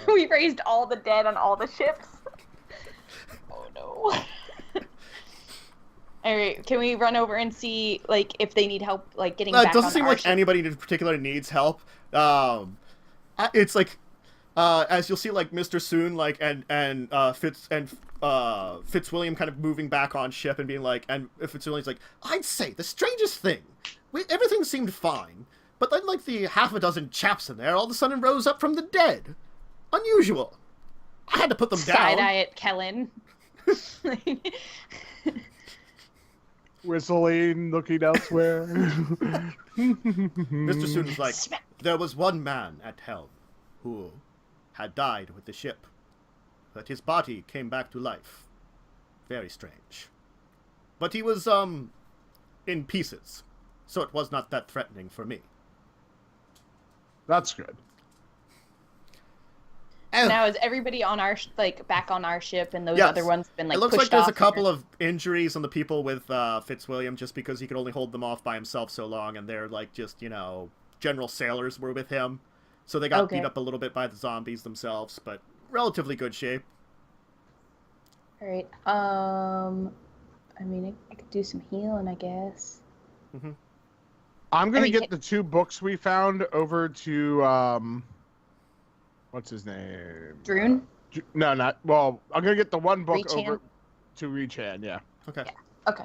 [SPEAKER 3] We raised all the dead on all the ships. Oh no. Alright, can we run over and see, like, if they need help, like, getting back on
[SPEAKER 2] It doesn't seem
[SPEAKER 3] our
[SPEAKER 2] like
[SPEAKER 3] ship?
[SPEAKER 2] anybody in particular needs help. It's like, as you'll see, like, Mr. Soon, like, and Fitzwilliam kind of moving back on ship and being like, and Fitzwilliam's like, I'd say the strangest thing. Everything seemed fine, but then, like, the half a dozen chaps in there all of a sudden rose up from the dead. Unusual. I had to put them down.
[SPEAKER 3] Side-eye at Kellen.
[SPEAKER 1] Whistling, looking elsewhere.
[SPEAKER 2] Mr. Soon's like,
[SPEAKER 3] Smack.
[SPEAKER 2] there was one man at helm who had died with the ship, but his body came back to life. Very strange. But he was, in pieces, so it was not that threatening for me.
[SPEAKER 1] That's good.
[SPEAKER 3] Now is everybody on our back on our ship, and those
[SPEAKER 2] Yes.
[SPEAKER 3] other ones have been like
[SPEAKER 2] It looks
[SPEAKER 3] pushed
[SPEAKER 2] like there's
[SPEAKER 3] off
[SPEAKER 2] a couple of injuries on the people with Fitzwilliam, just because he could only hold them off by himself so long, and they're like just general sailors were with him, so they got beat up a little bit by the zombies themselves, but relatively good shape.
[SPEAKER 3] All right. I mean, I could do some healing, I guess.
[SPEAKER 2] Mm-hmm.
[SPEAKER 1] I'm gonna
[SPEAKER 3] I mean,
[SPEAKER 1] get the two books we found over to what's his name?
[SPEAKER 3] Droon?
[SPEAKER 1] No, not well. I'm gonna get the one book
[SPEAKER 3] Reach
[SPEAKER 1] over
[SPEAKER 3] hand?
[SPEAKER 1] to Rechan. Yeah.
[SPEAKER 2] Okay.
[SPEAKER 3] Yeah. Okay.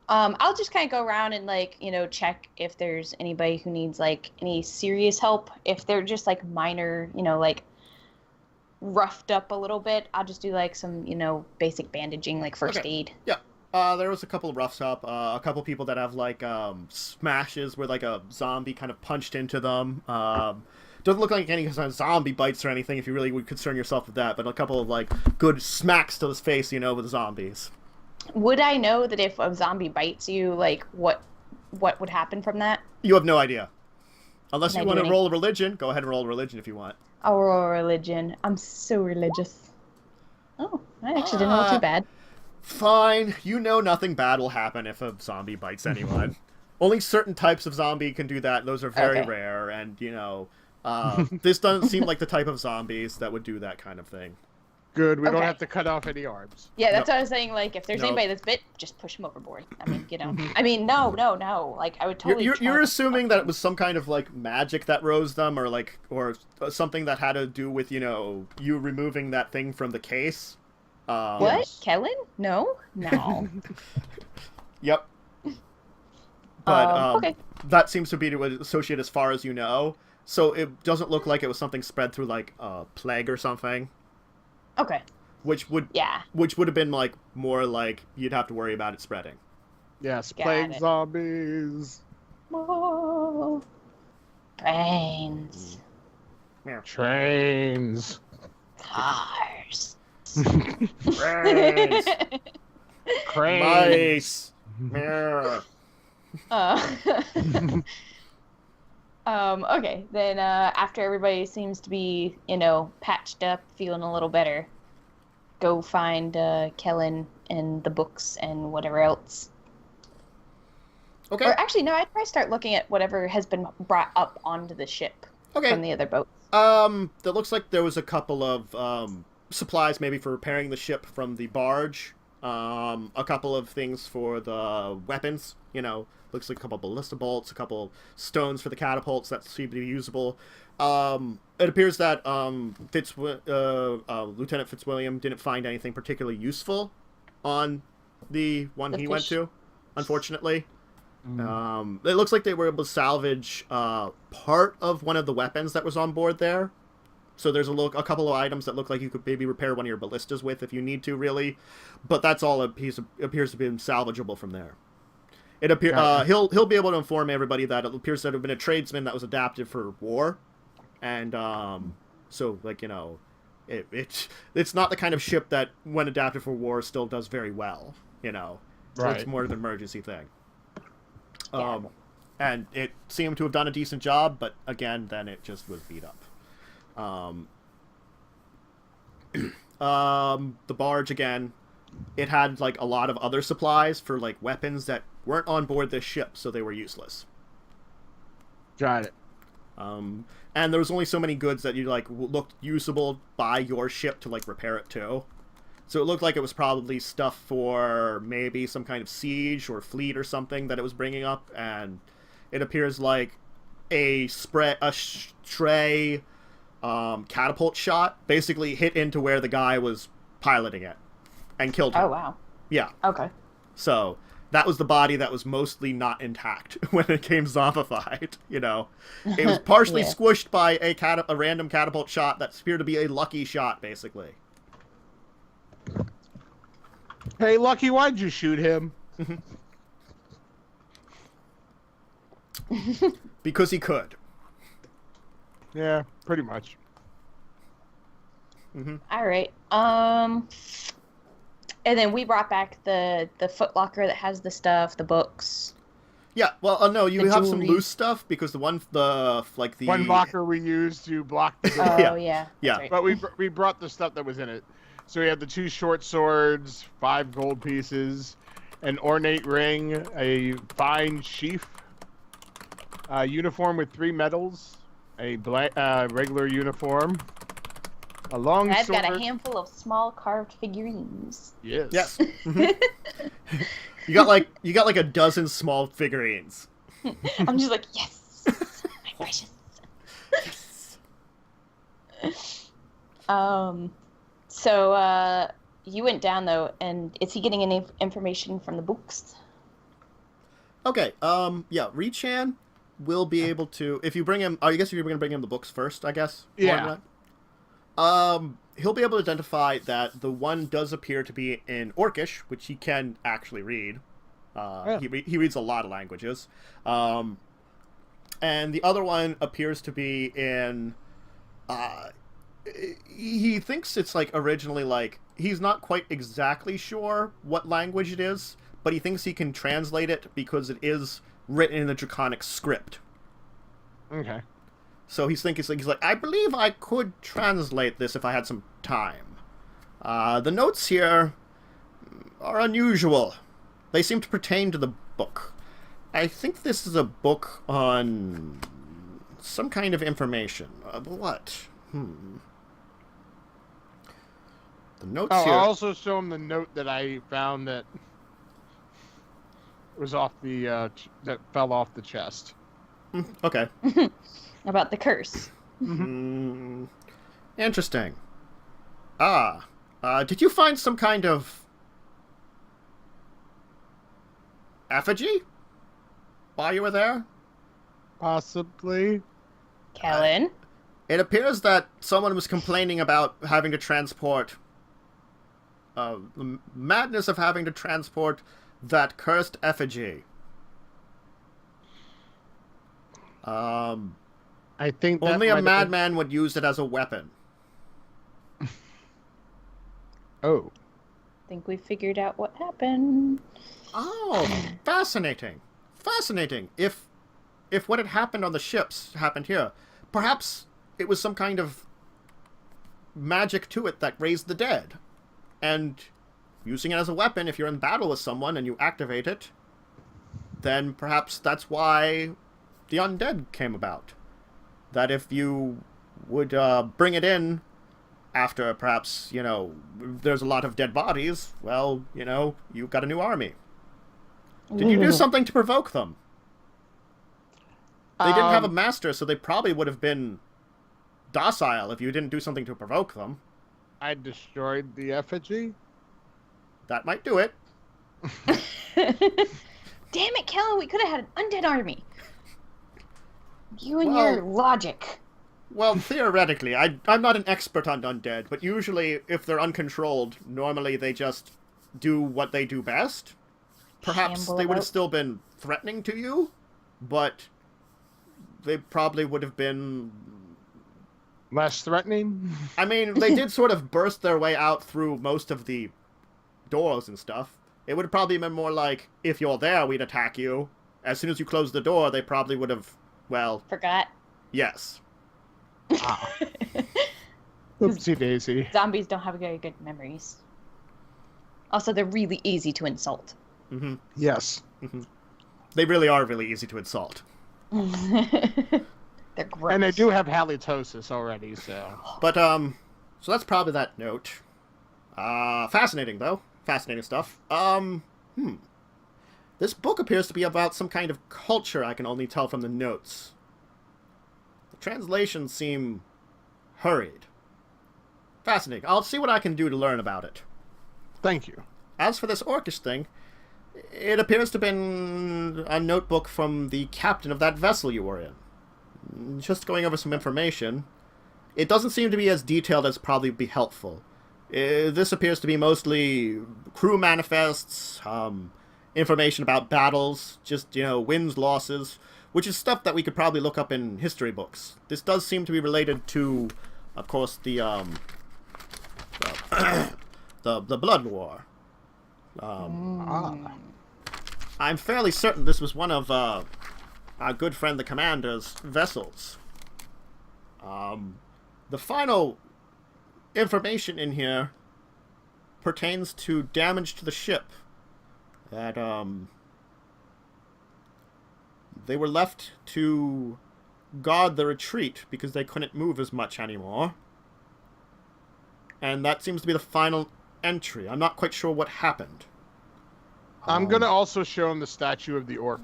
[SPEAKER 3] I'll just kind of go around and like, check if there's anybody who needs like any serious help. If they're just like minor, like roughed up a little bit, I'll just do like some, basic bandaging, like first aid.
[SPEAKER 2] Yeah. There was a couple of roughs up, a couple people that have like smashes where like a zombie kind of punched into them. Doesn't look like any kind of zombie bites or anything if you really would concern yourself with that, but a couple of like good smacks to his face, with zombies.
[SPEAKER 3] Would I know that if a zombie bites you, like what would happen from that?
[SPEAKER 2] You have no idea. Unless
[SPEAKER 3] Can
[SPEAKER 2] you
[SPEAKER 3] I
[SPEAKER 2] want
[SPEAKER 3] do
[SPEAKER 2] to roll a religion, go ahead and roll a religion if you want.
[SPEAKER 3] I'll roll a religion. I'm so religious. Oh, I actually didn't roll too bad.
[SPEAKER 2] Fine. Nothing bad will happen if a zombie bites anyone. Only certain types of zombie can do that. Those are very rare, and this doesn't seem like the type of zombies that would do that kind of thing.
[SPEAKER 1] Good. We don't have to cut off any arms.
[SPEAKER 3] Yeah, that's what I was saying. Like, if there's anybody that's bit, just push them overboard. I mean, no. Like, I would totally.
[SPEAKER 2] You're assuming that it was some kind of like magic that rose them, or something that had to do with you removing that thing from the case.
[SPEAKER 3] What, Kellen? No.
[SPEAKER 2] Yep. But
[SPEAKER 3] okay.
[SPEAKER 2] That seems to be associated as far as you know. So it doesn't look like it was something spread through like a plague or something.
[SPEAKER 3] Okay.
[SPEAKER 2] Which would have been like more like you'd have to worry about it spreading.
[SPEAKER 1] Yes, plague zombies.
[SPEAKER 3] Whoa. Trains.
[SPEAKER 1] Trains.
[SPEAKER 3] Cars.
[SPEAKER 2] Trains.
[SPEAKER 1] Cranes.
[SPEAKER 2] Mice.
[SPEAKER 3] Okay, then after everybody seems to be, patched up, feeling a little better, go find Kellen and the books and whatever else.
[SPEAKER 2] Okay.
[SPEAKER 3] Or actually, no, I'd probably start looking at whatever has been brought up onto the ship from the other boats.
[SPEAKER 2] That looks like there was a couple of supplies maybe for repairing the ship from the barge. A couple of things for the weapons, looks like a couple ballista bolts, a couple stones for the catapults that seem to be usable. It appears that Lieutenant Fitzwilliam didn't find anything particularly useful on the one he went to, unfortunately. It looks like they were able to salvage part of one of the weapons that was on board there. So there's a couple of items that look like you could maybe repair one of your ballistas with if you need to, really. But that's all appears to be salvageable from there. It he'll be able to inform everybody that it appears to have been a tradesman that was adapted for war, and so like it's not the kind of ship that when adapted for war still does very well.
[SPEAKER 1] Right.
[SPEAKER 2] It's more of an emergency thing. And it seemed to have done a decent job, but again, then it just was beat up. The barge again, it had like a lot of other supplies for like weapons that weren't on board this ship, so they were useless.
[SPEAKER 1] Got it.
[SPEAKER 2] And there was only so many goods that you like looked usable by your ship to like repair it too. So it looked like it was probably stuff for maybe some kind of siege or fleet or something that it was bringing up, and it appears like a stray catapult shot basically hit into where the guy was piloting it and killed him.
[SPEAKER 3] Oh, wow.
[SPEAKER 2] Yeah.
[SPEAKER 3] Okay.
[SPEAKER 2] So that was the body that was mostly not intact when it came zombified, It was partially squished by a random catapult shot that appeared to be a lucky shot, basically.
[SPEAKER 1] Hey, Lucky, why'd you shoot him?
[SPEAKER 2] Because he could.
[SPEAKER 1] Yeah, pretty much.
[SPEAKER 3] All right. And then we brought back the footlocker that has the stuff, the books.
[SPEAKER 2] Yeah, well, no, you have some
[SPEAKER 3] jewelry.
[SPEAKER 2] loose stuff because the one
[SPEAKER 1] locker we used to block the door.
[SPEAKER 3] Oh, yeah.
[SPEAKER 2] Yeah.
[SPEAKER 3] Right.
[SPEAKER 1] But we brought the stuff that was in it. So we had the 2 short swords, 5 gold pieces, an ornate ring, a fine sheath, a uniform with 3 medals, a regular uniform, a long
[SPEAKER 3] I've
[SPEAKER 1] sword.
[SPEAKER 3] got a handful of small carved figurines.
[SPEAKER 1] Yes.
[SPEAKER 2] Yes. You got like a dozen small figurines.
[SPEAKER 3] I'm just like, yes, my precious.
[SPEAKER 2] Yes.
[SPEAKER 3] So you went down though, and is he getting any information from the books?
[SPEAKER 2] Okay, yeah, Rechan will be able to, if you bring him, I guess you're going to bring him the books first, I guess?
[SPEAKER 1] Yeah.
[SPEAKER 2] He'll be able to identify that the one does appear to be in Orcish, which he can actually read. He reads a lot of languages. And the other one appears to be in, he thinks it's like originally like, he's not quite exactly sure what language it is, but he thinks he can translate it because it is written in a Draconic script.
[SPEAKER 1] Okay.
[SPEAKER 2] So he's like, I believe I could translate this if I had some time. The notes here are unusual. They seem to pertain to the book. I think this is a book on some kind of information. What? The notes here...
[SPEAKER 1] I'll also show him the note that I found that was off the that fell off the chest.
[SPEAKER 2] Okay.
[SPEAKER 3] About the curse.
[SPEAKER 2] Interesting. Did you find some kind of effigy while you were there?
[SPEAKER 1] Possibly.
[SPEAKER 3] Kellen?
[SPEAKER 2] It appears that someone was complaining about having to transport... the madness of having to transport that cursed effigy.
[SPEAKER 1] I think that
[SPEAKER 2] only a madman would use it as a weapon.
[SPEAKER 1] Oh.
[SPEAKER 3] I think we figured out what happened.
[SPEAKER 2] Oh, fascinating. Fascinating. If what had happened on the ships happened here, perhaps it was some kind of magic to it that raised the dead. And using it as a weapon, if you're in battle with someone and you activate it, then perhaps that's why the undead came about. That if you would bring it in after perhaps, there's a lot of dead bodies, well, you've got a new army. Did you do something to provoke them? They didn't have a master, so they probably would have been docile if you didn't do something to provoke them.
[SPEAKER 1] I destroyed the effigy.
[SPEAKER 2] That might do it.
[SPEAKER 3] Damn it, Kellen, we could have had an undead army. You and your logic.
[SPEAKER 2] Well, theoretically, I'm not an expert on undead, but usually, if they're uncontrolled, normally they just do what they do best. Perhaps they would have still been threatening to you, but they probably would have been...
[SPEAKER 1] less threatening?
[SPEAKER 2] I mean, they did sort of burst their way out through most of the doors and stuff. It would have probably been more like, if you're there, we'd attack you. As soon as you close the door, they probably would have,
[SPEAKER 3] forgot.
[SPEAKER 2] Yes.
[SPEAKER 1] Ah. Oopsie daisy.
[SPEAKER 3] Zombies don't have very good memories. Also, they're really easy to insult.
[SPEAKER 2] Mm-hmm.
[SPEAKER 1] Yes.
[SPEAKER 2] Mm-hmm. They really are really easy to insult.
[SPEAKER 3] They're gross.
[SPEAKER 1] And they do have halitosis already, so...
[SPEAKER 2] But, so that's probably that note. Fascinating, though. Fascinating stuff. This book appears to be about some kind of culture, I can only tell from the notes. The translations seem hurried. Fascinating. I'll see what I can do to learn about it.
[SPEAKER 1] Thank you.
[SPEAKER 2] As for this Orcish thing, it appears to have been a notebook from the captain of that vessel you were in. Just going over some information. It doesn't seem to be as detailed as probably be helpful. This appears to be mostly crew manifests, information about battles, just, wins, losses, which is stuff that we could probably look up in history books. This does seem to be related to, of course, the Blood War. I'm fairly certain this was one of our good friend the Commander's vessels. The final information in here pertains to damage to the ship. That, they were left to guard the retreat because they couldn't move as much anymore. And that seems to be the final entry. I'm not quite sure what happened.
[SPEAKER 1] I'm going to also show him the statue of the orc.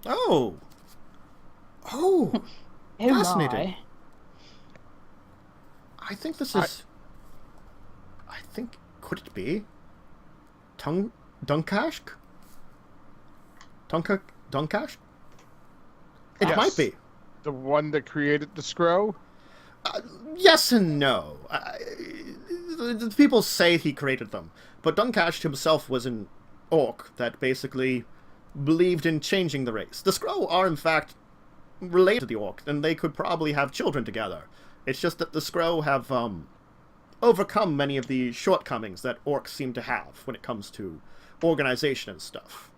[SPEAKER 2] Oh! Oh! Fascinating. I think this is... Could it be? Dunkashk? Dunkashk? It might be.
[SPEAKER 1] The one that created the scroll?
[SPEAKER 2] Yes and no. The people say he created them, but Dunkashk himself was an orc that basically believed in changing the race. The Skrull are, in fact, related to the orc, and they could probably have children together. It's just that the Skrull have overcome many of the shortcomings that orcs seem to have when it comes to organization and stuff.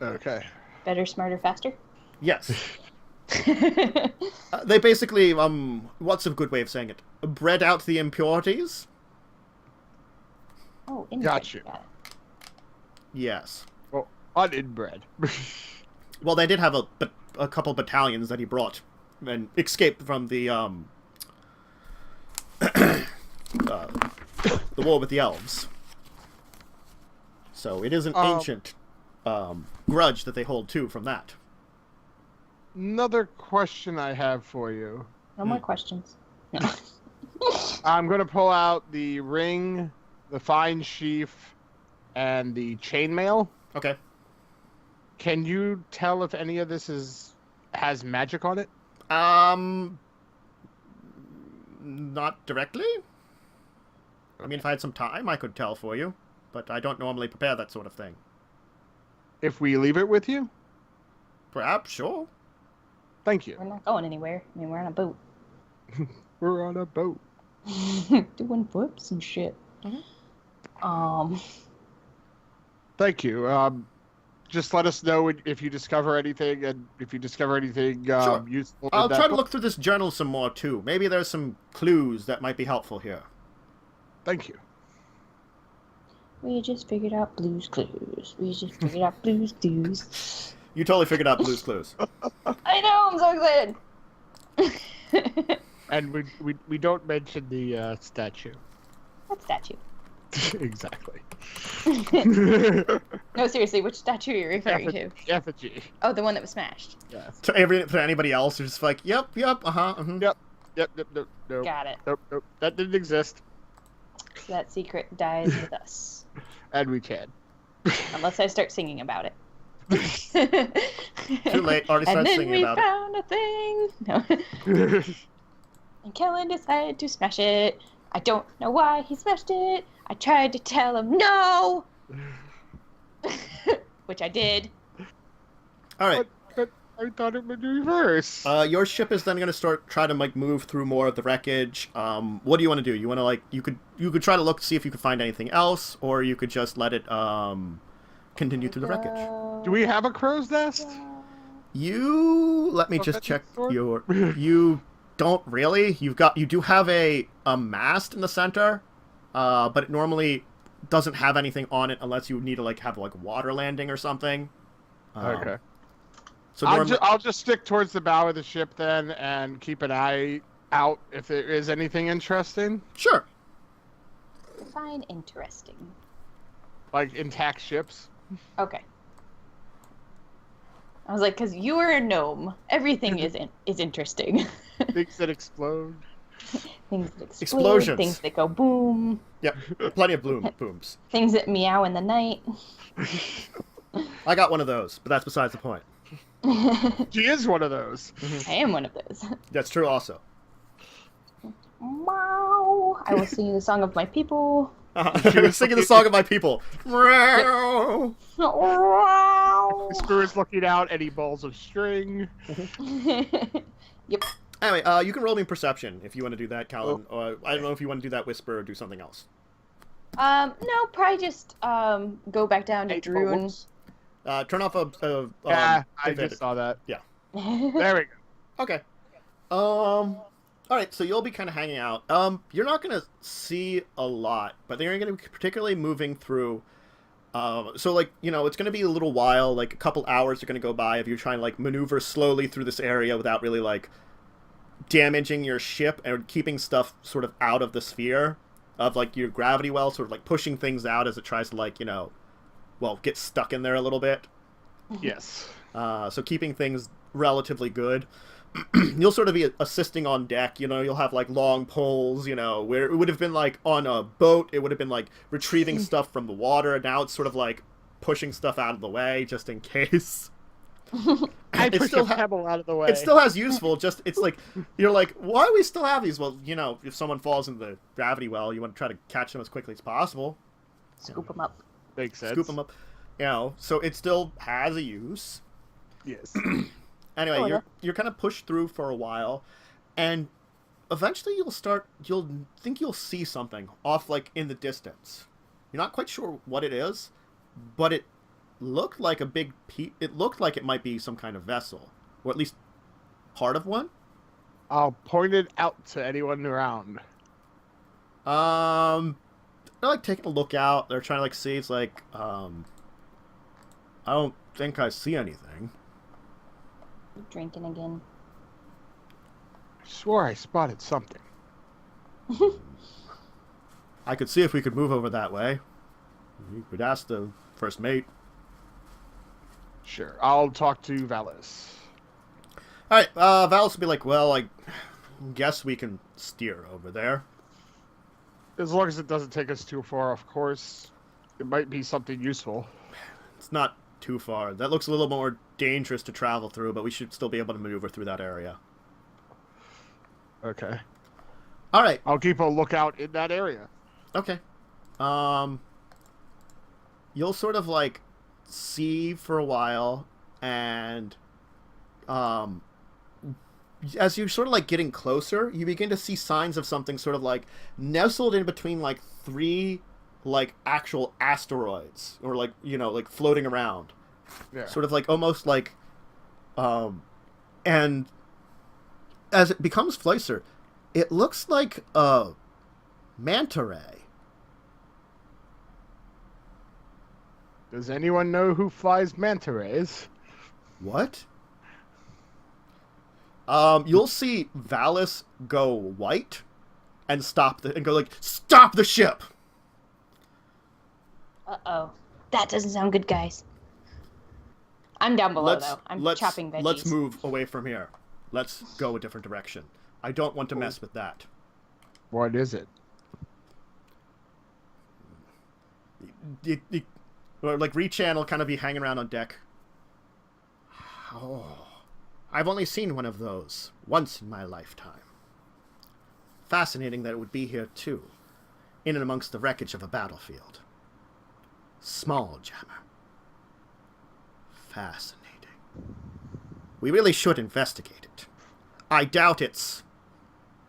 [SPEAKER 1] Okay.
[SPEAKER 3] Better, smarter, faster?
[SPEAKER 2] Yes. They basically, what's a good way of saying it? Bred out the impurities?
[SPEAKER 3] Oh,
[SPEAKER 1] Got you.
[SPEAKER 2] Yes.
[SPEAKER 1] Well, uninbred.
[SPEAKER 2] Well, they did have a couple battalions that he brought and escaped from the war with the elves. So it is an ancient grudge that they hold too from that.
[SPEAKER 1] Another question I have for you.
[SPEAKER 3] No more questions. No.
[SPEAKER 1] I'm going to pull out the ring, the fine sheaf, and the chainmail.
[SPEAKER 2] Okay.
[SPEAKER 1] Can you tell if any of this has magic on it?
[SPEAKER 2] Not directly. I mean, if I had some time, I could tell for you, but I don't normally prepare that sort of thing.
[SPEAKER 1] If we leave it with you?
[SPEAKER 2] Perhaps, sure.
[SPEAKER 1] Thank you.
[SPEAKER 3] We're not going anywhere. I mean, we're on a boat.
[SPEAKER 1] We're on a boat.
[SPEAKER 3] Doing flips and shit.
[SPEAKER 2] Mm-hmm.
[SPEAKER 1] Thank you. Just let us know if you discover anything, and if you discover anything
[SPEAKER 2] Sure.
[SPEAKER 1] useful.
[SPEAKER 2] I'll try to look through this journal some more, too. Maybe there's some clues that might be helpful here.
[SPEAKER 1] Thank you.
[SPEAKER 3] We just figured out Blue's Clues. We just figured out Blue's Clues.
[SPEAKER 2] You totally figured out Blue's Clues.
[SPEAKER 3] I know, I'm so excited.
[SPEAKER 1] And we don't mention the statue.
[SPEAKER 3] What statue?
[SPEAKER 1] Exactly.
[SPEAKER 3] No, seriously, which statue are you referring to?
[SPEAKER 1] Effigy.
[SPEAKER 3] Oh, the one that was smashed.
[SPEAKER 1] Yes.
[SPEAKER 2] To anybody else, they're just like, yep, uh-huh. Mm-hmm.
[SPEAKER 1] Yep. Nope.
[SPEAKER 3] Got it.
[SPEAKER 1] Nope. That didn't exist.
[SPEAKER 3] So that secret dies with us.
[SPEAKER 1] And we can.
[SPEAKER 3] Unless I start singing about it.
[SPEAKER 2] Too late. Already started singing about
[SPEAKER 3] it. And then we found a thing. No. And Kellen decided to smash it. I don't know why he smashed it. I tried to tell him no. Which I did.
[SPEAKER 2] All right.
[SPEAKER 1] But I thought it would reverse.
[SPEAKER 2] Your ship is then going to try to move through more of the wreckage. What do you want to do? You want to you could try to look to see if you could find anything else, or you could just let it continue through the wreckage.
[SPEAKER 1] Do we have a crow's nest?
[SPEAKER 2] Let me just check your. You don't really. You do have a mast in the center, but it normally doesn't have anything on it unless you need to have water landing or something.
[SPEAKER 1] Okay.
[SPEAKER 2] So
[SPEAKER 1] I'll just stick towards the bow of the ship then and keep an eye out if there is anything interesting.
[SPEAKER 2] Sure.
[SPEAKER 3] Define interesting.
[SPEAKER 1] Like intact ships.
[SPEAKER 3] Okay. I was like, because you are a gnome. Everything is interesting.
[SPEAKER 1] Things that explode.
[SPEAKER 3] Things that explode.
[SPEAKER 2] Explosions.
[SPEAKER 3] Things that go boom.
[SPEAKER 2] Yep. Plenty of booms.
[SPEAKER 3] Things that meow in the night.
[SPEAKER 2] I got one of those, but that's besides the point.
[SPEAKER 1] She is one of those.
[SPEAKER 3] I am one of those.
[SPEAKER 2] That's true also.
[SPEAKER 3] Wow. I will sing you the song of my people.
[SPEAKER 2] She was singing the song of my people.
[SPEAKER 3] Wow.
[SPEAKER 1] Whisper is looking out any balls of string.
[SPEAKER 3] Yep.
[SPEAKER 2] Anyway, you can roll me perception if you want to do that, Callan. Or I don't know if you want to do that whisper or do something else.
[SPEAKER 3] No, probably just go back down to Droon.
[SPEAKER 2] Turn off
[SPEAKER 1] I just saw that.
[SPEAKER 2] Yeah.
[SPEAKER 1] There we go.
[SPEAKER 2] Okay. Alright, so you'll be kind of hanging out. You're not going to see a lot, but you're going to be particularly moving through. So, it's going to be a little while, a couple hours are going to go by if you're trying to, maneuver slowly through this area without really, damaging your ship and keeping stuff sort of out of the sphere of, your gravity well, sort of, pushing things out as it tries to, get stuck in there a little bit.
[SPEAKER 1] Yes.
[SPEAKER 2] So keeping things relatively good. you'll sort of be assisting on deck. You'll have like long poles. Where it would have been like on a boat, it would have been like retrieving stuff from the water. Now it's sort of like pushing stuff out of the way just in case.
[SPEAKER 1] I push a pebble out of the way.
[SPEAKER 2] It still has useful. Just it's like you're like, why do we still have these? Well, if someone falls in the gravity well, you want to try to catch them as quickly as possible.
[SPEAKER 3] Scoop them up.
[SPEAKER 1] Makes sense.
[SPEAKER 2] Scoop them up. So it still has a use.
[SPEAKER 1] Yes.
[SPEAKER 2] Anyway, you're kind of pushed through for a while, and eventually you'll think you'll see something off like in the distance. You're not quite sure what it is, but it looked like it looked like it might be some kind of vessel, or at least part of one.
[SPEAKER 1] I'll point it out to anyone around.
[SPEAKER 2] They're like taking a look out. They're trying to like see. It's like, I don't think I see anything.
[SPEAKER 3] Drinking again.
[SPEAKER 1] I swore I spotted something.
[SPEAKER 2] I could see if we could move over that way. You could ask the first mate.
[SPEAKER 1] Sure. I'll talk to Valis.
[SPEAKER 2] Alright, Valis will be like, well, I guess we can steer over there.
[SPEAKER 1] As long as it doesn't take us too far, of course. It might be something useful.
[SPEAKER 2] It's not too far. That looks a little more dangerous to travel through, but we should still be able to maneuver through that area.
[SPEAKER 1] Okay.
[SPEAKER 2] Alright.
[SPEAKER 1] I'll keep a lookout in that area.
[SPEAKER 2] Okay. You'll sort of like see for a while, and as you're sort of like getting closer, you begin to see signs of something sort of like nestled in between like 3 like actual asteroids, or like like floating around.
[SPEAKER 1] Yeah.
[SPEAKER 2] Sort of like almost like and as it becomes closer, it looks like a manta ray.
[SPEAKER 1] Does anyone know who flies manta rays?
[SPEAKER 2] What? You'll see Valis go white and stop stop the ship.
[SPEAKER 3] Uh-oh. That doesn't sound good, guys. I'm down below, though. I'm chopping veggies.
[SPEAKER 2] Let's move away from here. Let's go a different direction. I don't want to mess with that.
[SPEAKER 1] What is it?
[SPEAKER 2] Or like Rechan will kind of be hanging around on deck. Oh, I've only seen one of those once in my lifetime. Fascinating that it would be here too, in and amongst the wreckage of a battlefield. Smalljammer. Fascinating. We really should investigate it. I doubt its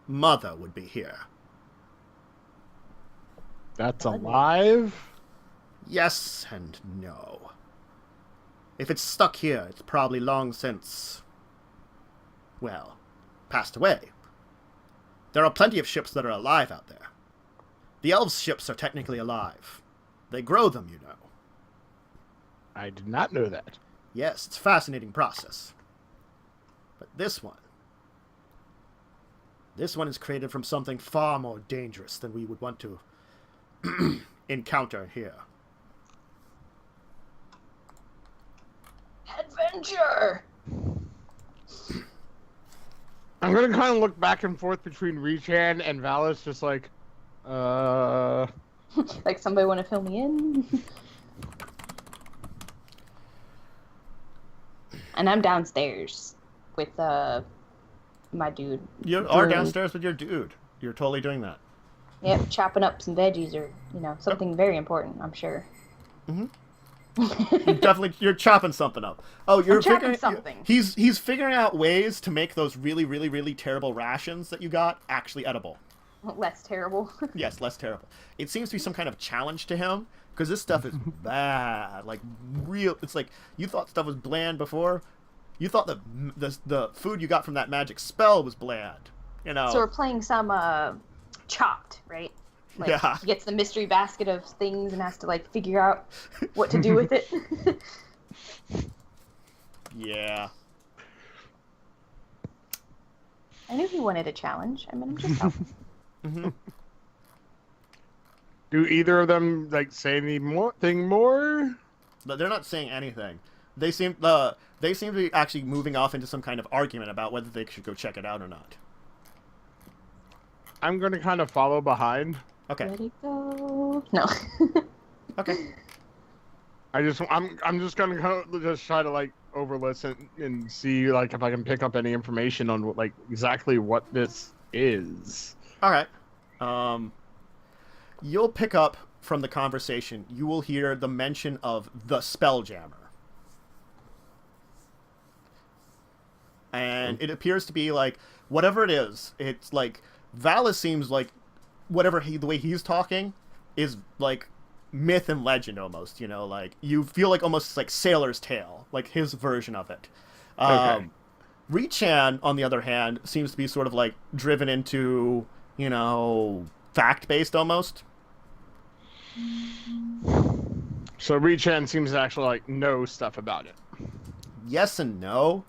[SPEAKER 2] mother would be here.
[SPEAKER 1] That's alive?
[SPEAKER 2] Yes and no. If it's stuck here, it's probably long since, well, passed away. There are plenty of ships that are alive out there. The elves' ships are technically alive. They grow them, you know.
[SPEAKER 1] I did not know that.
[SPEAKER 2] Yes, it's a fascinating process. But this one is created from something far more dangerous than we would want to encounter here.
[SPEAKER 3] Adventure!
[SPEAKER 1] I'm gonna kind of look back and forth between Rechan and Valis, just like,
[SPEAKER 3] Like somebody want to fill me in? And I'm downstairs with my dude.
[SPEAKER 2] You are downstairs with your dude. You're totally doing that.
[SPEAKER 3] Yep, chopping up some veggies or, something very important, I'm sure.
[SPEAKER 2] Mm-hmm. You're chopping something up. Oh, you're
[SPEAKER 3] chopping something.
[SPEAKER 2] He's figuring out ways to make those really, really, really terrible rations that you got actually edible.
[SPEAKER 3] Less terrible.
[SPEAKER 2] Yes, less terrible. It seems to be some kind of challenge to him, because this stuff is bad. Like, real. It's like, you thought stuff was bland before. You thought the food you got from that magic spell was bland. So
[SPEAKER 3] we're playing some Chopped, right? Like,
[SPEAKER 2] yeah.
[SPEAKER 3] He gets the mystery basket of things and has to, figure out what to do with it.
[SPEAKER 2] Yeah.
[SPEAKER 3] I knew he wanted a challenge. I mean, I'm just helping.
[SPEAKER 2] Mm-hmm.
[SPEAKER 1] Do either of them say anything more?
[SPEAKER 2] But they're not saying anything. They seem to be actually moving off into some kind of argument about whether they should go check it out or not.
[SPEAKER 1] I'm going to kind of follow behind.
[SPEAKER 2] Okay.
[SPEAKER 3] Let it go. No.
[SPEAKER 2] Okay.
[SPEAKER 1] I'm just gonna just try to like overlisten and see like if I can pick up any information on like exactly what this is.
[SPEAKER 2] All right. You'll pick up from the conversation. You will hear the mention of the Spelljammer, and it appears to be like whatever it is. It's like Valis seems like the way he's talking is like myth and legend almost, you know, like you feel like almost like Sailor's Tale, like his version of it.
[SPEAKER 1] Okay.
[SPEAKER 2] Richan, on the other hand, seems to be sort of like driven into, you know, fact-based almost.
[SPEAKER 1] So Richan seems to actually like know stuff about it.
[SPEAKER 2] Yes and no.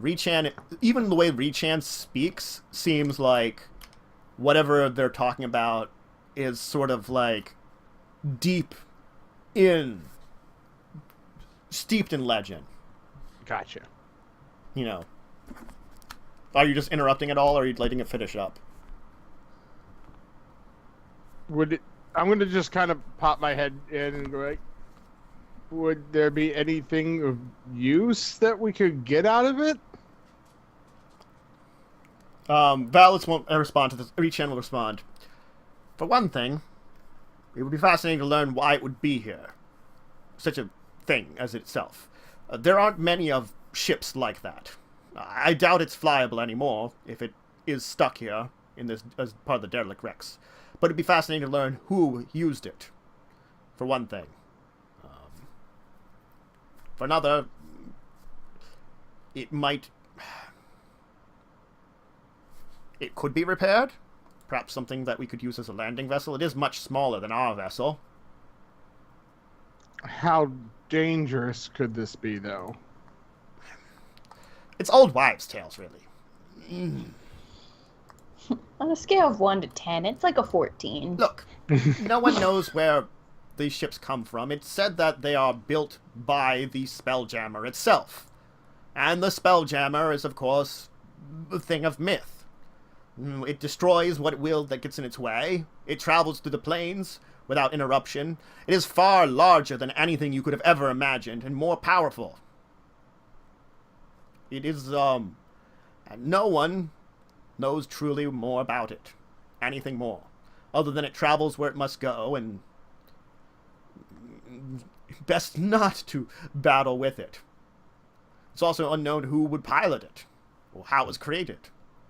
[SPEAKER 2] Richan, even the way Richan speaks seems like whatever they're talking about is sort of like steeped in legend.
[SPEAKER 1] Gotcha.
[SPEAKER 2] You know. Are you just interrupting it all, or are you letting it finish up?
[SPEAKER 1] I'm going to just kind of pop my head in and go like, would there be anything of use that we could get out of it?
[SPEAKER 2] Valis won't respond to this. Richan will respond. For one thing, it would be fascinating to learn why it would be here. Such a thing as itself. There aren't many of ships like that. I doubt it's flyable anymore, if it is stuck here in this as part of the Derelict wrecks. But it'd be fascinating to learn who used it, for one thing. For another, it could be repaired. Perhaps something that we could use as a landing vessel. It is much smaller than our vessel.
[SPEAKER 1] How dangerous could this be, though?
[SPEAKER 2] It's old wives' tales, really.
[SPEAKER 3] On a scale of 1 to 10, it's like a 14.
[SPEAKER 2] Look, no one knows where these ships come from. It's said that they are built by the Spelljammer itself. And the Spelljammer is, of course, a thing of myth. It destroys what will that gets in its way. It travels through the planes without interruption. It is far larger than anything you could have ever imagined, and more powerful. It is, and no one knows truly more about it. Anything more. Other than it travels where it must go, and best not to battle with it. It's also unknown who would pilot it, or how it was created,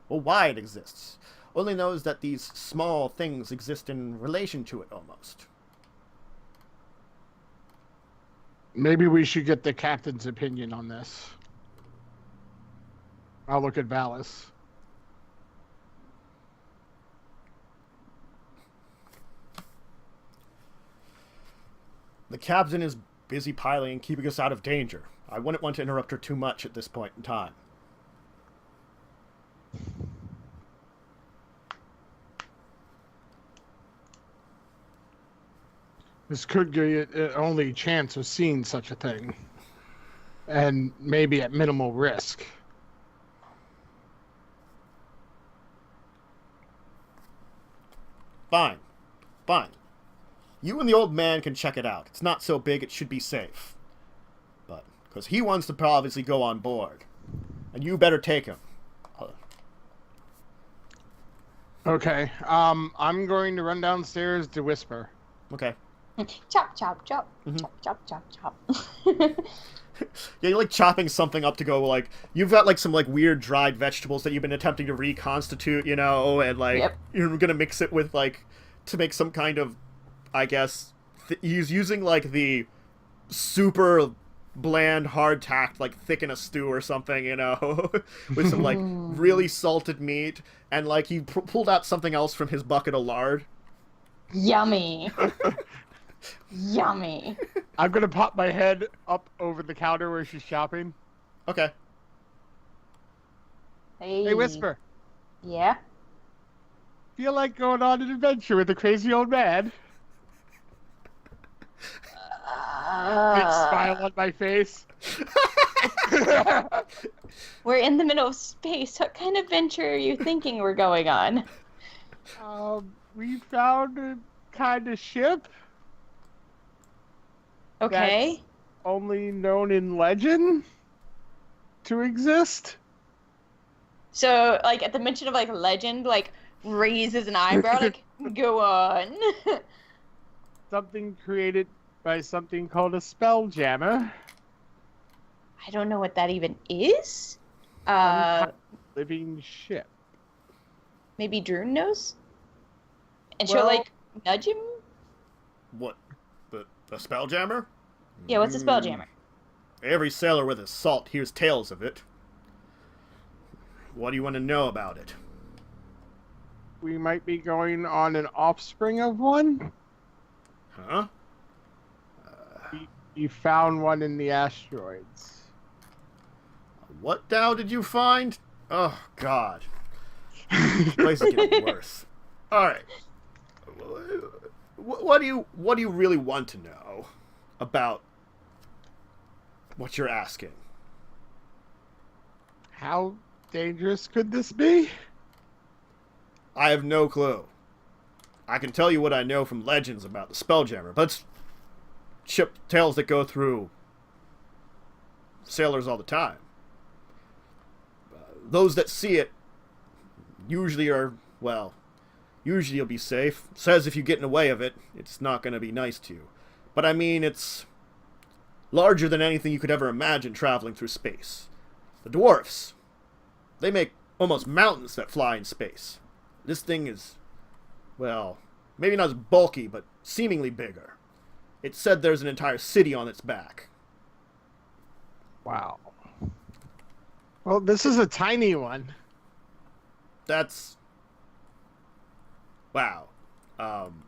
[SPEAKER 2] or why it exists. Only knows that these small things exist in relation to it, almost.
[SPEAKER 1] Maybe we should get the captain's opinion on this. I'll look at Valis.
[SPEAKER 2] The captain is busy piloting, keeping us out of danger. I wouldn't want to interrupt her too much at this point in time.
[SPEAKER 1] This could be the only chance of seeing such a thing. And maybe at minimal risk.
[SPEAKER 2] Fine. Fine. You and the old man can check it out. It's not so big, it should be safe. But, because he wants to obviously go on board. And you better take him.
[SPEAKER 1] Okay, I'm going to run downstairs to whisper.
[SPEAKER 2] Okay.
[SPEAKER 3] Chop, chop, chop.
[SPEAKER 2] Mhm.
[SPEAKER 3] Chop, chop, chop, chop.
[SPEAKER 2] Yeah, you're like chopping something up to go like, you've got like some like weird dried vegetables that you've been attempting to reconstitute, you know, and like,
[SPEAKER 3] Yep.
[SPEAKER 2] you're gonna mix it with like, to make some kind of, I guess, he's using like the super bland hardtack, like thicken a stew or something, you know, with some like really salted meat, and like he pulled out something else from his bucket of lard.
[SPEAKER 3] Yummy. Yummy.
[SPEAKER 1] I'm going to pop my head up over the counter where she's shopping.
[SPEAKER 2] Okay.
[SPEAKER 1] Hey, Whisper.
[SPEAKER 3] Yeah?
[SPEAKER 1] Feel like going on an adventure with a crazy old man? smile on my face.
[SPEAKER 3] We're in the middle of space. What kind of venture are you thinking we're going on?
[SPEAKER 1] We found a kind of ship.
[SPEAKER 3] Okay.
[SPEAKER 1] That's only known in legend to exist.
[SPEAKER 3] So, like, at the mention of, like, legend, like, raises an eyebrow, like, go on.
[SPEAKER 1] Something created by something called a Spelljammer.
[SPEAKER 3] I don't know what that even is.
[SPEAKER 1] Some kind of living ship.
[SPEAKER 3] Maybe Drew knows? And
[SPEAKER 1] Well-
[SPEAKER 3] she'll, like, nudge him?
[SPEAKER 2] What? The Spelljammer?
[SPEAKER 3] Yeah, what's a Spelljammer?
[SPEAKER 2] Every sailor with his salt hears tales of it. What do you want to know about it?
[SPEAKER 1] We might be going on an offspring of one.
[SPEAKER 2] Huh?
[SPEAKER 1] You found one in the asteroids.
[SPEAKER 2] What now did you find? Oh, God. This place is getting worse. Alright. What do you really want to know about what you're asking?
[SPEAKER 1] How dangerous could this be?
[SPEAKER 2] I have no clue. I can tell you what I know from legends about the Spelljammer, but it's ship tales that go through sailors all the time. Those that see it usually you'll be safe. It says if you get in the way of it, it's not going to be nice to you. But I mean, it's larger than anything you could ever imagine traveling through space. The dwarfs, they make almost mountains that fly in space. This thing is, well, maybe not as bulky, but seemingly bigger. It's said there's an entire city on its back.
[SPEAKER 1] Wow. Well, this is a tiny one.
[SPEAKER 2] That's... Wow. I'm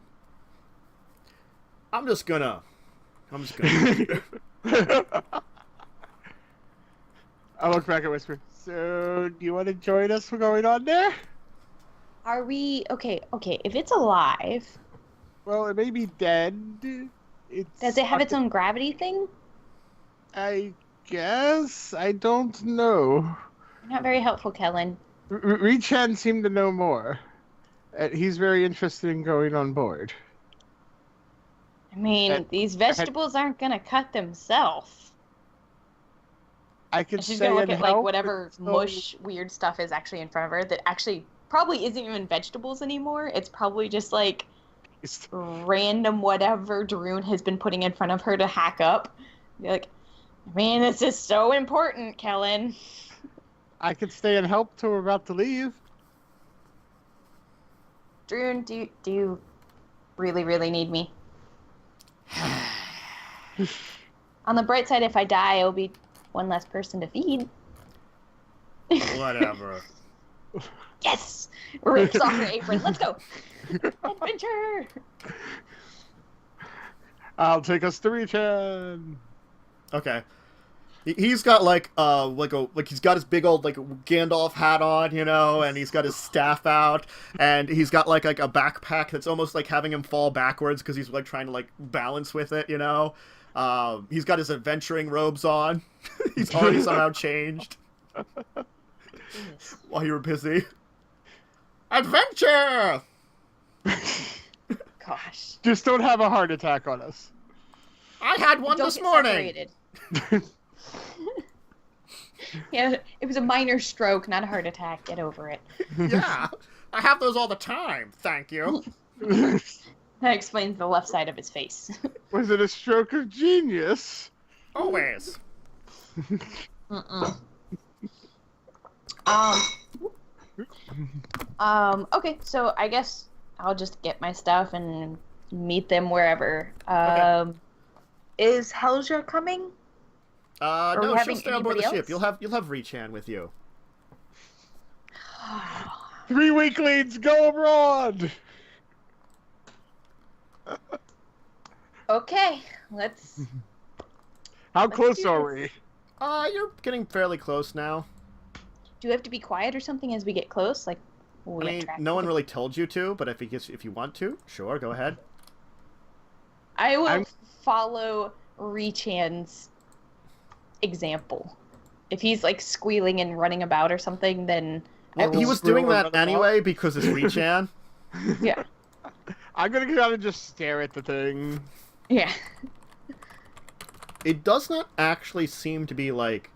[SPEAKER 2] just gonna...
[SPEAKER 1] I look back at Whisper. So, do you want to join us for going on there?
[SPEAKER 3] Are we... Okay, if it's alive...
[SPEAKER 1] Well, it may be dead.
[SPEAKER 3] Does it have its own gravity thing?
[SPEAKER 1] I guess. I don't know.
[SPEAKER 3] Not very helpful, Kellen.
[SPEAKER 1] Rechan seemed to know more. He's very interested in going on board.
[SPEAKER 3] I mean, these vegetables aren't gonna cut themselves.
[SPEAKER 1] I could
[SPEAKER 3] She's
[SPEAKER 1] say
[SPEAKER 3] gonna look
[SPEAKER 1] and
[SPEAKER 3] at like
[SPEAKER 1] help,
[SPEAKER 3] whatever
[SPEAKER 1] so-
[SPEAKER 3] mush weird stuff is actually in front of her that actually probably isn't even vegetables anymore. It's probably just like random whatever Darun has been putting in front of her to hack up. You're like, I mean, this is so important, Kellen.
[SPEAKER 1] I could stay and help till we're about to leave.
[SPEAKER 3] Darun, do you really, really need me? On the bright side, if I die, it'll be one less person to feed.
[SPEAKER 2] Whatever.
[SPEAKER 3] Yes! Rips off her apron. Let's go! Adventure!
[SPEAKER 1] I'll take us to Rechan.
[SPEAKER 2] Okay. He's got like he's got his big old like Gandalf hat on, you know, and he's got his staff out, and he's got like a backpack that's almost like having him fall backwards because he's like trying to like balance with it, you know. He's got his adventuring robes on. He's already somehow changed while you were busy. Adventure!
[SPEAKER 3] Gosh.
[SPEAKER 1] Just don't have a heart attack on us.
[SPEAKER 2] I had one
[SPEAKER 3] Don't
[SPEAKER 2] this
[SPEAKER 3] get
[SPEAKER 2] morning.
[SPEAKER 3] separated. Yeah, it was a minor stroke, not a heart attack. Get over it.
[SPEAKER 2] Yeah, I have those all the time. Thank you.
[SPEAKER 3] That explains the left side of his face.
[SPEAKER 1] Was it a stroke of genius?
[SPEAKER 2] Always.
[SPEAKER 3] Mm-mm. Okay, so I guess I'll just get my stuff and meet them wherever.
[SPEAKER 2] Okay.
[SPEAKER 3] Is Helja coming? Are we
[SPEAKER 2] No, she'll
[SPEAKER 3] having
[SPEAKER 2] stay on board the
[SPEAKER 3] anybody
[SPEAKER 2] ship. You'll have Rechan with you.
[SPEAKER 1] 3 weaklings, go abroad!
[SPEAKER 3] Okay, let's...
[SPEAKER 1] How
[SPEAKER 3] Let's
[SPEAKER 1] close
[SPEAKER 3] do
[SPEAKER 1] are
[SPEAKER 3] this.
[SPEAKER 1] we?
[SPEAKER 2] You're getting fairly close now.
[SPEAKER 3] Do we have to be quiet or something as we get close? Like,
[SPEAKER 2] I mean, no one really told you to, but if you want to, sure, go ahead.
[SPEAKER 3] I will
[SPEAKER 1] I'm-
[SPEAKER 3] follow Rechan's example. If he's like squealing and running about or something, then
[SPEAKER 2] well, he was doing that anyway because it's Rechan.
[SPEAKER 3] Yeah.
[SPEAKER 1] I'm gonna go out and just stare at the thing.
[SPEAKER 3] Yeah.
[SPEAKER 2] It does not actually seem to be like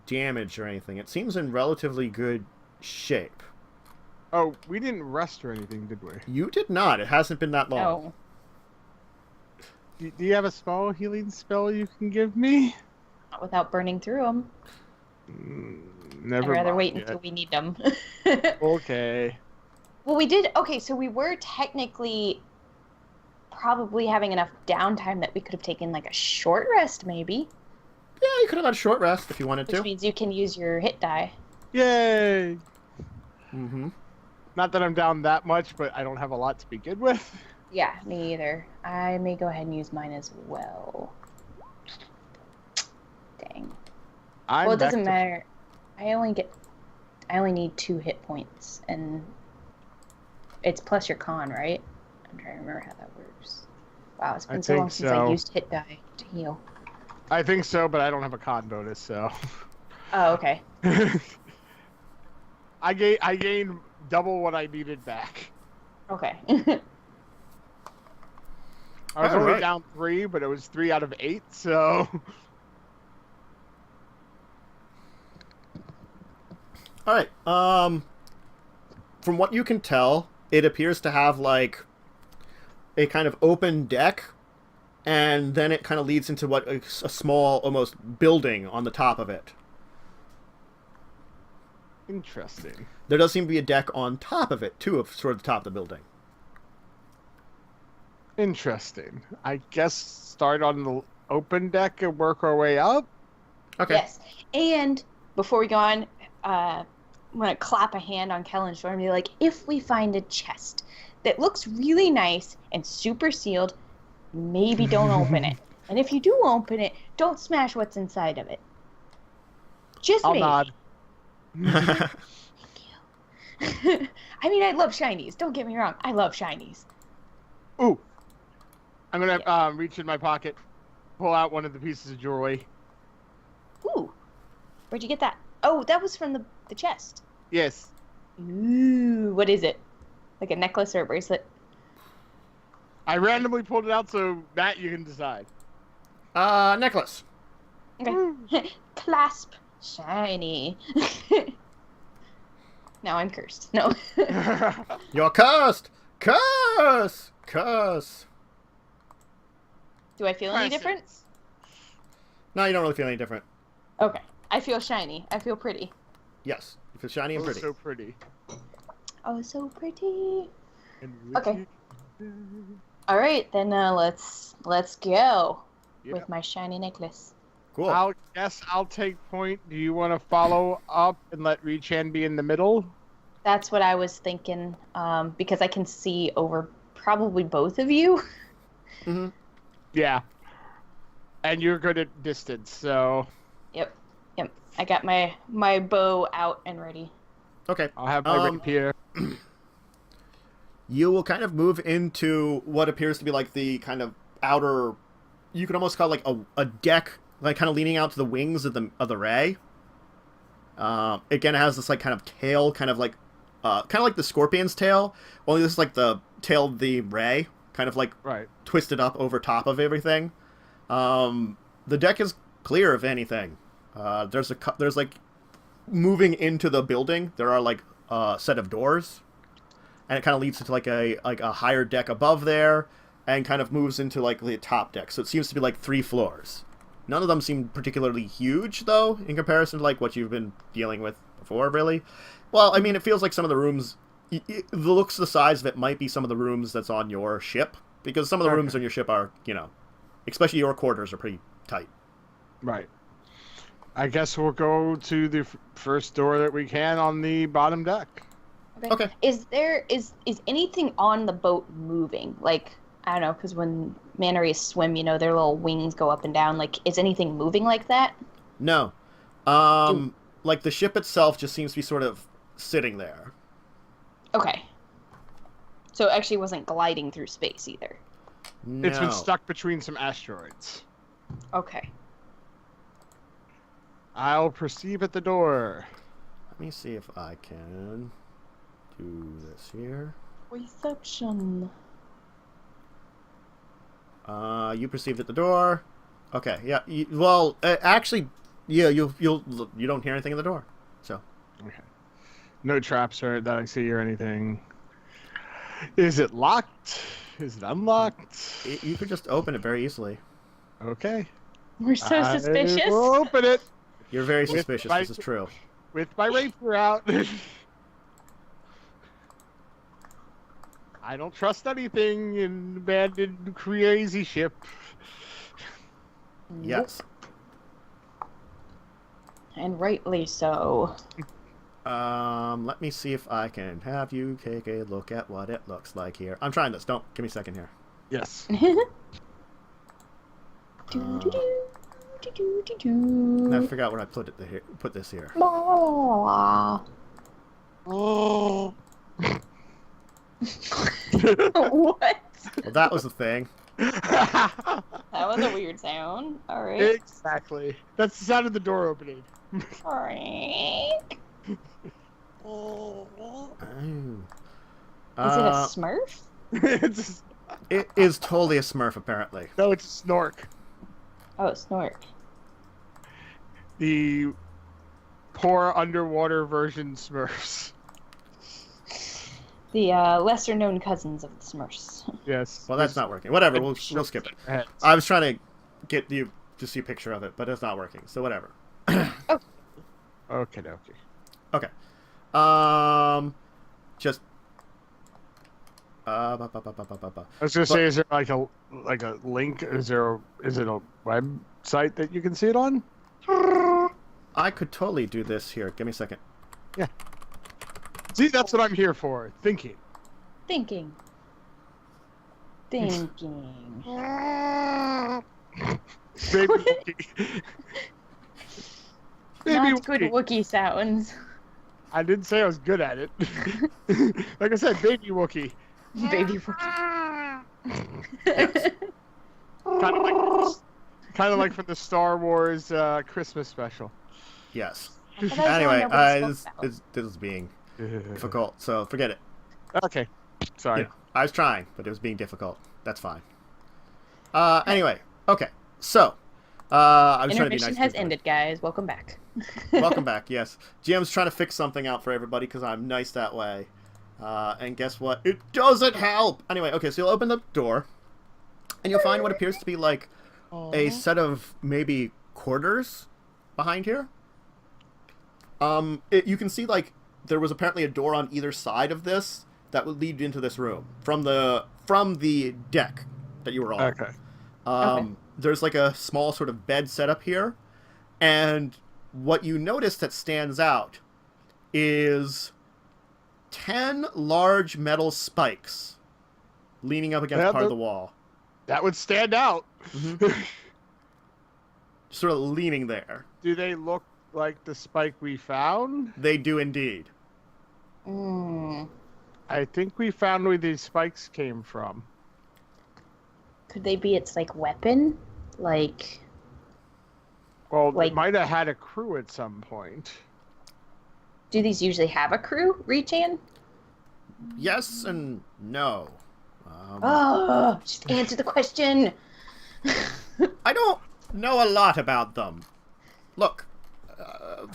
[SPEAKER 2] damaged or anything. It seems in relatively good shape.
[SPEAKER 1] Oh, we didn't rest or anything, did we?
[SPEAKER 2] You did not. It hasn't been that long.
[SPEAKER 3] No.
[SPEAKER 1] Do you have a small healing spell you can give me?
[SPEAKER 3] Not without burning through them.
[SPEAKER 1] Never
[SPEAKER 3] I'd rather
[SPEAKER 1] mind
[SPEAKER 3] wait
[SPEAKER 1] yet.
[SPEAKER 3] until we need them.
[SPEAKER 1] Okay.
[SPEAKER 3] Well, we did. Okay, so we were technically probably having enough downtime that we could have taken like a short rest, maybe.
[SPEAKER 2] Yeah, you could have had a short rest if you wanted
[SPEAKER 3] Which
[SPEAKER 2] to.
[SPEAKER 3] means you can use your hit die.
[SPEAKER 1] Yay!
[SPEAKER 2] Mm-hmm.
[SPEAKER 1] Not that I'm down that much, but I don't have a lot to begin with.
[SPEAKER 3] Yeah, me either. I may go ahead and use mine as well. Dang. Well, it doesn't matter. I only need 2 hit points, and it's plus your con, right? I'm trying to remember how that works. Wow, it's been so long since I used hit die to heal.
[SPEAKER 1] I think so, but I don't have a con bonus, so.
[SPEAKER 3] Oh, okay.
[SPEAKER 1] I gained double what I needed back.
[SPEAKER 3] Okay.
[SPEAKER 1] I was only down 3, but it was 3 out of 8, so.
[SPEAKER 2] All right. From what you can tell, it appears to have like a kind of open deck, and then it kind of leads into what a small, almost building on the top of it.
[SPEAKER 1] Interesting.
[SPEAKER 2] There does seem to be a deck on top of it too, of sort of the top of the building.
[SPEAKER 1] Interesting. I guess start on the open deck and work our way up.
[SPEAKER 2] Okay.
[SPEAKER 3] Yes. And before we go on, I'm going to clap a hand on Kellen's shoulder and be like, if we find a chest that looks really nice and super sealed, maybe don't open it. And if you do open it, don't smash what's inside of it. Just
[SPEAKER 1] I'll
[SPEAKER 3] maybe.
[SPEAKER 1] nod.
[SPEAKER 3] Thank you. I mean, I love shinies. Don't get me wrong. I love shinies.
[SPEAKER 1] Ooh. I'm going to reach in my pocket, pull out one of the pieces of jewelry.
[SPEAKER 3] Ooh. Where'd you get that? Oh, that was from the chest.
[SPEAKER 1] Yes.
[SPEAKER 3] Ooh. What is it? Like a necklace or a bracelet?
[SPEAKER 1] I randomly pulled it out, so Matt, you can decide.
[SPEAKER 2] Necklace.
[SPEAKER 3] Okay. Clasp. Shiny. Now I'm cursed. No.
[SPEAKER 2] You're cursed! Curse! Curse!
[SPEAKER 3] Do I feel any different?
[SPEAKER 2] No, you don't really feel any different.
[SPEAKER 3] Okay. I feel shiny. I feel pretty.
[SPEAKER 2] Yes. You feel shiny and pretty.
[SPEAKER 1] So pretty.
[SPEAKER 3] Oh, so pretty.
[SPEAKER 1] And
[SPEAKER 3] Okay. All right, then let's go
[SPEAKER 1] Yeah.
[SPEAKER 3] with my shiny necklace.
[SPEAKER 2] Cool.
[SPEAKER 1] I'll take point. Do you want to follow up and let Rechan be in the middle?
[SPEAKER 3] That's what I was thinking, because I can see over probably both of you.
[SPEAKER 2] Mm-hmm.
[SPEAKER 1] Yeah. And you're good at distance, so.
[SPEAKER 3] Yep. I got my bow out and ready.
[SPEAKER 2] Okay.
[SPEAKER 1] I'll have my rapier.
[SPEAKER 2] You will kind of move into what appears to be like the kind of outer. You could almost call it like a deck, like kind of leaning out to the wings of the ray. Again, it has this like kind of tail, kind of like the scorpion's tail. Only this is like the tail of the ray, kind of like twisted up over top of everything. The deck is clear of anything. There's like moving into the building. There are like a set of doors, and it kind of leads into like a higher deck above there, and kind of moves into like the top deck. So it seems to be like 3 floors. None of them seem particularly huge though, in comparison to like what you've been dealing with before, really. Well, I mean, it feels like some of the rooms, the looks, the size of it might be some of the rooms that's on your ship, because some of the rooms on your ship are, especially your quarters are pretty tight.
[SPEAKER 1] Right. I guess we'll go to the first door that we can on the bottom deck.
[SPEAKER 2] Okay.
[SPEAKER 3] Is anything on the boat moving? Like, I don't know, because when manta rays swim, their little wings go up and down. Like, is anything moving like that?
[SPEAKER 2] No. Like the ship itself just seems to be sort of sitting there.
[SPEAKER 3] Okay. So it actually wasn't gliding through space either.
[SPEAKER 2] No.
[SPEAKER 1] It's been stuck between some asteroids.
[SPEAKER 3] Okay.
[SPEAKER 1] I'll perceive at the door.
[SPEAKER 2] Let me see if I can do this here.
[SPEAKER 3] Reception.
[SPEAKER 2] You perceived at the door. Okay, yeah. Actually, yeah. You don't hear anything at the door. So.
[SPEAKER 1] Okay. No traps or that I see or anything. Is it locked? Is it unlocked?
[SPEAKER 2] You could just open it very easily.
[SPEAKER 1] Okay.
[SPEAKER 3] We're so suspicious.
[SPEAKER 1] I will open it.
[SPEAKER 2] You're very suspicious. This is true.
[SPEAKER 1] With my rapier out. I don't trust anything in abandoned crazy ship.
[SPEAKER 2] Yes.
[SPEAKER 3] And rightly so.
[SPEAKER 2] Let me see if I can have you take a look at what it looks like here. I'm trying this. Don't give me a second here.
[SPEAKER 1] Yes.
[SPEAKER 2] I forgot where I put it. Put this here.
[SPEAKER 3] Oh.
[SPEAKER 1] Oh.
[SPEAKER 3] What?
[SPEAKER 2] Well, that was the thing.
[SPEAKER 3] That was a weird sound. All right.
[SPEAKER 1] Exactly. That's the sound of the door opening.
[SPEAKER 3] All right. Is it a Smurf?
[SPEAKER 1] It's
[SPEAKER 2] It is totally a Smurf, apparently.
[SPEAKER 1] no, it's a snork.
[SPEAKER 3] Oh, Snork.
[SPEAKER 1] The poor underwater version Smurfs.
[SPEAKER 3] The lesser-known cousins of the Smurfs.
[SPEAKER 1] Yes.
[SPEAKER 2] Well, that's not working. Whatever, we'll skip it. I was trying to get you to see a picture of it, but it's not working, so whatever.
[SPEAKER 3] Oh.
[SPEAKER 1] Okay.
[SPEAKER 2] Okay. Just...
[SPEAKER 1] I was gonna say, is there like a link? Is it a website that you can see it on?
[SPEAKER 2] I could totally do this here. Give me a second.
[SPEAKER 1] Yeah. See, that's what I'm here for. Thinking.
[SPEAKER 3] Thinking.
[SPEAKER 1] Baby Wookie. Baby
[SPEAKER 3] Not good Wookiee sounds.
[SPEAKER 1] I didn't say I was good at it. Like I said, baby Wookie.
[SPEAKER 3] Baby Wookiee.
[SPEAKER 2] Yes.
[SPEAKER 1] Kind of like from the Star Wars Christmas special.
[SPEAKER 2] Yes.
[SPEAKER 3] I thought
[SPEAKER 2] Anyway,
[SPEAKER 3] everyone spoke about.
[SPEAKER 2] this is being difficult, so forget it.
[SPEAKER 1] Okay. Sorry.
[SPEAKER 2] Yeah, I was trying, but it was being difficult. That's fine. Anyway, okay. So, I was trying to be
[SPEAKER 3] Intermission
[SPEAKER 2] nice.
[SPEAKER 3] has ended, guys. Welcome back.
[SPEAKER 2] Welcome back. Yes, GM's trying to fix something out for everybody because I'm nice that way. And guess what? It doesn't help. Anyway, okay. So you'll open the door, and you'll find what appears to be like a set of maybe quarters behind here. You can see like there was apparently a door on either side of this that would lead into this room from the deck that you were on.
[SPEAKER 1] Okay.
[SPEAKER 3] Okay.
[SPEAKER 2] There's like a small sort of bed set up here, and what you notice that stands out is 10 large metal spikes leaning up against part of the wall.
[SPEAKER 1] That would stand out.
[SPEAKER 2] Sort of leaning there.
[SPEAKER 1] Do they look like the spike we found?
[SPEAKER 2] They do indeed.
[SPEAKER 1] I think we found where these spikes came from.
[SPEAKER 3] Could they be its like weapon? Like
[SPEAKER 1] Well,
[SPEAKER 3] Like-
[SPEAKER 1] it might have had a crew at some point.
[SPEAKER 3] do these usually have a crew, Rechan?
[SPEAKER 2] Yes and no.
[SPEAKER 3] Oh, just answer the question.
[SPEAKER 2] I don't know a lot about them. Look,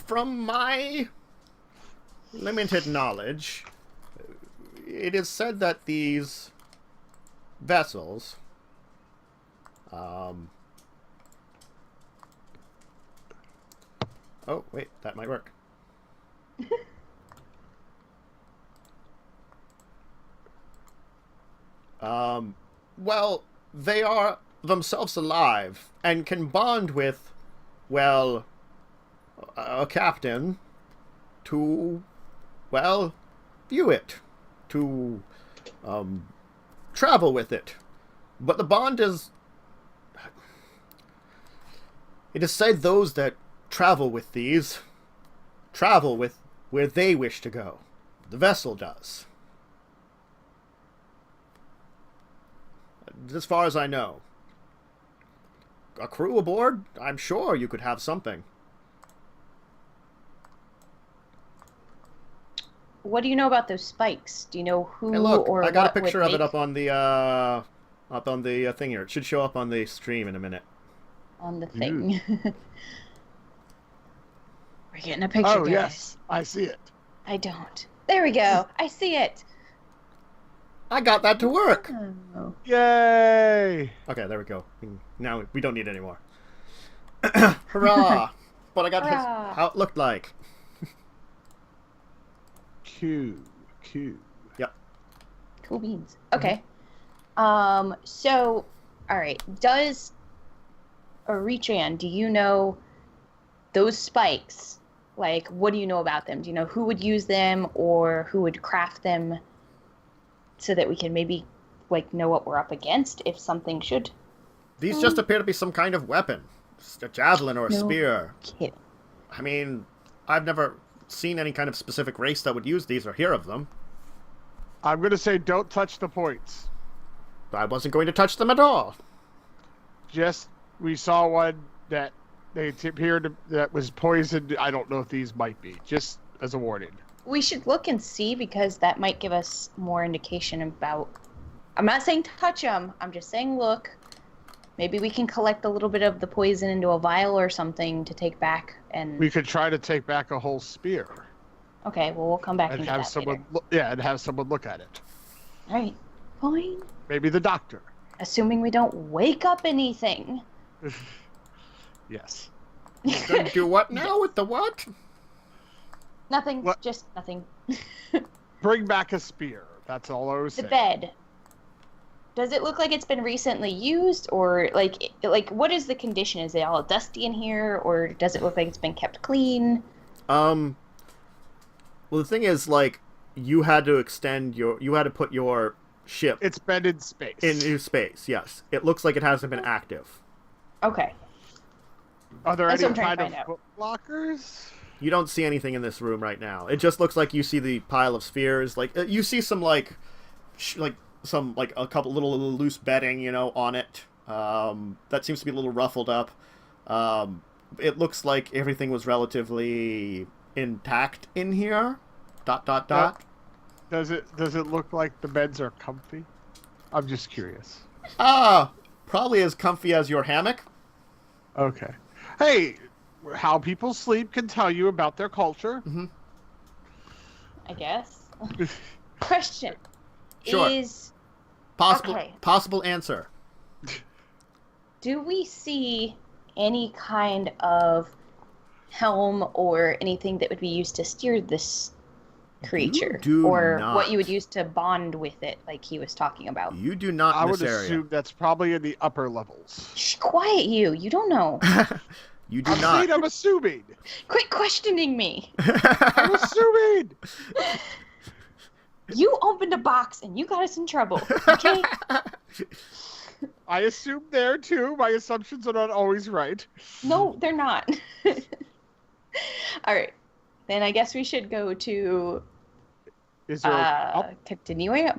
[SPEAKER 2] from my limited knowledge, it is said that these vessels, oh, wait, that might work. Well, they are themselves alive and can bond with, well, a captain to, well, view it, to travel with it. But the bond is... It is said those that travel with these travel with where they wish to go. The vessel does. As far as I know. a crew aboard, I'm sure you could have something.
[SPEAKER 3] What do you know about those spikes? Do you know who
[SPEAKER 2] Hey, look,
[SPEAKER 3] or
[SPEAKER 2] I got a
[SPEAKER 3] what
[SPEAKER 2] picture
[SPEAKER 3] would
[SPEAKER 2] of it
[SPEAKER 3] make
[SPEAKER 2] up on the thing here. It should show up on the stream in a minute.
[SPEAKER 3] on the thing? We're getting a picture,
[SPEAKER 1] Oh,
[SPEAKER 3] guys.
[SPEAKER 1] yes. I see it.
[SPEAKER 3] I don't. There we go. I see it.
[SPEAKER 2] I got that to work.
[SPEAKER 3] Oh.
[SPEAKER 1] Yay!
[SPEAKER 2] Okay, there we go. Now we don't need any more. Hurrah! But I got
[SPEAKER 3] Hurrah.
[SPEAKER 2] how it looked like.
[SPEAKER 1] Q.
[SPEAKER 2] Yep.
[SPEAKER 3] Cool beans. Okay. So, all right. Does Arichan, do you know those spikes? Like, what do you know about them? Do you know who would use them or who would craft them so that we can maybe, like, know what we're up against if something should?
[SPEAKER 2] These just appear to be some kind of weapon. Just a javelin or a spear.
[SPEAKER 3] Kidding.
[SPEAKER 2] I mean, I've never seen any kind of specific race that would use these or hear of them.
[SPEAKER 1] I'm going to say don't touch the points.
[SPEAKER 2] I wasn't going to touch them at all.
[SPEAKER 1] Just, we saw one that they appeared that was poisoned. I don't know if these might be. Just as a warning.
[SPEAKER 3] We should look and see because that might give us more indication about... I'm not saying touch them. I'm just saying look. Maybe we can collect a little bit of the poison into a vial or something to take back. And
[SPEAKER 1] We could try to take back a whole spear.
[SPEAKER 3] okay, well, we'll come back and
[SPEAKER 1] And
[SPEAKER 3] get
[SPEAKER 1] have
[SPEAKER 3] that
[SPEAKER 1] someone
[SPEAKER 3] later.
[SPEAKER 1] and have someone look at it.
[SPEAKER 3] All right, fine.
[SPEAKER 1] Maybe the doctor.
[SPEAKER 3] Assuming we don't wake up anything.
[SPEAKER 1] Yes.
[SPEAKER 2] Gonna do what now with the what?
[SPEAKER 3] Nothing,
[SPEAKER 1] What?
[SPEAKER 3] just nothing.
[SPEAKER 1] Bring back a spear. That's all I was
[SPEAKER 3] The
[SPEAKER 1] saying.
[SPEAKER 3] bed. Does it look like it's been recently used, or like what is the condition? Is it all dusty in here, or does it look like it's been kept clean?
[SPEAKER 2] Well, the thing is, like, you had to put your ship
[SPEAKER 1] It's been in space.
[SPEAKER 2] into space. Yes, it looks like it hasn't been active.
[SPEAKER 3] Okay.
[SPEAKER 1] Are there
[SPEAKER 3] That's
[SPEAKER 1] any
[SPEAKER 3] what I'm trying
[SPEAKER 1] kind
[SPEAKER 3] to
[SPEAKER 1] of
[SPEAKER 3] find out.
[SPEAKER 1] foot blockers?
[SPEAKER 2] You don't see anything in this room right now. It just looks like you see the pile of spheres. Like you see some a couple little loose bedding, you know, on it. That seems to be a little ruffled up. It looks like everything was relatively intact in here. ...
[SPEAKER 1] Does it look like the beds are comfy? I'm just curious.
[SPEAKER 2] Probably as comfy as your hammock.
[SPEAKER 1] Okay. Hey, how people sleep can tell you about their culture.
[SPEAKER 2] Mm-hmm.
[SPEAKER 3] I guess. Question.
[SPEAKER 2] Sure.
[SPEAKER 3] Is
[SPEAKER 2] Possible
[SPEAKER 3] Okay.
[SPEAKER 2] answer.
[SPEAKER 3] do we see any kind of helm or anything that would be used to steer this creature?
[SPEAKER 2] do
[SPEAKER 3] or
[SPEAKER 2] not.
[SPEAKER 3] what you would use to bond with it, like he was talking about?
[SPEAKER 2] You do not
[SPEAKER 1] I
[SPEAKER 2] in
[SPEAKER 1] would
[SPEAKER 2] this area.
[SPEAKER 1] assume that's probably in the upper levels.
[SPEAKER 3] Shh, quiet you. You don't know.
[SPEAKER 2] You do not.
[SPEAKER 1] I'm assuming.
[SPEAKER 3] Quit questioning me.
[SPEAKER 1] I'm assuming.
[SPEAKER 3] You opened a box and you got us in trouble. Okay?
[SPEAKER 1] I assume there too. My assumptions are not always right.
[SPEAKER 3] No, they're not. All right. Then I guess we should go to
[SPEAKER 1] Is there?
[SPEAKER 3] continuing.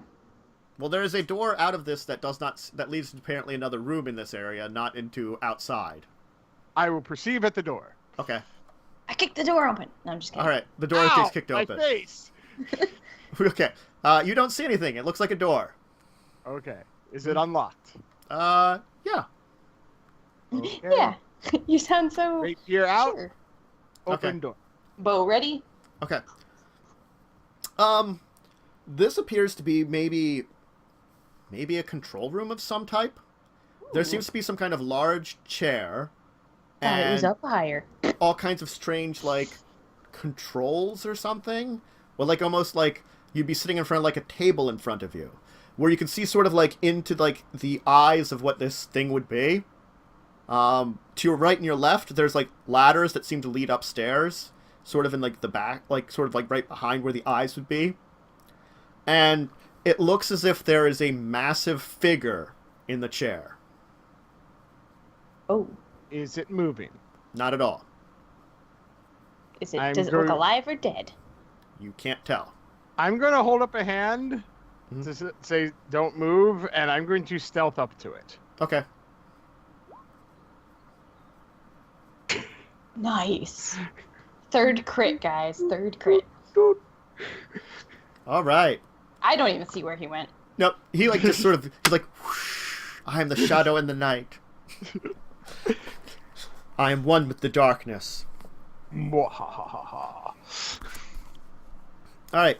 [SPEAKER 2] Well, there is a door out of this that leads to apparently another room in this area, not into outside.
[SPEAKER 1] I will perceive at the door.
[SPEAKER 2] Okay.
[SPEAKER 3] I kicked the door open. No, I'm just kidding.
[SPEAKER 2] All right. The door
[SPEAKER 1] Ow,
[SPEAKER 2] gets kicked open.
[SPEAKER 1] My face.
[SPEAKER 2] Okay. You don't see anything. It looks like a door.
[SPEAKER 1] Okay. Is it unlocked?
[SPEAKER 2] Yeah.
[SPEAKER 1] Okay.
[SPEAKER 3] Yeah. You sound so
[SPEAKER 1] Rapier out.
[SPEAKER 3] sure.
[SPEAKER 1] Open
[SPEAKER 2] Okay.
[SPEAKER 1] door.
[SPEAKER 3] Bo, ready?
[SPEAKER 2] Okay. This appears to be maybe a control room of some type. There seems to be some kind of large chair
[SPEAKER 3] It was
[SPEAKER 2] and
[SPEAKER 3] up higher.
[SPEAKER 2] all kinds of strange, like, controls or something. Well, like, almost like you'd be sitting in front of, like, a table in front of you, where you can see sort of, like, into, like, the eyes of what this thing would be. To your right and your left, there's, like, ladders that seem to lead upstairs, sort of in, like, the back, like, sort of, like, right behind where the eyes would be. And it looks as if there is a massive figure in the chair.
[SPEAKER 3] Oh.
[SPEAKER 1] Is it moving?
[SPEAKER 2] Not at all.
[SPEAKER 3] Does it look
[SPEAKER 1] going-
[SPEAKER 3] alive or dead?
[SPEAKER 2] You can't tell.
[SPEAKER 1] I'm going to hold up a hand to say don't move, and I'm going to stealth up to it.
[SPEAKER 2] Okay.
[SPEAKER 3] Nice. Third crit, guys. Third crit.
[SPEAKER 2] All right.
[SPEAKER 3] I don't even see where he went.
[SPEAKER 2] Nope. He like just sort of he's like, whoosh, I am the shadow in the night. I am one with the darkness.
[SPEAKER 1] Mwahahaha.
[SPEAKER 2] All right.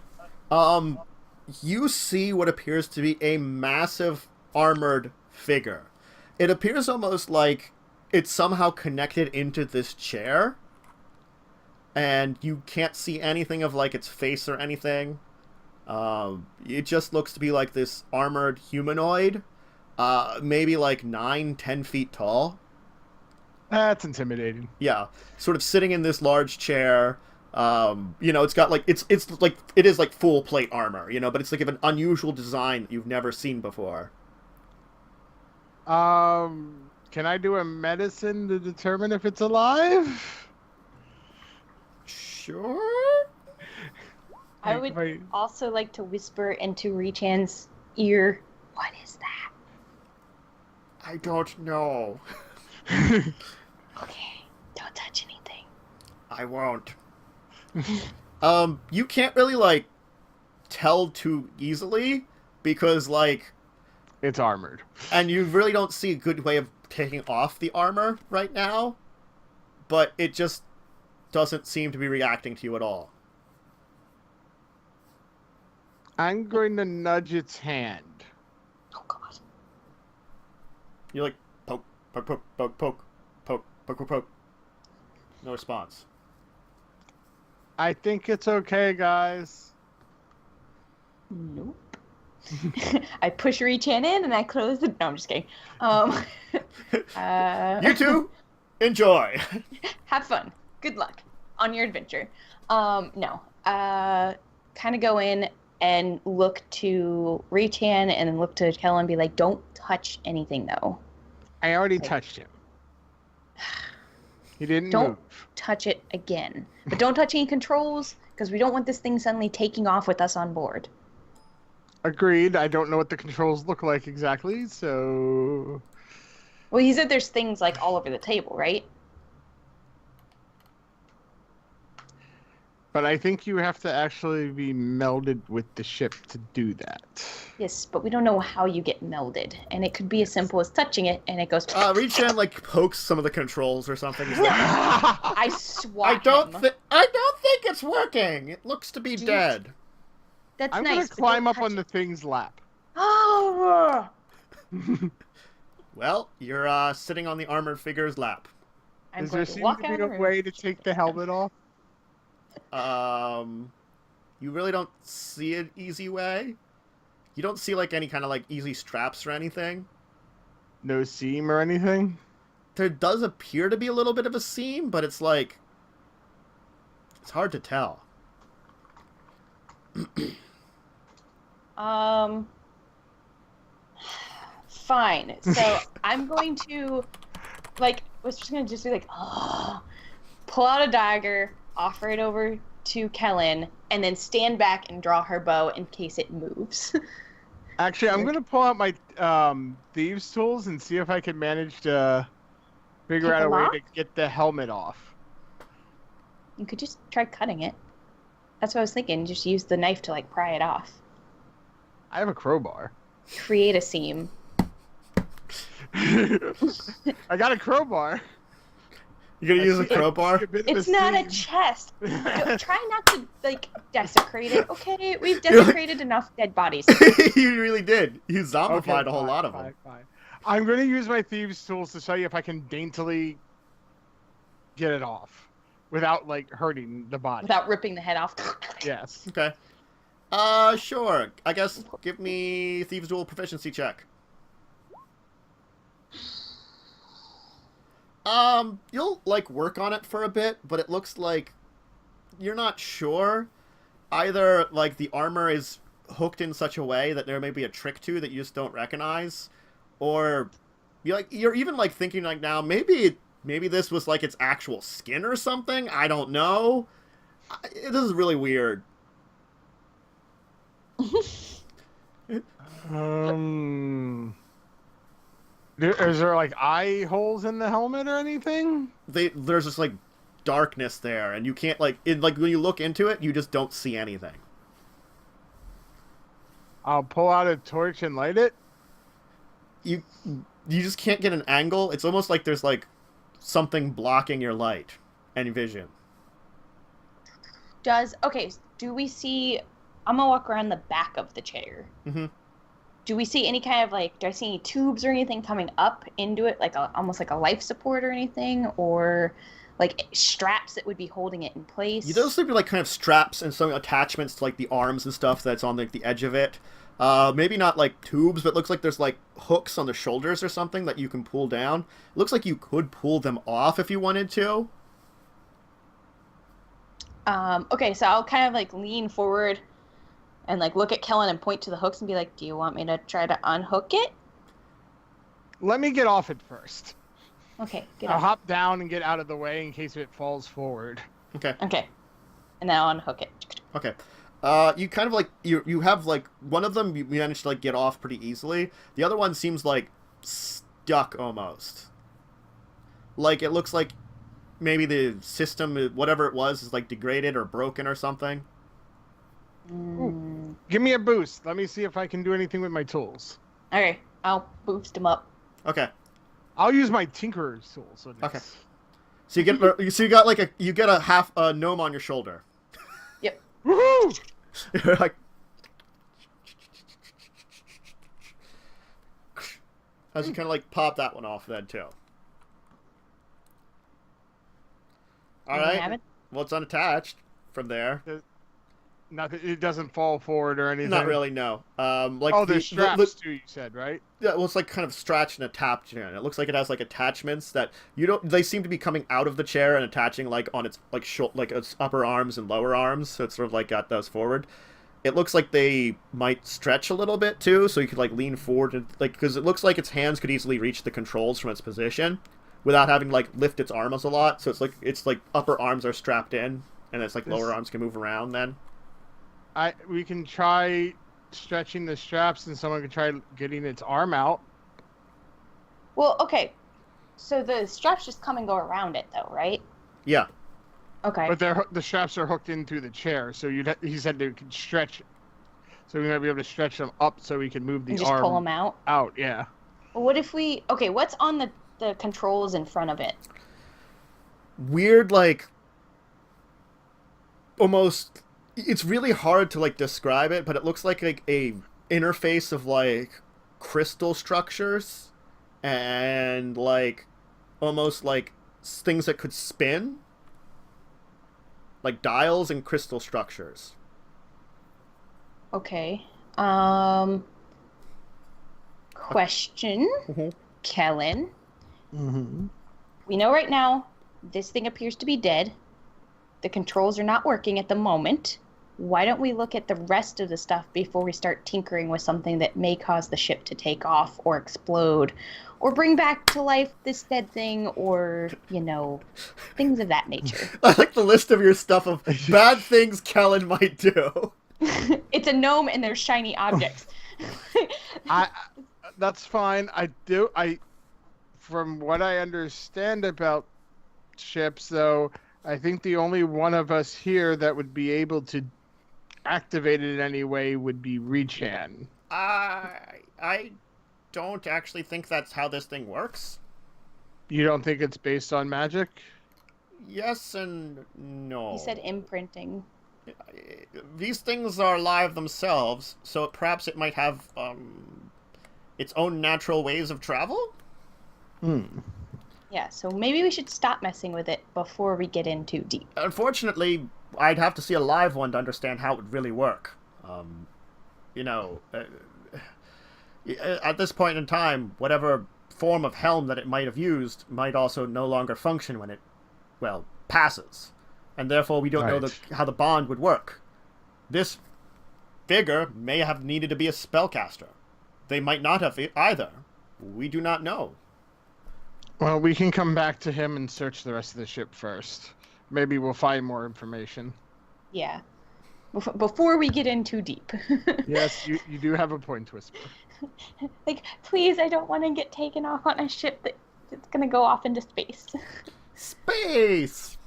[SPEAKER 2] You see what appears to be a massive armored figure. It appears almost like it's somehow connected into this chair, and you can't see anything of like its face or anything. It just looks to be like this armored humanoid, maybe like 9-10 feet tall.
[SPEAKER 1] That's intimidating.
[SPEAKER 2] Yeah, sort of sitting in this large chair. It's got like it's like it is like full plate armor, but it's like of an unusual design that you've never seen before.
[SPEAKER 1] Can I do a medicine to determine if it's alive?
[SPEAKER 2] Sure.
[SPEAKER 3] I would also like to whisper into Rechan's ear, what is that?
[SPEAKER 2] I don't know.
[SPEAKER 3] Okay, don't touch anything.
[SPEAKER 2] I won't. You can't really, like, tell too easily, because, like...
[SPEAKER 1] It's armored.
[SPEAKER 2] And you really don't see a good way of taking off the armor right now, but it just doesn't seem to be reacting to you at all.
[SPEAKER 1] I'm going to nudge its hand.
[SPEAKER 3] Oh, God.
[SPEAKER 2] You're like, poke, poke, poke, poke, poke, poke, poke, poke, poke. No response.
[SPEAKER 1] I think it's okay, guys.
[SPEAKER 3] Nope. I push Rechan in and I close the... No, I'm just kidding.
[SPEAKER 2] You two, enjoy.
[SPEAKER 3] Have fun. Good luck on your adventure. No. Kind of go in and look to Rechan and then look to Kellen and be like, don't touch anything, though.
[SPEAKER 1] I already touched him. He didn't
[SPEAKER 3] Don't
[SPEAKER 1] move.
[SPEAKER 3] touch it again. But don't touch any controls, because we don't want this thing suddenly taking off with us on board.
[SPEAKER 1] Agreed. I don't know what the controls look like exactly, so...
[SPEAKER 3] Well, he said there's things, like, all over the table, right?
[SPEAKER 1] But I think you have to actually be melded with the ship to do that.
[SPEAKER 3] Yes, but we don't know how you get melded. And it could be as simple as touching it, and it goes...
[SPEAKER 2] Rechan, like, pokes some of the controls or something. He's like,
[SPEAKER 3] I swat
[SPEAKER 2] I don't
[SPEAKER 3] him.
[SPEAKER 2] think it's working. It looks to be dead.
[SPEAKER 3] That's
[SPEAKER 1] I'm
[SPEAKER 3] nice.
[SPEAKER 1] going to climb up on the thing's lap.
[SPEAKER 3] Oh!
[SPEAKER 2] Well, you're sitting on the armored figure's lap.
[SPEAKER 3] I'm
[SPEAKER 1] Does
[SPEAKER 3] going
[SPEAKER 1] there
[SPEAKER 3] to
[SPEAKER 1] seem
[SPEAKER 3] walk
[SPEAKER 1] to
[SPEAKER 3] out
[SPEAKER 1] be
[SPEAKER 3] of
[SPEAKER 1] a
[SPEAKER 3] the
[SPEAKER 1] way
[SPEAKER 3] room.
[SPEAKER 1] to take the helmet off?
[SPEAKER 2] You really don't see an easy way. You don't see, like, any kind of, like, easy straps or anything.
[SPEAKER 1] No seam or anything?
[SPEAKER 2] There does appear to be a little bit of a seam, but it's, like... It's hard to tell.
[SPEAKER 3] Fine. So I'm going to, like, was just going to just be like, pull out a dagger, offer it over to Kellen, and then stand back and draw her bow in case it moves.
[SPEAKER 1] Actually, I'm going to pull out my thieves' tools and see if I can manage to figure
[SPEAKER 3] Pick
[SPEAKER 1] out
[SPEAKER 3] a
[SPEAKER 1] a way
[SPEAKER 3] lock?
[SPEAKER 1] to get the helmet off.
[SPEAKER 3] You could just try cutting it. That's what I was thinking. Just use the knife to, like, pry it off.
[SPEAKER 1] I have a crowbar.
[SPEAKER 3] Create a seam.
[SPEAKER 1] I got a crowbar.
[SPEAKER 2] You're gonna use a crowbar?
[SPEAKER 3] It's not a chest. Try not to, like, desecrate it, okay? We've desecrated enough dead bodies.
[SPEAKER 2] You really did. You zombified a whole lot of them.
[SPEAKER 1] Fine. I'm going to use my thieves' tools to show you if I can daintily get it off without, like, hurting the body.
[SPEAKER 3] Without ripping the head off.
[SPEAKER 1] Yes.
[SPEAKER 2] Okay. Sure. I guess give me Thieves' Duel proficiency check. You'll, like, work on it for a bit, but it looks like you're not sure. Either, like, the armor is hooked in such a way that there may be a trick to that you just don't recognize, or you're even, like, thinking, like, now, maybe this was, like, its actual skin or something? I don't know. This is really weird.
[SPEAKER 1] Is there, like, eye holes in the helmet or anything?
[SPEAKER 2] There's just, like, darkness there, and you can't like when you look into it, you just don't see anything.
[SPEAKER 1] I'll pull out a torch and light it.
[SPEAKER 2] You just can't get an angle. It's almost like there's like something blocking your light and vision.
[SPEAKER 3] Do we see... I'm gonna walk around the back of the chair.
[SPEAKER 2] Mm-hmm.
[SPEAKER 3] Do we see any kind of like... Do I see any tubes or anything coming up into it? Like almost like a life support or anything? Or like straps that would be holding it in place?
[SPEAKER 2] Those would be like kind of straps and some attachments to like the arms and stuff that's on like the edge of it. Maybe not like tubes, but it looks like there's like hooks on the shoulders or something that you can pull down. It looks like you could pull them off if you wanted to.
[SPEAKER 3] Okay, so I'll kind of like lean forward and like look at Kellen and point to the hooks and be like, do you want me to try to unhook it?
[SPEAKER 1] Let me get off it first.
[SPEAKER 3] Okay,
[SPEAKER 1] I'll hop down and get out of the way in case it falls forward.
[SPEAKER 2] Okay.
[SPEAKER 3] Okay. And then I'll unhook it.
[SPEAKER 2] Okay. You kind of like you have like one of them you managed to like get off pretty easily. The other one seems like stuck almost. Like it looks like maybe the system, whatever it was, is like degraded or broken or something.
[SPEAKER 1] Ooh. Give me a boost. Let me see if I can do anything with my tools.
[SPEAKER 3] Okay, I'll boost him up.
[SPEAKER 2] Okay.
[SPEAKER 1] I'll use my tinkerer's tools.
[SPEAKER 2] Okay. So you get a half gnome on your shoulder.
[SPEAKER 3] Yep.
[SPEAKER 1] Woohoo!
[SPEAKER 2] You're like, as you kind of like pop that one off then too. All right. Well, it's unattached from there.
[SPEAKER 1] Nothing. It doesn't fall forward or anything.
[SPEAKER 2] Not really, no.
[SPEAKER 1] There's straps too. You said, right?
[SPEAKER 2] Yeah. Well, it's like kind of stretched and attached. It looks like it has like attachments that you don't. They seem to be coming out of the chair and attaching like on its like its upper arms and lower arms. So it's sort of like got those forward. It looks like they might stretch a little bit too, so you could like lean forward and like because it looks like its hands could easily reach the controls from its position without having to like lift its arms a lot. So it's like upper arms are strapped in, and it's like lower arms can move around then.
[SPEAKER 1] We can try stretching the straps, and someone can try getting its arm out.
[SPEAKER 3] Well, okay. So the straps just come and go around it, though, right?
[SPEAKER 2] Yeah.
[SPEAKER 3] Okay.
[SPEAKER 1] But the straps are hooked into the chair, so he said they could stretch. So we might be able to stretch them up, so we can move the arm.
[SPEAKER 3] Just pull them out.
[SPEAKER 1] Out, yeah.
[SPEAKER 3] Well, what if we? Okay, what's on the controls in front of it?
[SPEAKER 2] Weird, like almost. It's really hard to like describe it, but it looks like a interface of like crystal structures and like almost like things that could spin, like dials and crystal structures.
[SPEAKER 3] Okay. Question, Kellen.
[SPEAKER 1] Mm-hmm.
[SPEAKER 3] We know right now this thing appears to be dead. The controls are not working at the moment. Why don't we look at the rest of the stuff before we start tinkering with something that may cause the ship to take off or explode or bring back to life this dead thing or, things of that nature.
[SPEAKER 2] I like the list of your stuff of bad things Kellen might do.
[SPEAKER 3] It's a gnome and there's shiny objects.
[SPEAKER 1] That's fine. From what I understand about ships, though, I think the only one of us here that would be able to activate it in any way would be Rechan.
[SPEAKER 2] I don't actually think that's how this thing works.
[SPEAKER 1] You don't think it's based on magic?
[SPEAKER 2] Yes and no.
[SPEAKER 3] He said imprinting.
[SPEAKER 2] These things are alive themselves, so perhaps it might have its own natural ways of travel?
[SPEAKER 3] Yeah, so maybe we should stop messing with it before we get in too deep.
[SPEAKER 2] Unfortunately, I'd have to see a live one to understand how it would really work. At this point in time, whatever form of helm that it might have used might also no longer function when it, passes. And therefore, we don't know how the bond would work. This figure may have needed to be a spellcaster. They might not have either. We do not know.
[SPEAKER 1] Well, we can come back to him and search the rest of the ship first. Maybe we'll find more information.
[SPEAKER 3] Yeah. Before we get in too deep.
[SPEAKER 1] Yes, you do have a point, Whisper.
[SPEAKER 3] Please, I don't want to get taken off on a ship that's going to go off into space.
[SPEAKER 2] Space!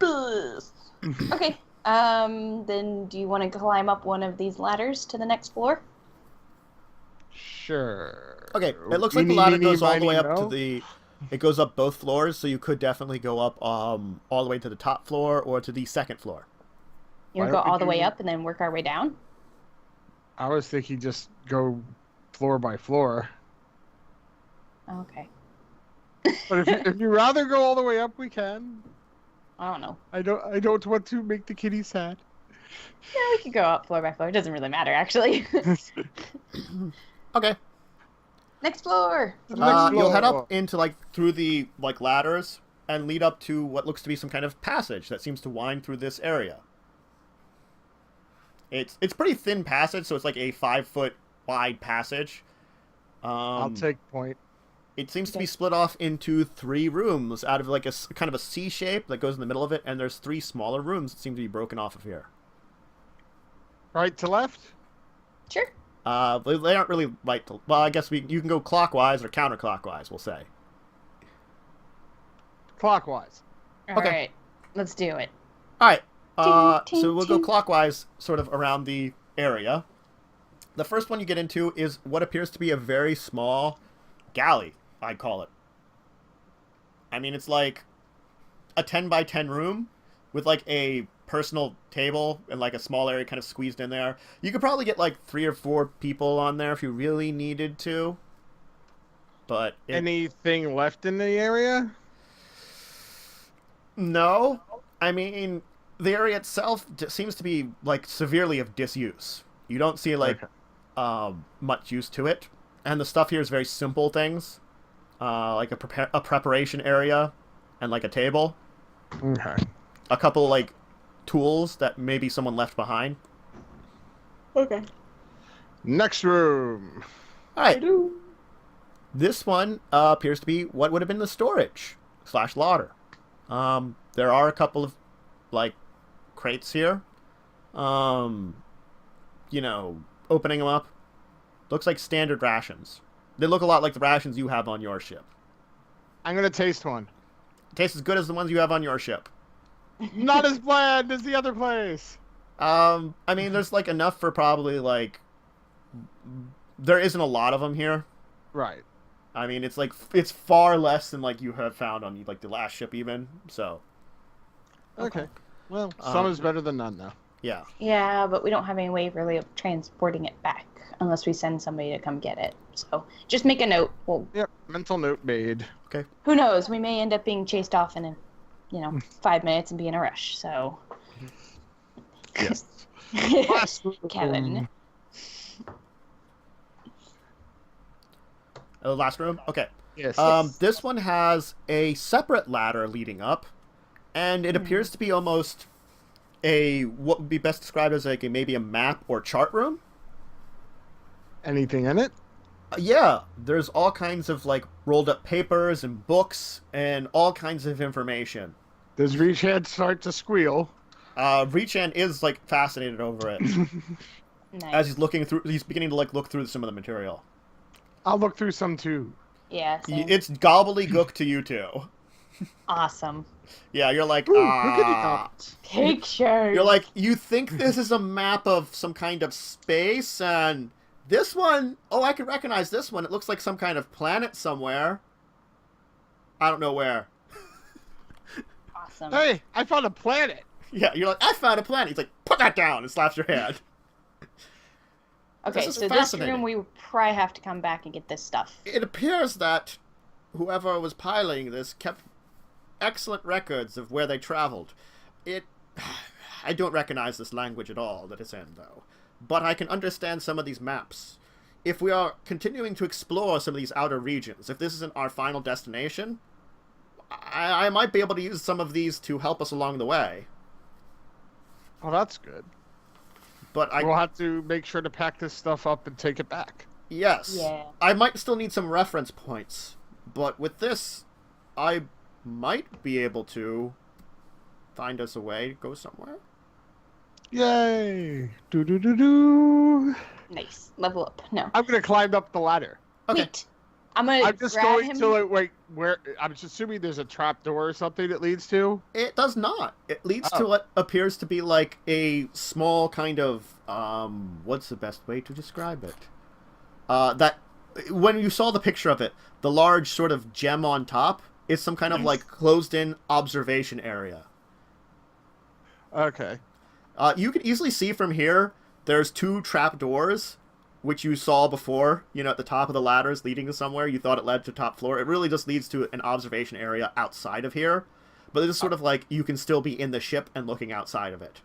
[SPEAKER 3] Okay. Then do you want to climb up one of these ladders to the next floor?
[SPEAKER 1] Sure.
[SPEAKER 2] Okay, it looks like the
[SPEAKER 1] Eeny,
[SPEAKER 2] ladder
[SPEAKER 1] meeny,
[SPEAKER 2] goes all the way
[SPEAKER 1] miny,
[SPEAKER 2] up to
[SPEAKER 1] moe.
[SPEAKER 2] the... It goes up both floors, so you could definitely go up all the way to the top floor or to the second floor.
[SPEAKER 3] You
[SPEAKER 1] Why
[SPEAKER 3] want to go
[SPEAKER 1] don't we
[SPEAKER 3] all the way
[SPEAKER 1] do-
[SPEAKER 3] up and then work our way down?
[SPEAKER 1] I was thinking just go floor by floor.
[SPEAKER 3] Okay.
[SPEAKER 1] But if you rather go all the way up, we can.
[SPEAKER 3] I don't know.
[SPEAKER 1] I don't want to make the kitty sad.
[SPEAKER 3] Yeah, we could go up floor by floor. It doesn't really matter, actually.
[SPEAKER 2] Okay.
[SPEAKER 3] Next floor.
[SPEAKER 2] You'll head up into, like, through the, like, ladders and lead up to what looks to be some kind of passage that seems to wind through this area. It's pretty thin passage, so it's like a 5-foot wide passage.
[SPEAKER 1] I'll take point.
[SPEAKER 2] It seems to be split off into 3 rooms out of like a kind of a C shape that goes in the middle of it, and there's 3 smaller rooms that seem to be broken off of here.
[SPEAKER 1] Right to left?
[SPEAKER 3] Sure.
[SPEAKER 2] They aren't really right to... Well, I guess you can go clockwise or counterclockwise, we'll say.
[SPEAKER 1] Clockwise.
[SPEAKER 3] All
[SPEAKER 2] Okay.
[SPEAKER 3] right. Let's do it.
[SPEAKER 2] Alright,
[SPEAKER 3] Ting,
[SPEAKER 2] so we'll go
[SPEAKER 3] ting.
[SPEAKER 2] clockwise sort of around the area. The first one you get into is what appears to be a very small galley, I'd call it. I mean, it's like a 10 by 10 room with like a personal table and like a small area kind of squeezed in there. You could probably get like 3 or 4 people on there if you really needed to. But
[SPEAKER 1] Anything left in the area?
[SPEAKER 2] no, I mean, the area itself seems to be like severely of disuse. You don't see like much use to it, and the stuff here is very simple things, like a preparation area, and like a table,
[SPEAKER 1] Okay.
[SPEAKER 2] a couple like tools that maybe someone left behind.
[SPEAKER 3] Okay.
[SPEAKER 1] Next room.
[SPEAKER 2] All right, this one appears to be what would have been the storage / larder. There are a couple of like crates here. You know, opening them up, looks like standard rations. They look a lot like the rations you have on your ship.
[SPEAKER 1] I'm gonna taste one.
[SPEAKER 2] Tastes as good as the ones you have on your ship.
[SPEAKER 1] Not as bland as the other place.
[SPEAKER 2] I mean, there's like enough for probably like... There isn't a lot of them here.
[SPEAKER 1] Right.
[SPEAKER 2] I mean, it's like, it's far less than like you have found on like the last ship even, so...
[SPEAKER 1] Okay. Well, some is better than none, though.
[SPEAKER 2] Yeah.
[SPEAKER 3] Yeah, but we don't have any way really of transporting it back unless we send somebody to come get it. So just make a note. Well,
[SPEAKER 1] Yep. Mental note made.
[SPEAKER 2] Okay.
[SPEAKER 3] who knows? We may end up being chased off in, 5 minutes and be in a rush. So.
[SPEAKER 1] Yes. Last room.
[SPEAKER 3] Kevin.
[SPEAKER 2] Last room? Okay.
[SPEAKER 1] Yes.
[SPEAKER 2] This one has a separate ladder leading up, and it appears to be almost what would be best described as like maybe a map or chart room.
[SPEAKER 1] Anything in it?
[SPEAKER 2] Yeah, there's all kinds of like rolled up papers and books and all kinds of information.
[SPEAKER 1] Does Reachhead start to squeal?
[SPEAKER 2] Reachan is like fascinated over it
[SPEAKER 3] Nice.
[SPEAKER 2] as he's beginning to like look through some of the material.
[SPEAKER 1] I'll look through some too.
[SPEAKER 3] Yeah. Same.
[SPEAKER 2] It's gobbledygook to you two.
[SPEAKER 3] Awesome.
[SPEAKER 2] Yeah, you're like,
[SPEAKER 1] Ooh, crickety dots.
[SPEAKER 3] Pictures.
[SPEAKER 2] you're like, you think this is a map of some kind of space, and this one, oh, I can recognize this one. It looks like some kind of planet somewhere. I don't know where.
[SPEAKER 3] Awesome.
[SPEAKER 1] Hey, I found a planet.
[SPEAKER 2] Yeah, you're like, I found a planet. He's like, put that down, and slaps your hand.
[SPEAKER 3] Okay,
[SPEAKER 2] This is
[SPEAKER 3] so this
[SPEAKER 2] fascinating.
[SPEAKER 3] room we would probably have to come back and get this stuff.
[SPEAKER 2] It appears that whoever was piloting this kept excellent records of where they traveled. I don't recognize this language at all that it's in, though. But I can understand some of these maps. If we are continuing to explore some of these outer regions, if this isn't our final destination, I might be able to use some of these to help us along the way.
[SPEAKER 1] Oh, that's good.
[SPEAKER 2] But
[SPEAKER 1] We'll have to make sure to pack this stuff up and take it back.
[SPEAKER 2] yes,
[SPEAKER 3] Yeah.
[SPEAKER 2] I might still need some reference points. But with this, I might be able to find us a way to go somewhere.
[SPEAKER 1] Yay! Do do do do.
[SPEAKER 3] Nice. Level up. No.
[SPEAKER 1] I'm gonna climb up the ladder.
[SPEAKER 2] Okay.
[SPEAKER 3] Neat. I'm gonna
[SPEAKER 1] I'm just
[SPEAKER 3] grab
[SPEAKER 1] going
[SPEAKER 3] him.
[SPEAKER 1] to wait. Where I'm just assuming there's a trap door or something it leads to.
[SPEAKER 2] It does not. It leads to what appears to be like a small kind of what's the best way to describe it? That when you saw the picture of it, the large sort of gem on top is some kind of like closed-in observation area.
[SPEAKER 1] Okay.
[SPEAKER 2] You can easily see from here. There's 2 trap doors, which you saw before. You know, at the top of the ladders leading to somewhere. You thought it led to top floor. It really just leads to an observation area outside of here. But it's sort of like you can still be in the ship and looking outside of it.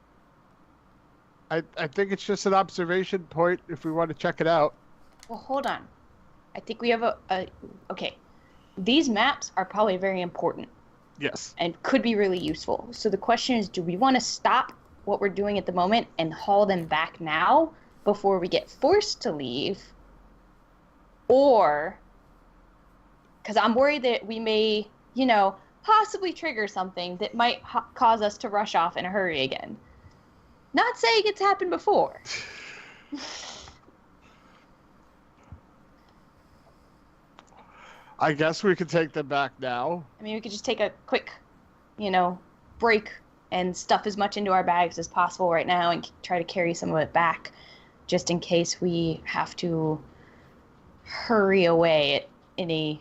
[SPEAKER 1] I think it's just an observation point if we want to check it out.
[SPEAKER 3] Well, hold on. I think we have a okay. These maps are probably very important.
[SPEAKER 1] Yes.
[SPEAKER 3] And could be really useful. So the question is, do we want to stop what we're doing at the moment and haul them back now before we get forced to leave? Or, because I'm worried that we may, possibly trigger something that might cause us to rush off in a hurry again. Not saying it's happened before.
[SPEAKER 1] I guess we could take them back now.
[SPEAKER 3] I mean, we could just take a quick, break and stuff as much into our bags as possible right now and try to carry some of it back just in case we have to hurry away in a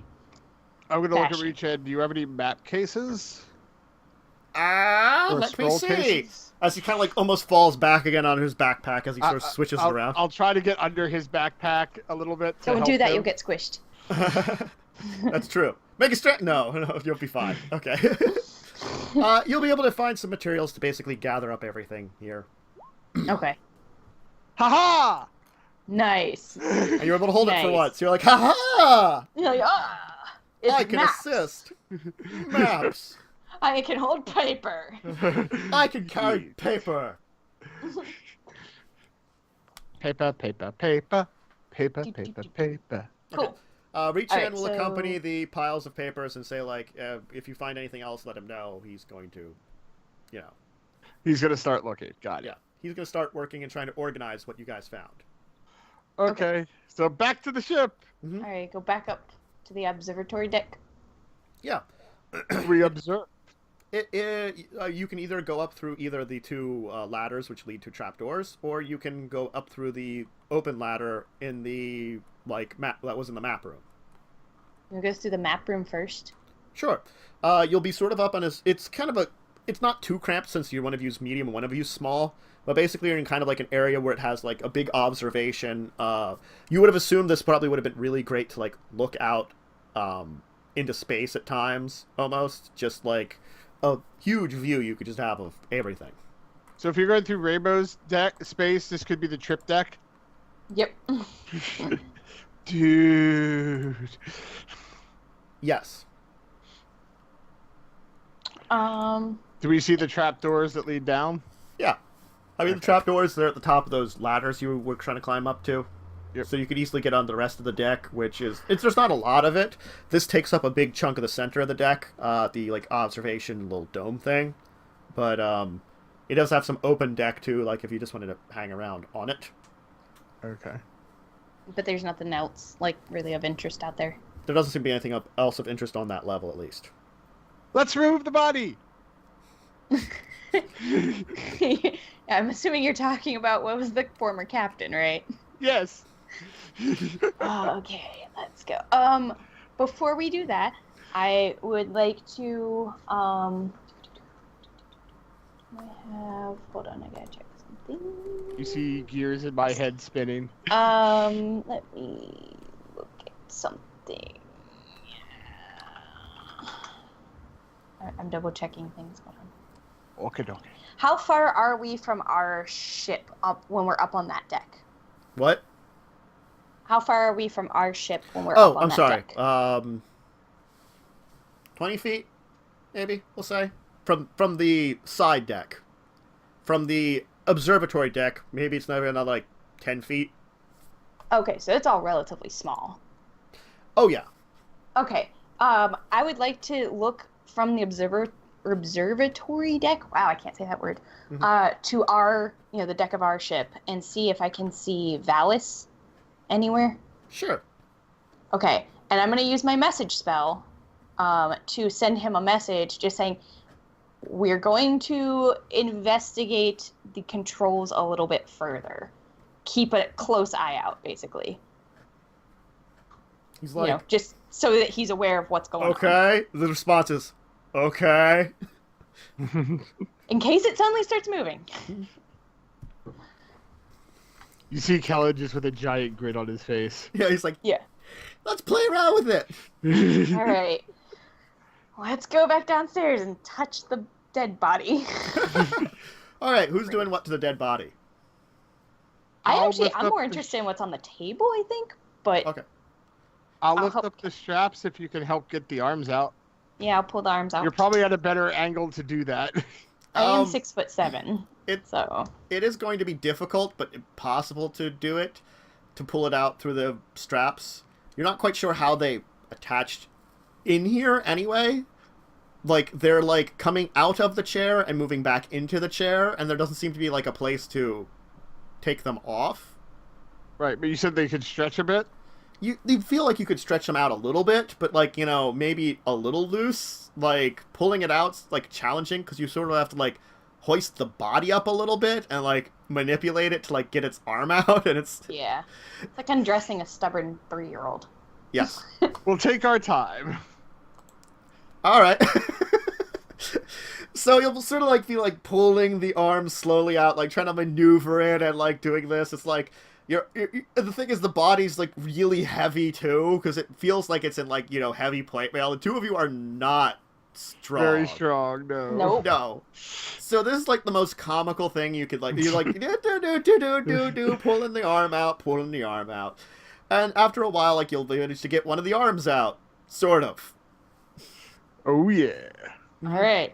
[SPEAKER 1] I'm going to look at
[SPEAKER 3] fashion.
[SPEAKER 1] Reach Ed. Do you have any map cases?
[SPEAKER 2] Let me
[SPEAKER 1] scroll
[SPEAKER 2] see.
[SPEAKER 1] cases?
[SPEAKER 2] As he kind of like almost falls back again on his backpack as he sort of switches it around.
[SPEAKER 1] I'll try to get under his backpack a little bit.
[SPEAKER 3] Don't do that, you'll get squished.
[SPEAKER 2] That's true. Make a stretch. No, you'll be fine. Okay. You'll be able to find some materials to basically gather up everything here.
[SPEAKER 3] Okay.
[SPEAKER 1] Ha-ha!
[SPEAKER 3] Nice.
[SPEAKER 2] And you're able to hold it for
[SPEAKER 3] Nice.
[SPEAKER 2] once. You're like, ha-ha!
[SPEAKER 3] You're like, it's
[SPEAKER 2] I can
[SPEAKER 3] maps.
[SPEAKER 2] assist. Maps.
[SPEAKER 3] I can hold paper.
[SPEAKER 2] I can carry paper.
[SPEAKER 1] Paper, paper, paper. Paper, paper, paper.
[SPEAKER 3] Cool.
[SPEAKER 2] Reach
[SPEAKER 3] All right,
[SPEAKER 2] will
[SPEAKER 3] so-
[SPEAKER 2] accompany the piles of papers and say, like, if you find anything else, let him know. He's going to,
[SPEAKER 1] He's going to start looking. Got it.
[SPEAKER 2] Yeah. He's going to start working and trying to organize what you guys found.
[SPEAKER 1] Okay. So back to the ship.
[SPEAKER 3] All right, go back up to the observatory deck.
[SPEAKER 2] Yeah.
[SPEAKER 1] We observe.
[SPEAKER 2] You can either go up through either the 2 ladders, which lead to trapdoors, or you can go up through the open ladder in the map that was in the map room.
[SPEAKER 3] We'll go through the map room first.
[SPEAKER 2] Sure. You'll be sort of up on it's kind of it's not too cramped since one of you's medium and one of you's small, but basically you're in kind of like an area where it has like a big observation. You would have assumed this probably would have been really great to like look out into space at times, almost just like a huge view you could just have of everything.
[SPEAKER 1] So if you're going through Rainbow's deck space, this could be the trip deck.
[SPEAKER 3] Yep.
[SPEAKER 1] Dude.
[SPEAKER 2] Yes.
[SPEAKER 1] Do we see the trapdoors that lead down?
[SPEAKER 2] Yeah. I mean, the trapdoors, they're at the top of those ladders you were trying to climb up to.
[SPEAKER 1] Yep.
[SPEAKER 2] So you could easily get on the rest of the deck, which is... there's not a lot of it. This takes up a big chunk of the center of the deck, the, like, observation little dome thing. But, it does have some open deck, too, like, if you just wanted to hang around on it.
[SPEAKER 1] Okay.
[SPEAKER 3] But there's nothing else, like, really of interest out there.
[SPEAKER 2] There doesn't seem to be anything else of interest on that level, at least.
[SPEAKER 1] Let's remove the body!
[SPEAKER 3] I'm assuming you're talking about what was the former captain, right?
[SPEAKER 1] Yes.
[SPEAKER 3] Okay, let's go. Before we do that, I would like to, hold on, I gotta check something.
[SPEAKER 1] You see gears in my head spinning.
[SPEAKER 3] Let me look at something. I'm double checking things. Hold on.
[SPEAKER 1] Okay, okay.
[SPEAKER 3] How far are we from our ship up when we're up on that deck?
[SPEAKER 2] What?
[SPEAKER 3] How far are we from our ship when we're up on
[SPEAKER 2] I'm
[SPEAKER 3] that
[SPEAKER 2] sorry.
[SPEAKER 3] deck?
[SPEAKER 2] 20 feet, maybe, we'll say. From the side deck. From the observatory deck, maybe it's another, like, 10 feet.
[SPEAKER 3] Okay, so it's all relatively small.
[SPEAKER 2] Oh, yeah.
[SPEAKER 3] Okay. I would like to look from the observatory deck. Wow, I can't say that word. To our, the deck of our ship, and see if I can see Valis anywhere.
[SPEAKER 2] Sure.
[SPEAKER 3] Okay, And I'm going to use my message spell to send him a message just saying, we're going to investigate the controls a little bit further. Keep a close eye out, basically.
[SPEAKER 2] He's like,
[SPEAKER 3] just so that he's aware of what's going on.
[SPEAKER 2] Okay. The response is, okay.
[SPEAKER 3] In case it suddenly starts moving.
[SPEAKER 1] You see Kellen just with a giant grin on his face.
[SPEAKER 2] Yeah, he's like,
[SPEAKER 3] yeah.
[SPEAKER 2] Let's play around with it.
[SPEAKER 3] All right. Let's go back downstairs and touch the dead body.
[SPEAKER 2] All right, who's doing what to the dead body?
[SPEAKER 3] I'm more interested in what's on the table, I think. But
[SPEAKER 2] okay.
[SPEAKER 1] I'll lift up the straps if you can help get the arms out.
[SPEAKER 3] Yeah, I'll pull the arms out.
[SPEAKER 1] You're probably at a better angle to do that.
[SPEAKER 3] I am 6'7".
[SPEAKER 2] It is going to be difficult, but possible to do it, to pull it out through the straps. You're not quite sure how they attached in here anyway. Like, they're, like, coming out of the chair and moving back into the chair, and there doesn't seem to be, like, a place to take them off.
[SPEAKER 1] Right, but you said they could stretch a bit?
[SPEAKER 2] You feel like you could stretch them out a little bit, but, like, you know, maybe a little loose. Like, pulling it out's, like, challenging, because you sort of have to, like, hoist the body up a little bit and, like, manipulate it to, like, get its arm out, and it's...
[SPEAKER 3] Yeah. It's like undressing a stubborn 3-year-old.
[SPEAKER 2] Yes.
[SPEAKER 1] We'll take our time.
[SPEAKER 2] All right. So you'll sort of, like, feel like pulling the arm slowly out, like, trying to maneuver it and, like, doing this. It's like... the thing is, the body's, like, really heavy, too, because it feels like it's in, like, you know, heavy plate mail. The two of you are not strong.
[SPEAKER 1] Very strong, no.
[SPEAKER 3] Nope.
[SPEAKER 2] No. So this is, like, the most comical thing you could, like, you're like, do, pulling the arm out. And after a while, like, you'll manage to get one of the arms out. Sort of.
[SPEAKER 1] Oh, yeah.
[SPEAKER 3] All right.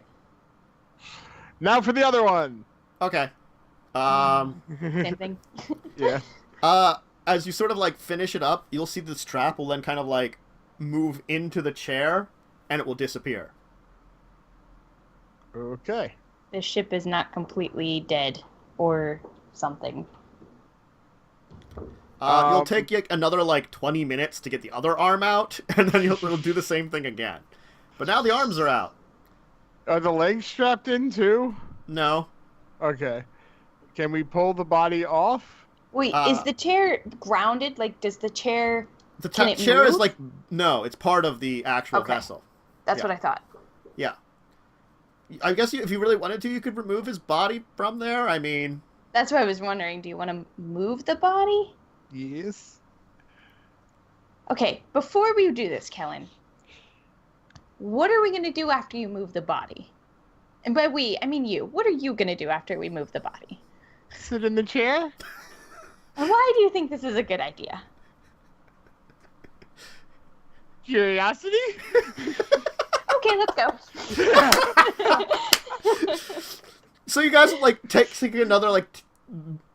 [SPEAKER 1] Now for the other one.
[SPEAKER 2] Okay.
[SPEAKER 3] Same thing.
[SPEAKER 1] Yeah.
[SPEAKER 2] As you sort of, like, finish it up, you'll see the strap will then kind of, like, move into the chair, and it will disappear.
[SPEAKER 1] Okay.
[SPEAKER 3] This ship is not completely dead or something.
[SPEAKER 2] You'll take, like, another, like, 20 minutes to get the other arm out, and then it'll do the same thing again. But now the arms are out.
[SPEAKER 1] Are the legs strapped in, too?
[SPEAKER 2] No.
[SPEAKER 1] Okay. Can we pull the body off?
[SPEAKER 3] Wait, is the chair grounded? Like, does the chair...
[SPEAKER 2] The
[SPEAKER 3] move?
[SPEAKER 2] chair is, like... No, it's part of the actual vessel.
[SPEAKER 3] That's what I thought.
[SPEAKER 2] Yeah. I guess if you really wanted to, you could remove his body from there. I mean...
[SPEAKER 3] That's what I was wondering. Do you want to move the body?
[SPEAKER 1] Yes.
[SPEAKER 3] Okay, before we do this, Kellen, what are we going to do after you move the body? And by we, I mean you. What are you going to do after we move the body?
[SPEAKER 1] Sit in the chair?
[SPEAKER 3] And why do you think this is a good idea?
[SPEAKER 1] Curiosity?
[SPEAKER 3] Okay, let's go.
[SPEAKER 2] So you guys, like, taking another, like,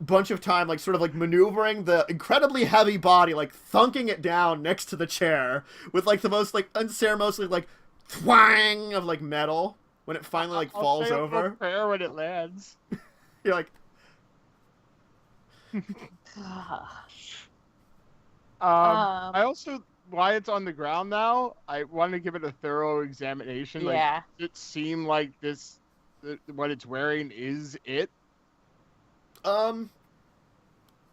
[SPEAKER 2] bunch of time, like, sort of, like, maneuvering the incredibly heavy body, like, thunking it down next to the chair with, like, the most, like, unceremoniously, like, twang of, like, metal when it finally, like, falls over.
[SPEAKER 1] Prayer when it lands.
[SPEAKER 2] You're like...
[SPEAKER 1] I also, while it's on the ground now, I want to give it a thorough examination.
[SPEAKER 3] Yeah.
[SPEAKER 1] Like, does it seem like this, what it's wearing is it?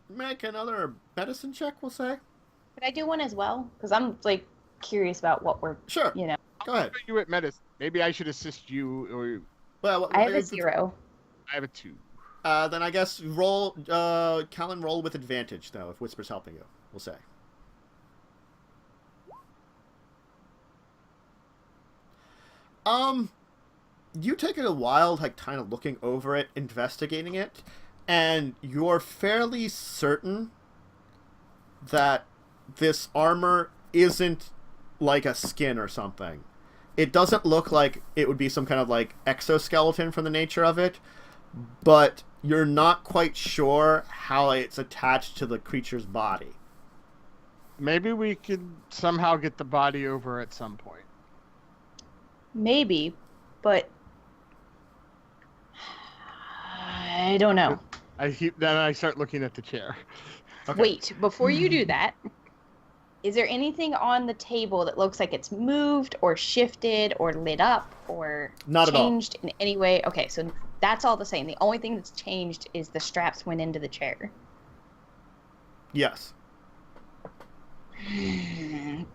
[SPEAKER 2] Make another medicine check, we'll say.
[SPEAKER 3] Could I do one as well? Because I'm, like, curious about what we're,
[SPEAKER 2] Sure.
[SPEAKER 3] you know.
[SPEAKER 2] Go ahead.
[SPEAKER 1] You at medicine. Maybe I should assist you, or...
[SPEAKER 2] Well,
[SPEAKER 3] I have a 0.
[SPEAKER 1] I have a 2.
[SPEAKER 2] Then I guess roll, Callan, roll with advantage, though, if Whisper's helping you, we'll say. You take a while, like, kind of looking over it, investigating it, and you're fairly certain that this armor isn't like a skin or something. It doesn't look like it would be some kind of, like, exoskeleton from the nature of it, but you're not quite sure how it's attached to the creature's body.
[SPEAKER 1] Maybe we could somehow get the body over at some point.
[SPEAKER 3] Maybe, but I don't know.
[SPEAKER 1] Then I start looking at the chair.
[SPEAKER 2] Okay.
[SPEAKER 3] Wait, before you do that, Is there anything on the table that looks like it's moved or shifted or lit up or
[SPEAKER 2] Not at all.
[SPEAKER 3] changed in any way? Okay, so that's all the same. The only thing that's changed is the straps went into the chair.
[SPEAKER 2] Yes.
[SPEAKER 1] Can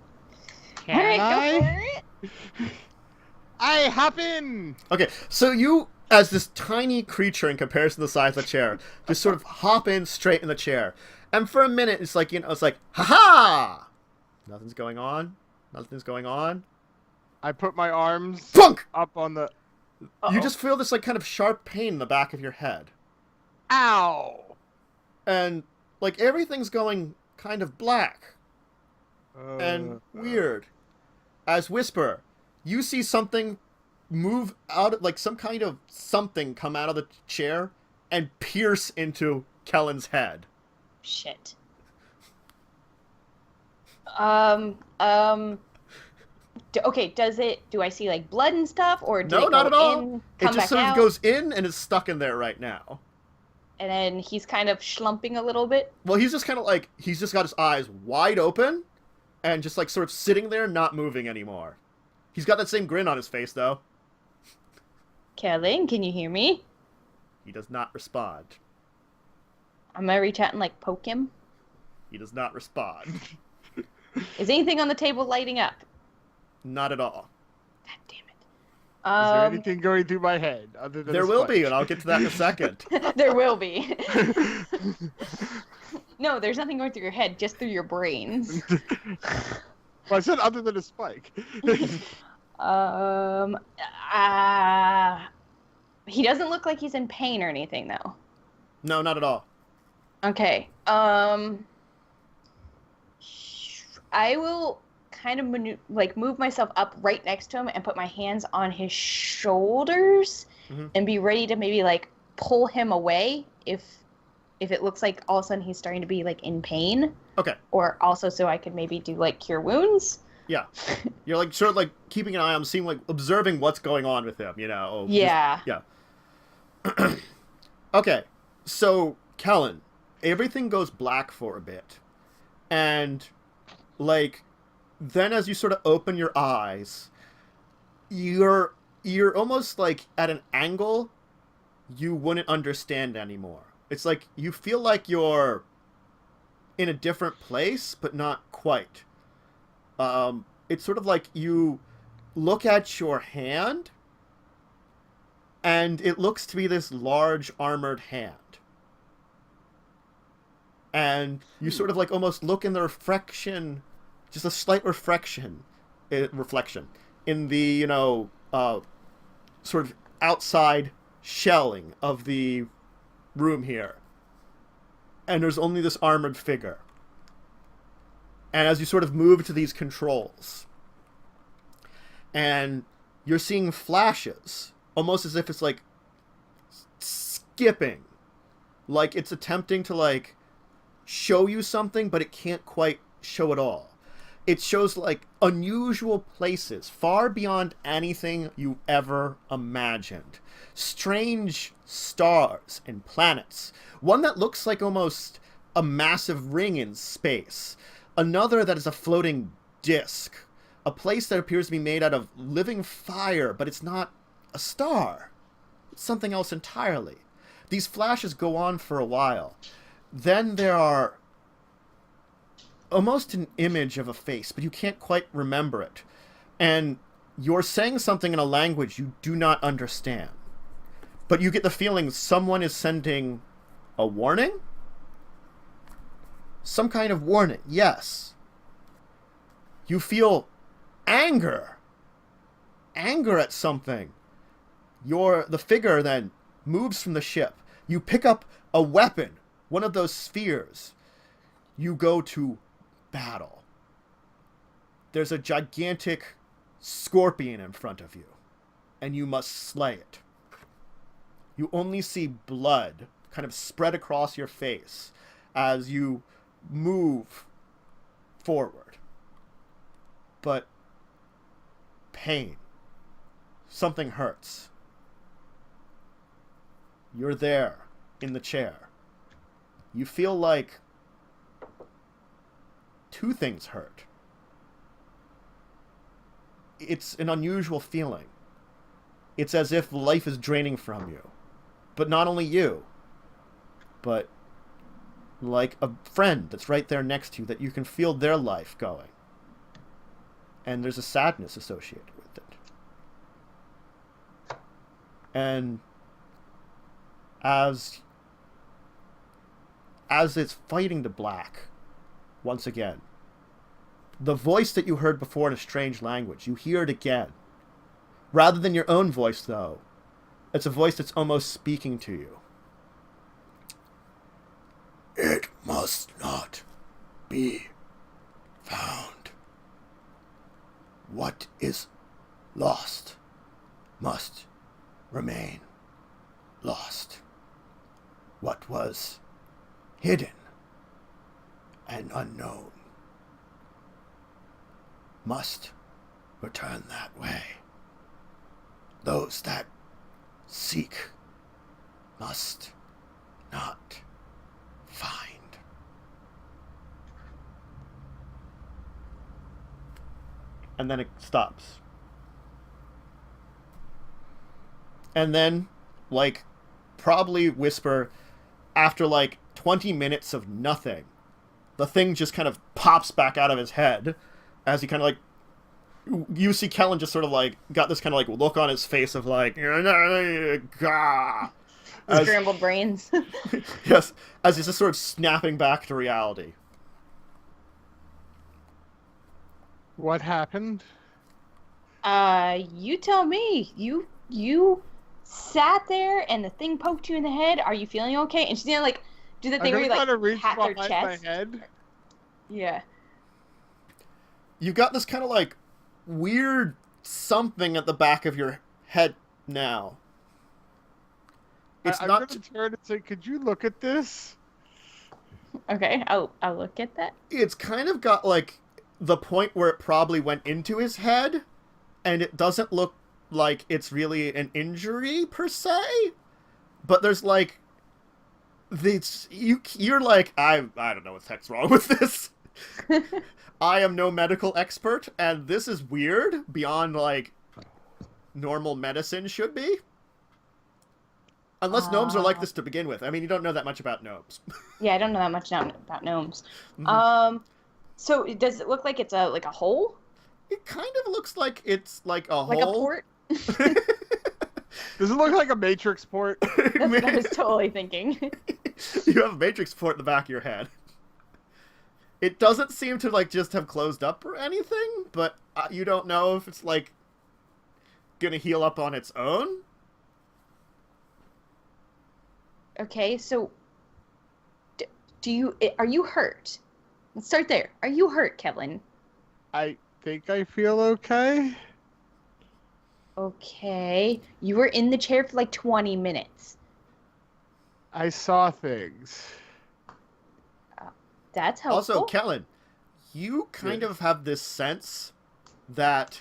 [SPEAKER 3] All right,
[SPEAKER 1] I?
[SPEAKER 3] go for it.
[SPEAKER 1] I hop in.
[SPEAKER 2] Okay, so you, as this tiny creature in comparison to the size of the chair, just sort of hop in straight in the chair. And for a minute, it's like, it's like, ha-ha! Nothing's going on. Nothing's going on.
[SPEAKER 1] I put my arms
[SPEAKER 2] Thunk!
[SPEAKER 1] up on the.
[SPEAKER 2] You just feel this, like, kind of sharp pain in the back of your head.
[SPEAKER 1] Ow!
[SPEAKER 2] And, like, everything's going kind of black. And weird. As Whisper, you see something move out, like some kind of something come out of the chair and pierce into Kellen's head.
[SPEAKER 3] Shit. Okay, do I see like blood and stuff, or did
[SPEAKER 2] No,
[SPEAKER 3] it
[SPEAKER 2] not
[SPEAKER 3] go
[SPEAKER 2] at all.
[SPEAKER 3] in,
[SPEAKER 2] It
[SPEAKER 3] come
[SPEAKER 2] just
[SPEAKER 3] back
[SPEAKER 2] sort of
[SPEAKER 3] out,
[SPEAKER 2] goes in and is stuck in there right now.
[SPEAKER 3] and then he's kind of schlumping a little bit?
[SPEAKER 2] Well, he's just kind of like, he's just got his eyes wide open and just like sort of sitting there, not moving anymore. He's got that same grin on his face, though.
[SPEAKER 3] Kellen, can you hear me?
[SPEAKER 2] He does not respond.
[SPEAKER 3] I'm gonna reach out and like poke him.
[SPEAKER 2] He does not respond.
[SPEAKER 3] Is anything on the table lighting up?
[SPEAKER 2] Not at all.
[SPEAKER 3] God damn it.
[SPEAKER 1] Is there anything going through my head other than
[SPEAKER 2] There will be, and I'll get to that in a second.
[SPEAKER 3] There will be. No, there's nothing going through your head, just through your brains.
[SPEAKER 1] Well, I said other than a spike.
[SPEAKER 3] He doesn't look like he's in pain or anything, though.
[SPEAKER 2] No, not at all.
[SPEAKER 3] Okay. I will kind of move myself up right next to him and put my hands on his shoulders and be ready to maybe like pull him away if it looks like all of a sudden he's starting to be like in pain.
[SPEAKER 2] Okay.
[SPEAKER 3] Or also so I could maybe do like cure wounds.
[SPEAKER 2] Yeah. You're like sort of like keeping an eye on him, seeing like observing what's going on with him, you know.
[SPEAKER 3] Yeah.
[SPEAKER 2] Yeah. Okay. So, Kellen, everything goes black for a bit. And like then as you sort of open your eyes, you're almost like at an angle you wouldn't understand anymore. It's like you feel like you're in a different place, but not quite. It's sort of like you look at your hand, and it looks to be this large armored hand. And you sort of like almost look in the reflection, just a slight reflection in the, you know, sort of outside shelling of the room here. And there's only this armored figure. And as you sort of move to these controls, and you're seeing flashes, almost as if it's like skipping, like it's attempting to like show you something, but it can't quite show it all. It shows like unusual places, far beyond anything you ever imagined. Strange stars and planets. One that looks like almost a massive ring in space. Another that is a floating disc. A place that appears to be made out of living fire, but it's not a star. It's something else entirely. These flashes go on for a while. Then there are almost an image of a face, but you can't quite remember it. And you're saying something in a language you do not understand. But you get the feeling someone is sending a warning? Some kind of warning, yes. You feel anger. Anger at something. The figure then moves from the ship. You pick up a weapon, one of those spheres. You go to battle. There's a gigantic scorpion in front of you, and you must slay it. You only see blood kind of spread across your face as you move forward. But pain. Something hurts. You're there in the chair. You feel like two things hurt. It's an unusual feeling. It's as if life is draining from you. But not only you, but like a friend that's right there next to you that you can feel their life going. And there's a sadness associated with it. And as it's fighting to black, once again, the voice that you heard before in a strange language, you hear it again. Rather than your own voice, though, it's a voice that's almost speaking to you. It must not be found. What is lost must remain lost. What was hidden and unknown must return that way. Those that seek must not find. And then it stops. And then, like, probably Whisper, after like 20 minutes of nothing, the thing just kind of pops back out of his head as he kind of like, you see Kellen just sort of like got this kind of like look on his face of like,
[SPEAKER 3] scrambled brains.
[SPEAKER 2] Yes, as he's just sort of snapping back to reality.
[SPEAKER 1] What happened?
[SPEAKER 3] You tell me. You sat there and the thing poked you in the head. Are you feeling okay? And she's gonna like do the thing where you like
[SPEAKER 1] reach
[SPEAKER 3] pat their
[SPEAKER 1] behind
[SPEAKER 3] chest.
[SPEAKER 1] my head.
[SPEAKER 3] Yeah.
[SPEAKER 2] You've got this kind of like weird something at the back of your head now. It's
[SPEAKER 1] I'm
[SPEAKER 2] not
[SPEAKER 1] gonna turn and say, "Could you look at this?"
[SPEAKER 3] Okay, I'll look at that.
[SPEAKER 2] It's kind of got like the point where it probably went into his head, and it doesn't look like it's really an injury per se, but there's like you're like, I don't know what the heck's wrong with this. I am no medical expert, and this is weird beyond like normal medicine should be. Unless gnomes are like this to begin with. I mean, you don't know that much about gnomes.
[SPEAKER 3] Yeah, I don't know that much about gnomes.
[SPEAKER 2] Mm-hmm.
[SPEAKER 3] So does it look like it's a hole?
[SPEAKER 2] It kind of looks like it's like a
[SPEAKER 3] like
[SPEAKER 2] hole.
[SPEAKER 3] a port?
[SPEAKER 1] Does it look like a Matrix port?
[SPEAKER 3] That's what I was totally thinking.
[SPEAKER 2] You have a Matrix port in the back of your head. It doesn't seem to like just have closed up or anything, but you don't know if it's like gonna heal up on its own.
[SPEAKER 3] Okay, so are you hurt? Let's start there. Are you hurt, Kevin?
[SPEAKER 1] I think I feel okay.
[SPEAKER 3] Okay. You were in the chair for like 20 minutes.
[SPEAKER 1] I saw things.
[SPEAKER 3] That's helpful.
[SPEAKER 2] Also, Kellen, you kind of have this sense that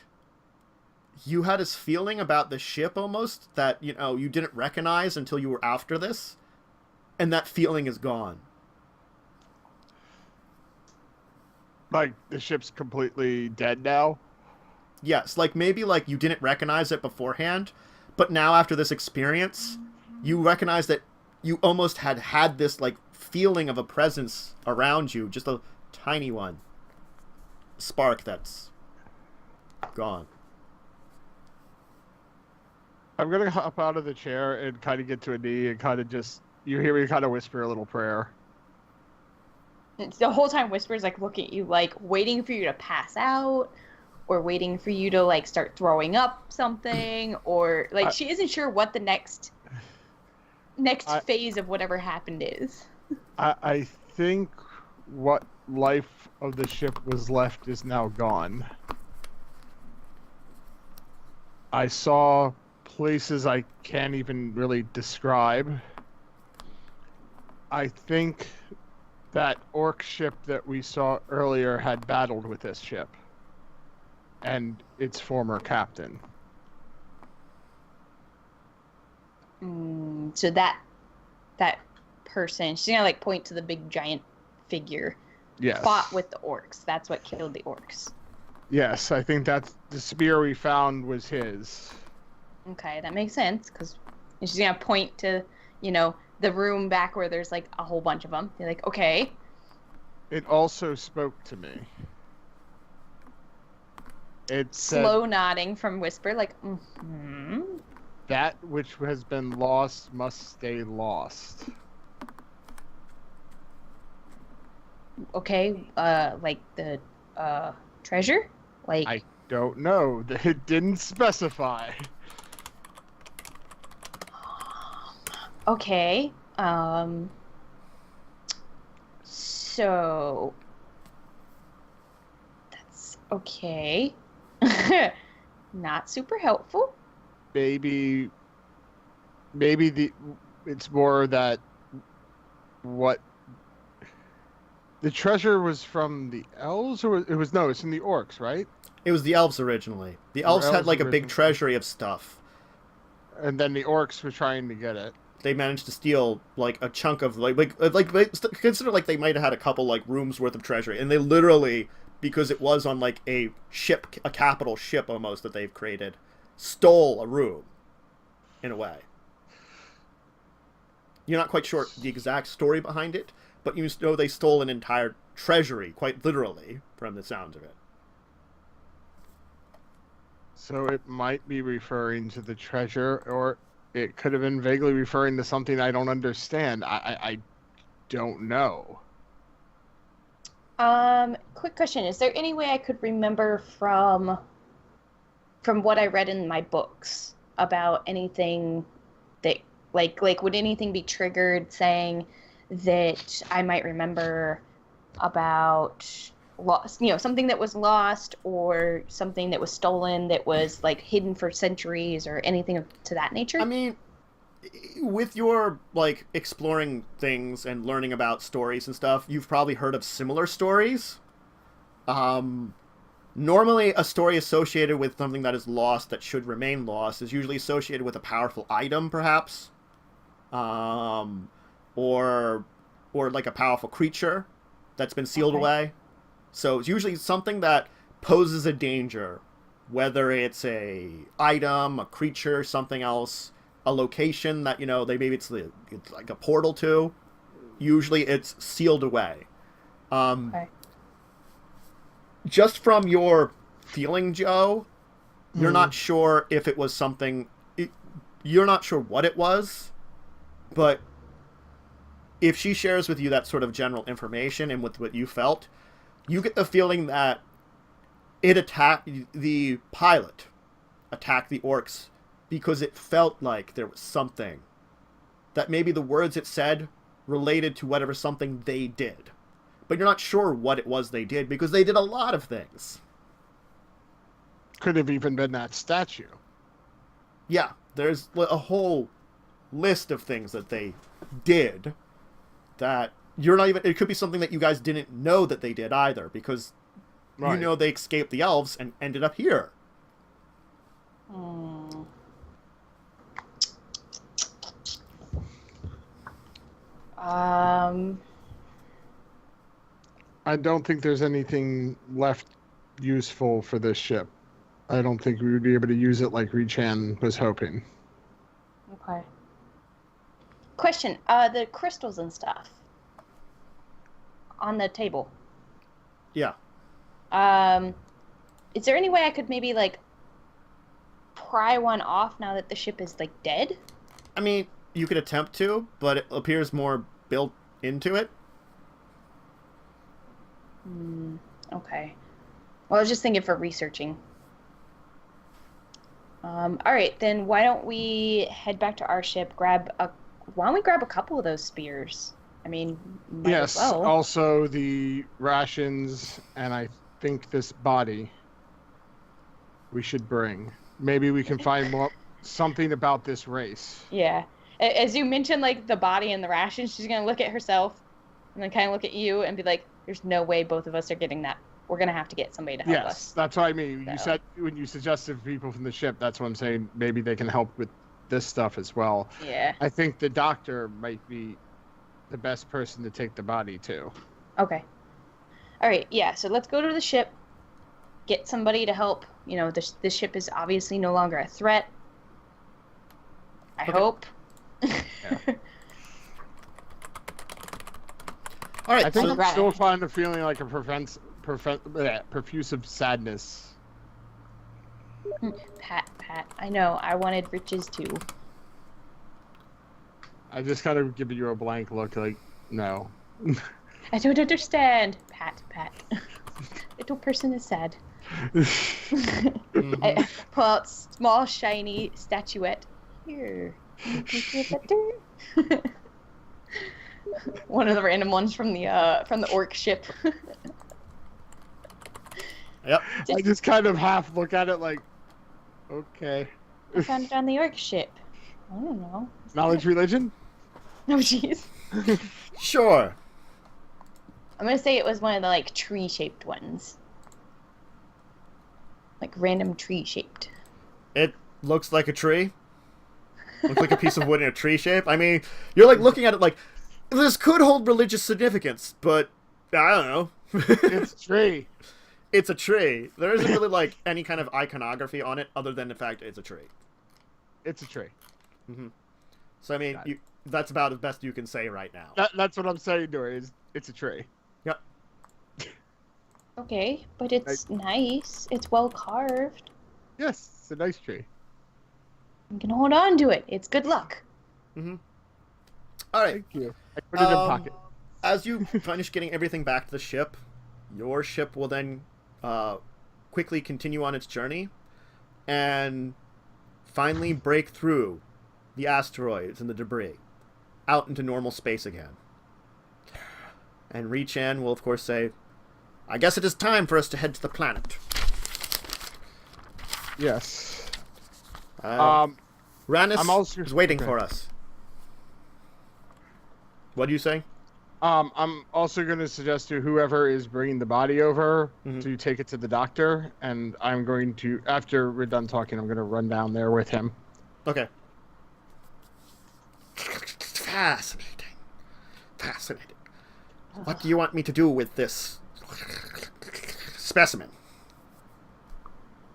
[SPEAKER 2] you had this feeling about the ship almost that, you know, you didn't recognize until you were after this, and that feeling is gone.
[SPEAKER 1] Like, the ship's completely dead now?
[SPEAKER 2] Yes, like maybe like you didn't recognize it beforehand, but now after this experience, you recognize that you almost had this like feeling of a presence around you, just a tiny one. Spark that's gone.
[SPEAKER 1] I'm gonna hop out of the chair and kind of get to a knee and kind of just... You hear me kind of whisper a little prayer.
[SPEAKER 3] It's the whole time Whisper's like looking at you, like waiting for you to pass out, or waiting for you to like start throwing up something, or like she isn't sure what the next phase of whatever happened is.
[SPEAKER 1] I think what life of the ship was left is now gone. I saw places I can't even really describe. I think that orc ship that we saw earlier had battled with this ship and its former captain.
[SPEAKER 3] So that person, she's gonna like point to the big giant figure
[SPEAKER 1] Yes.
[SPEAKER 3] fought with the orcs. That's what killed the orcs.
[SPEAKER 1] Yes, I think that's the spear we found was his.
[SPEAKER 3] Okay, that makes sense, because she's going to point to, the room back where there's, like, a whole bunch of them. You're like, okay.
[SPEAKER 1] It also spoke to me. It said,
[SPEAKER 3] Slow nodding from Whisper, like, mm-hmm.
[SPEAKER 1] that which has been lost must stay lost.
[SPEAKER 3] Okay, like the, treasure? Like...
[SPEAKER 1] I don't know. It didn't specify.
[SPEAKER 3] Okay, so... That's okay. Not super helpful.
[SPEAKER 1] Maybe it's more that what the treasure was from the elves, or it's in the orcs, right?
[SPEAKER 2] It was the elves originally. The elves had like a big
[SPEAKER 1] originally.
[SPEAKER 2] treasury of stuff.
[SPEAKER 1] And then the orcs were trying to get it.
[SPEAKER 2] They managed to steal like a chunk of consider like they might have had a couple like rooms worth of treasury, and they literally, because it was on like a ship, a capital ship almost that they've created, stole a room in a way. You're not quite sure the exact story behind it, but you know they stole an entire treasury, quite literally, from the sounds of it.
[SPEAKER 1] So it might be referring to the treasure, or it could have been vaguely referring to something I don't understand. I don't know.
[SPEAKER 3] Quick question. Is there any way I could remember from what I read in my books about anything that, like would anything be triggered saying that I might remember about lost, something that was lost or something that was stolen that was like hidden for centuries or anything to that nature?
[SPEAKER 2] I mean, with your like exploring things and learning about stories and stuff, you've probably heard of similar stories. Normally a story associated with something that is lost that should remain lost is usually associated with a powerful item, perhaps, or like a powerful creature that's been sealed away. So it's usually something that poses a danger, whether it's a item, a creature, something else, a location that, it's like a portal to. Usually it's sealed away. Just from your feeling, Joe, you're not sure if it was something... You're not sure what it was, but if she shares with you that sort of general information and with what you felt, you get the feeling that it attacked the pilot, attacked the orcs, because it felt like there was something that maybe the words it said related to whatever something they did. But you're not sure what it was they did, because they did a lot of things.
[SPEAKER 1] Could have even been that statue.
[SPEAKER 2] Yeah, there's a whole list of things that they did that you're not even... It could be something that you guys didn't know that they did either, because you know they escaped the elves and ended up here.
[SPEAKER 1] I don't think there's anything left useful for this ship. I don't think we would be able to use it like Rechan was hoping.
[SPEAKER 3] Okay. Question, the crystals and stuff on the table.
[SPEAKER 2] Yeah.
[SPEAKER 3] Is there any way I could maybe, like, pry one off now that the ship is, like, dead?
[SPEAKER 2] I mean, you could attempt to, but it appears more built into it.
[SPEAKER 3] Okay. Well, I was just thinking for researching. Alright, then why don't we head back to our ship, why don't we grab a couple of those spears? I mean, might as well.
[SPEAKER 1] Also the rations, and I think this body we should bring. Maybe we can find something about this race.
[SPEAKER 3] Yeah. As you mentioned, like, the body and the rations, she's going to look at herself and then kind of look at you and be like, there's no way both of us are getting that. We're going to have to get somebody to help us.
[SPEAKER 1] Yes, that's what I mean.
[SPEAKER 3] So.
[SPEAKER 1] You said, when you suggested people from the ship, that's what I'm saying. Maybe they can help with this stuff as well.
[SPEAKER 3] Yeah.
[SPEAKER 1] I think the doctor might be the best person to take the body to.
[SPEAKER 3] Okay. All right, yeah. So let's go to the ship. Get somebody to help. You know, the ship is obviously no longer a threat. I hope.
[SPEAKER 2] All right.
[SPEAKER 1] I think
[SPEAKER 2] So,
[SPEAKER 1] I'm still fond of feeling like a profusive sadness.
[SPEAKER 3] Pat, I know. I wanted riches too.
[SPEAKER 1] I just kind of give you a blank look, like, no.
[SPEAKER 3] I don't understand. Pat. Little person is sad. I pull out small, shiny statuette. Here. One of the random ones from the orc ship.
[SPEAKER 2] yep.
[SPEAKER 1] I just kind of half look at it like, okay.
[SPEAKER 3] I found it on the orc ship. I don't know.
[SPEAKER 1] Knowledge religion?
[SPEAKER 3] Oh, jeez.
[SPEAKER 2] Sure.
[SPEAKER 3] I'm gonna say it was one of the, like, tree-shaped ones. Like, random tree-shaped.
[SPEAKER 2] It looks like a tree. Looks like a piece of wood in a tree shape. I mean, you're, like, looking at it like, this could hold religious significance, but, I don't know.
[SPEAKER 1] It's a tree.
[SPEAKER 2] It's a tree. There isn't really, like, any kind of iconography on it other than the fact it's a tree.
[SPEAKER 1] It's a tree.
[SPEAKER 2] Mm-hmm. So, I mean, that's about as best you can say right now.
[SPEAKER 1] That's what I'm saying to her, is it's a tree.
[SPEAKER 2] Yep.
[SPEAKER 3] Okay, but it's nice. It's well carved.
[SPEAKER 1] Yes, it's a nice tree.
[SPEAKER 3] You can hold on to it. It's good luck.
[SPEAKER 2] Mm-hmm. All right.
[SPEAKER 1] Thank you. I put it in pocket.
[SPEAKER 2] As you finish getting everything back to the ship, your ship will then quickly continue on its journey and finally break through the asteroids and the debris out into normal space again. And Rechan will, of course, say, I guess it is time for us to head to the planet.
[SPEAKER 1] Yes.
[SPEAKER 2] Rannis is waiting for us. What are you saying?
[SPEAKER 1] I'm also going to suggest to whoever is bringing the body over to take it to the doctor, and I'm going to, after we're done talking, I'm going to run down there with him.
[SPEAKER 2] Okay. Fascinating. What do you want me to do with this specimen?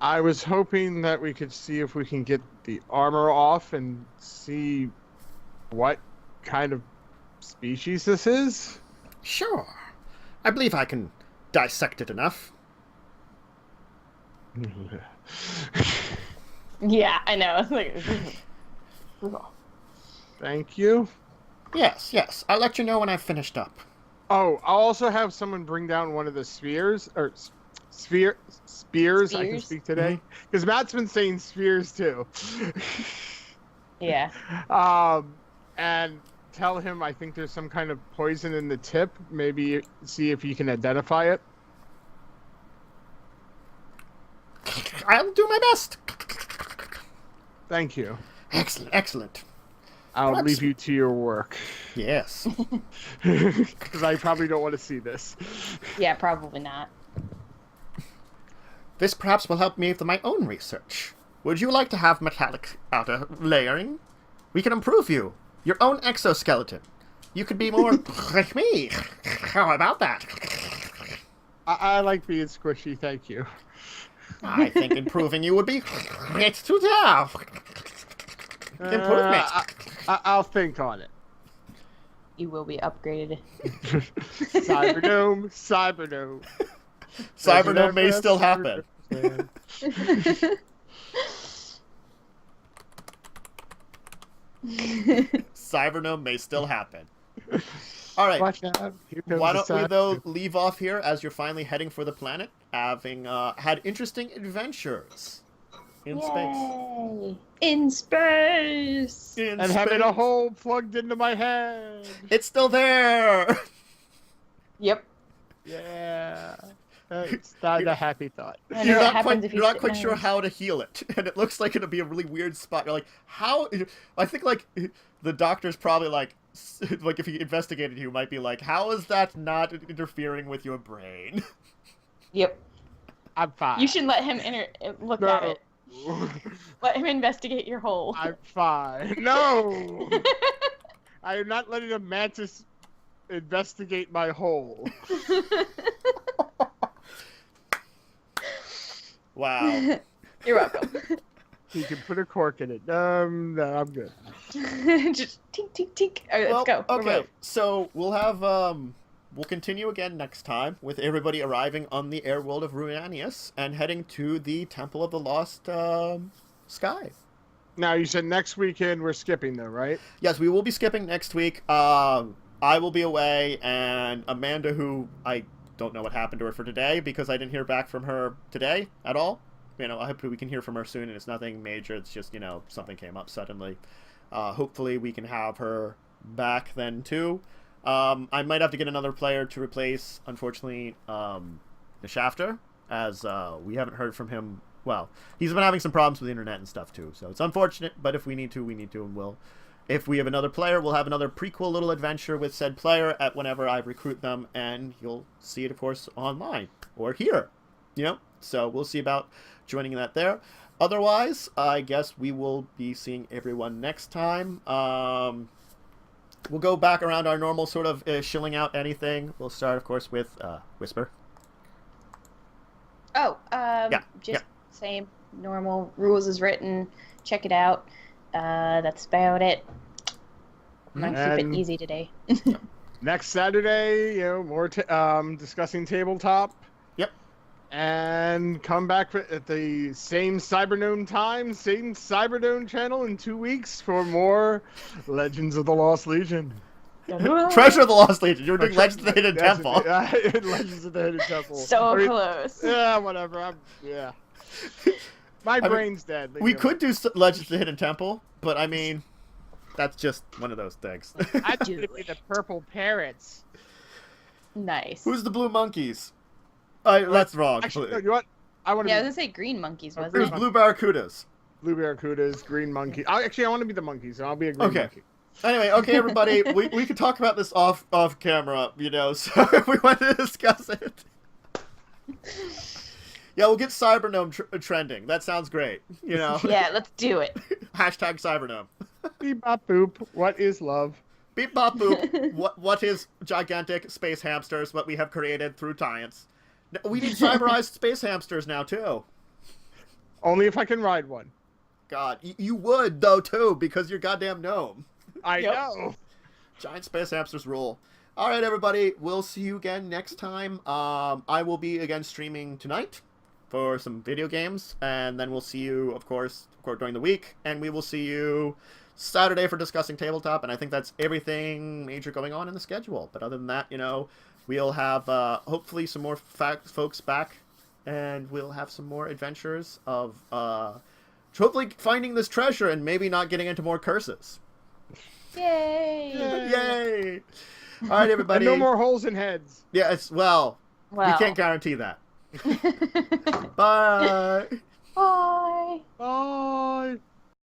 [SPEAKER 1] I was hoping that we could see if we can get the armor off and see what kind of species this is.
[SPEAKER 2] Sure. I believe I can dissect it enough.
[SPEAKER 3] Yeah, I know.
[SPEAKER 1] Thank you.
[SPEAKER 2] Yes. I'll let you know when I've finished up.
[SPEAKER 1] Oh, I'll also have someone bring down one of the spears, or spears. I can speak today. Because Matt's been saying spears too.
[SPEAKER 3] Yeah.
[SPEAKER 1] And tell him I think there's some kind of poison in the tip. Maybe see if you can identify it.
[SPEAKER 2] I'll do my best.
[SPEAKER 1] Thank you.
[SPEAKER 2] Excellent.
[SPEAKER 1] I'll leave you to your work.
[SPEAKER 2] Yes.
[SPEAKER 1] Because I probably don't want to see this.
[SPEAKER 3] Yeah, probably not.
[SPEAKER 2] This perhaps will help me with my own research. Would you like to have metallic outer layering? We can improve you. Your own exoskeleton. You could be more like me. How about that?
[SPEAKER 1] I like being squishy, thank you.
[SPEAKER 2] I think improving you would be great to have. Improvement.
[SPEAKER 1] I'll think on it.
[SPEAKER 3] You will be upgraded.
[SPEAKER 1] Cybernome.
[SPEAKER 2] Cybernome may still happen. Cybernome may still happen. All right.
[SPEAKER 1] Watch out.
[SPEAKER 2] Why don't we, though, leave off here as you're finally heading for the planet, having had interesting adventures in space.
[SPEAKER 3] In space!
[SPEAKER 1] And having a hole plugged into my head.
[SPEAKER 2] It's still there!
[SPEAKER 3] Yep.
[SPEAKER 1] Yeah. It's not a happy thought.
[SPEAKER 2] You're not quite sure how to heal it, and it looks like it'll be a really weird spot. You're like, how? I think like the doctor's probably like if he investigated you, might be like, how is that not interfering with your brain?
[SPEAKER 3] Yep.
[SPEAKER 1] I'm fine.
[SPEAKER 3] You should let him look at it. Let him investigate your hole.
[SPEAKER 1] I'm fine. No. I am not letting a mantis investigate my hole.
[SPEAKER 2] Wow.
[SPEAKER 3] You're welcome.
[SPEAKER 1] You can put a cork in it. No, I'm good.
[SPEAKER 3] Just tink, tink, tink. All right, let's go.
[SPEAKER 2] Okay, so we'll have we'll continue again next time with everybody arriving on the air world of Ruanius and heading to the Temple of the Lost Sky.
[SPEAKER 1] Now, you said next weekend we're skipping, though, right?
[SPEAKER 2] Yes, we will be skipping next week. I will be away, and Amanda, who I don't know what happened to her for today because I didn't hear back from her today at all. You know, I hope we can hear from her soon, and it's nothing major. It's just, you know, something came up suddenly. Hopefully we can have her back then, too. I might have to get another player to replace, unfortunately, the Shafter, as we haven't heard from him. Well, he's been having some problems with the internet and stuff, too, so it's unfortunate, but if we need to, and we'll. If we have another player, we'll have another prequel little adventure with said player at whenever I recruit them, and you'll see it, of course, online or here, you know? So we'll see about joining that there. Otherwise, I guess we will be seeing everyone next time. We'll go back around our normal sort of shilling out anything. We'll start, of course, with Whisper.
[SPEAKER 3] Same normal rules as written. Check it out. That's about it. I'm gonna keep it easy today.
[SPEAKER 1] Next Saturday, you know, more discussing tabletop.
[SPEAKER 2] Yep.
[SPEAKER 1] And come back at the same Cybernome time, same Cybernome channel in 2 weeks for more Legends of the Lost Legion.
[SPEAKER 2] Treasure of the Lost Legion. You were doing Legends of the Hidden Temple.
[SPEAKER 1] Legends of the Hidden Temple.
[SPEAKER 3] So close.
[SPEAKER 1] Yeah, whatever. My brain's dead.
[SPEAKER 2] We could do Legends of the Hidden Temple, but I mean, that's just one of those things.
[SPEAKER 1] I'd do it be the purple parrots.
[SPEAKER 3] Nice.
[SPEAKER 2] Who's the blue monkeys? That's wrong.
[SPEAKER 1] Actually, no, you know what?
[SPEAKER 3] I was gonna say green monkeys, wasn't
[SPEAKER 2] it? It was blue barracudas.
[SPEAKER 1] Blue barracudas, green monkey. I want to be the monkey, so I'll be a green monkey.
[SPEAKER 2] Anyway, okay, everybody, we could talk about this off camera, you know, so if we want to discuss it. Yeah, we'll get Cybernome trending. That sounds great, you know.
[SPEAKER 3] Yeah, let's do it.
[SPEAKER 2] Hashtag Cybernome.
[SPEAKER 1] Beep bop boop. What is love?
[SPEAKER 2] Beep bop boop. What is gigantic space hamsters? What we have created through science. We need cyberized space hamsters now too.
[SPEAKER 1] Only if I can ride one.
[SPEAKER 2] God, you would though too because you're goddamn gnome.
[SPEAKER 1] I know.
[SPEAKER 2] Giant space hamsters rule. All right, everybody. We'll see you again next time. I will be again streaming tonight for some video games, and then we'll see you, of course, during the week, and we will see you Saturday for discussing tabletop, and I think that's everything major going on in the schedule. But other than that, you know, we'll have hopefully some more folks back, and we'll have some more adventures of hopefully finding this treasure and maybe not getting into more curses.
[SPEAKER 3] Yay!
[SPEAKER 2] Yay! All right, everybody.
[SPEAKER 1] And no more holes in heads.
[SPEAKER 2] Yeah, we can't guarantee that. Bye.
[SPEAKER 3] Bye.
[SPEAKER 1] Bye.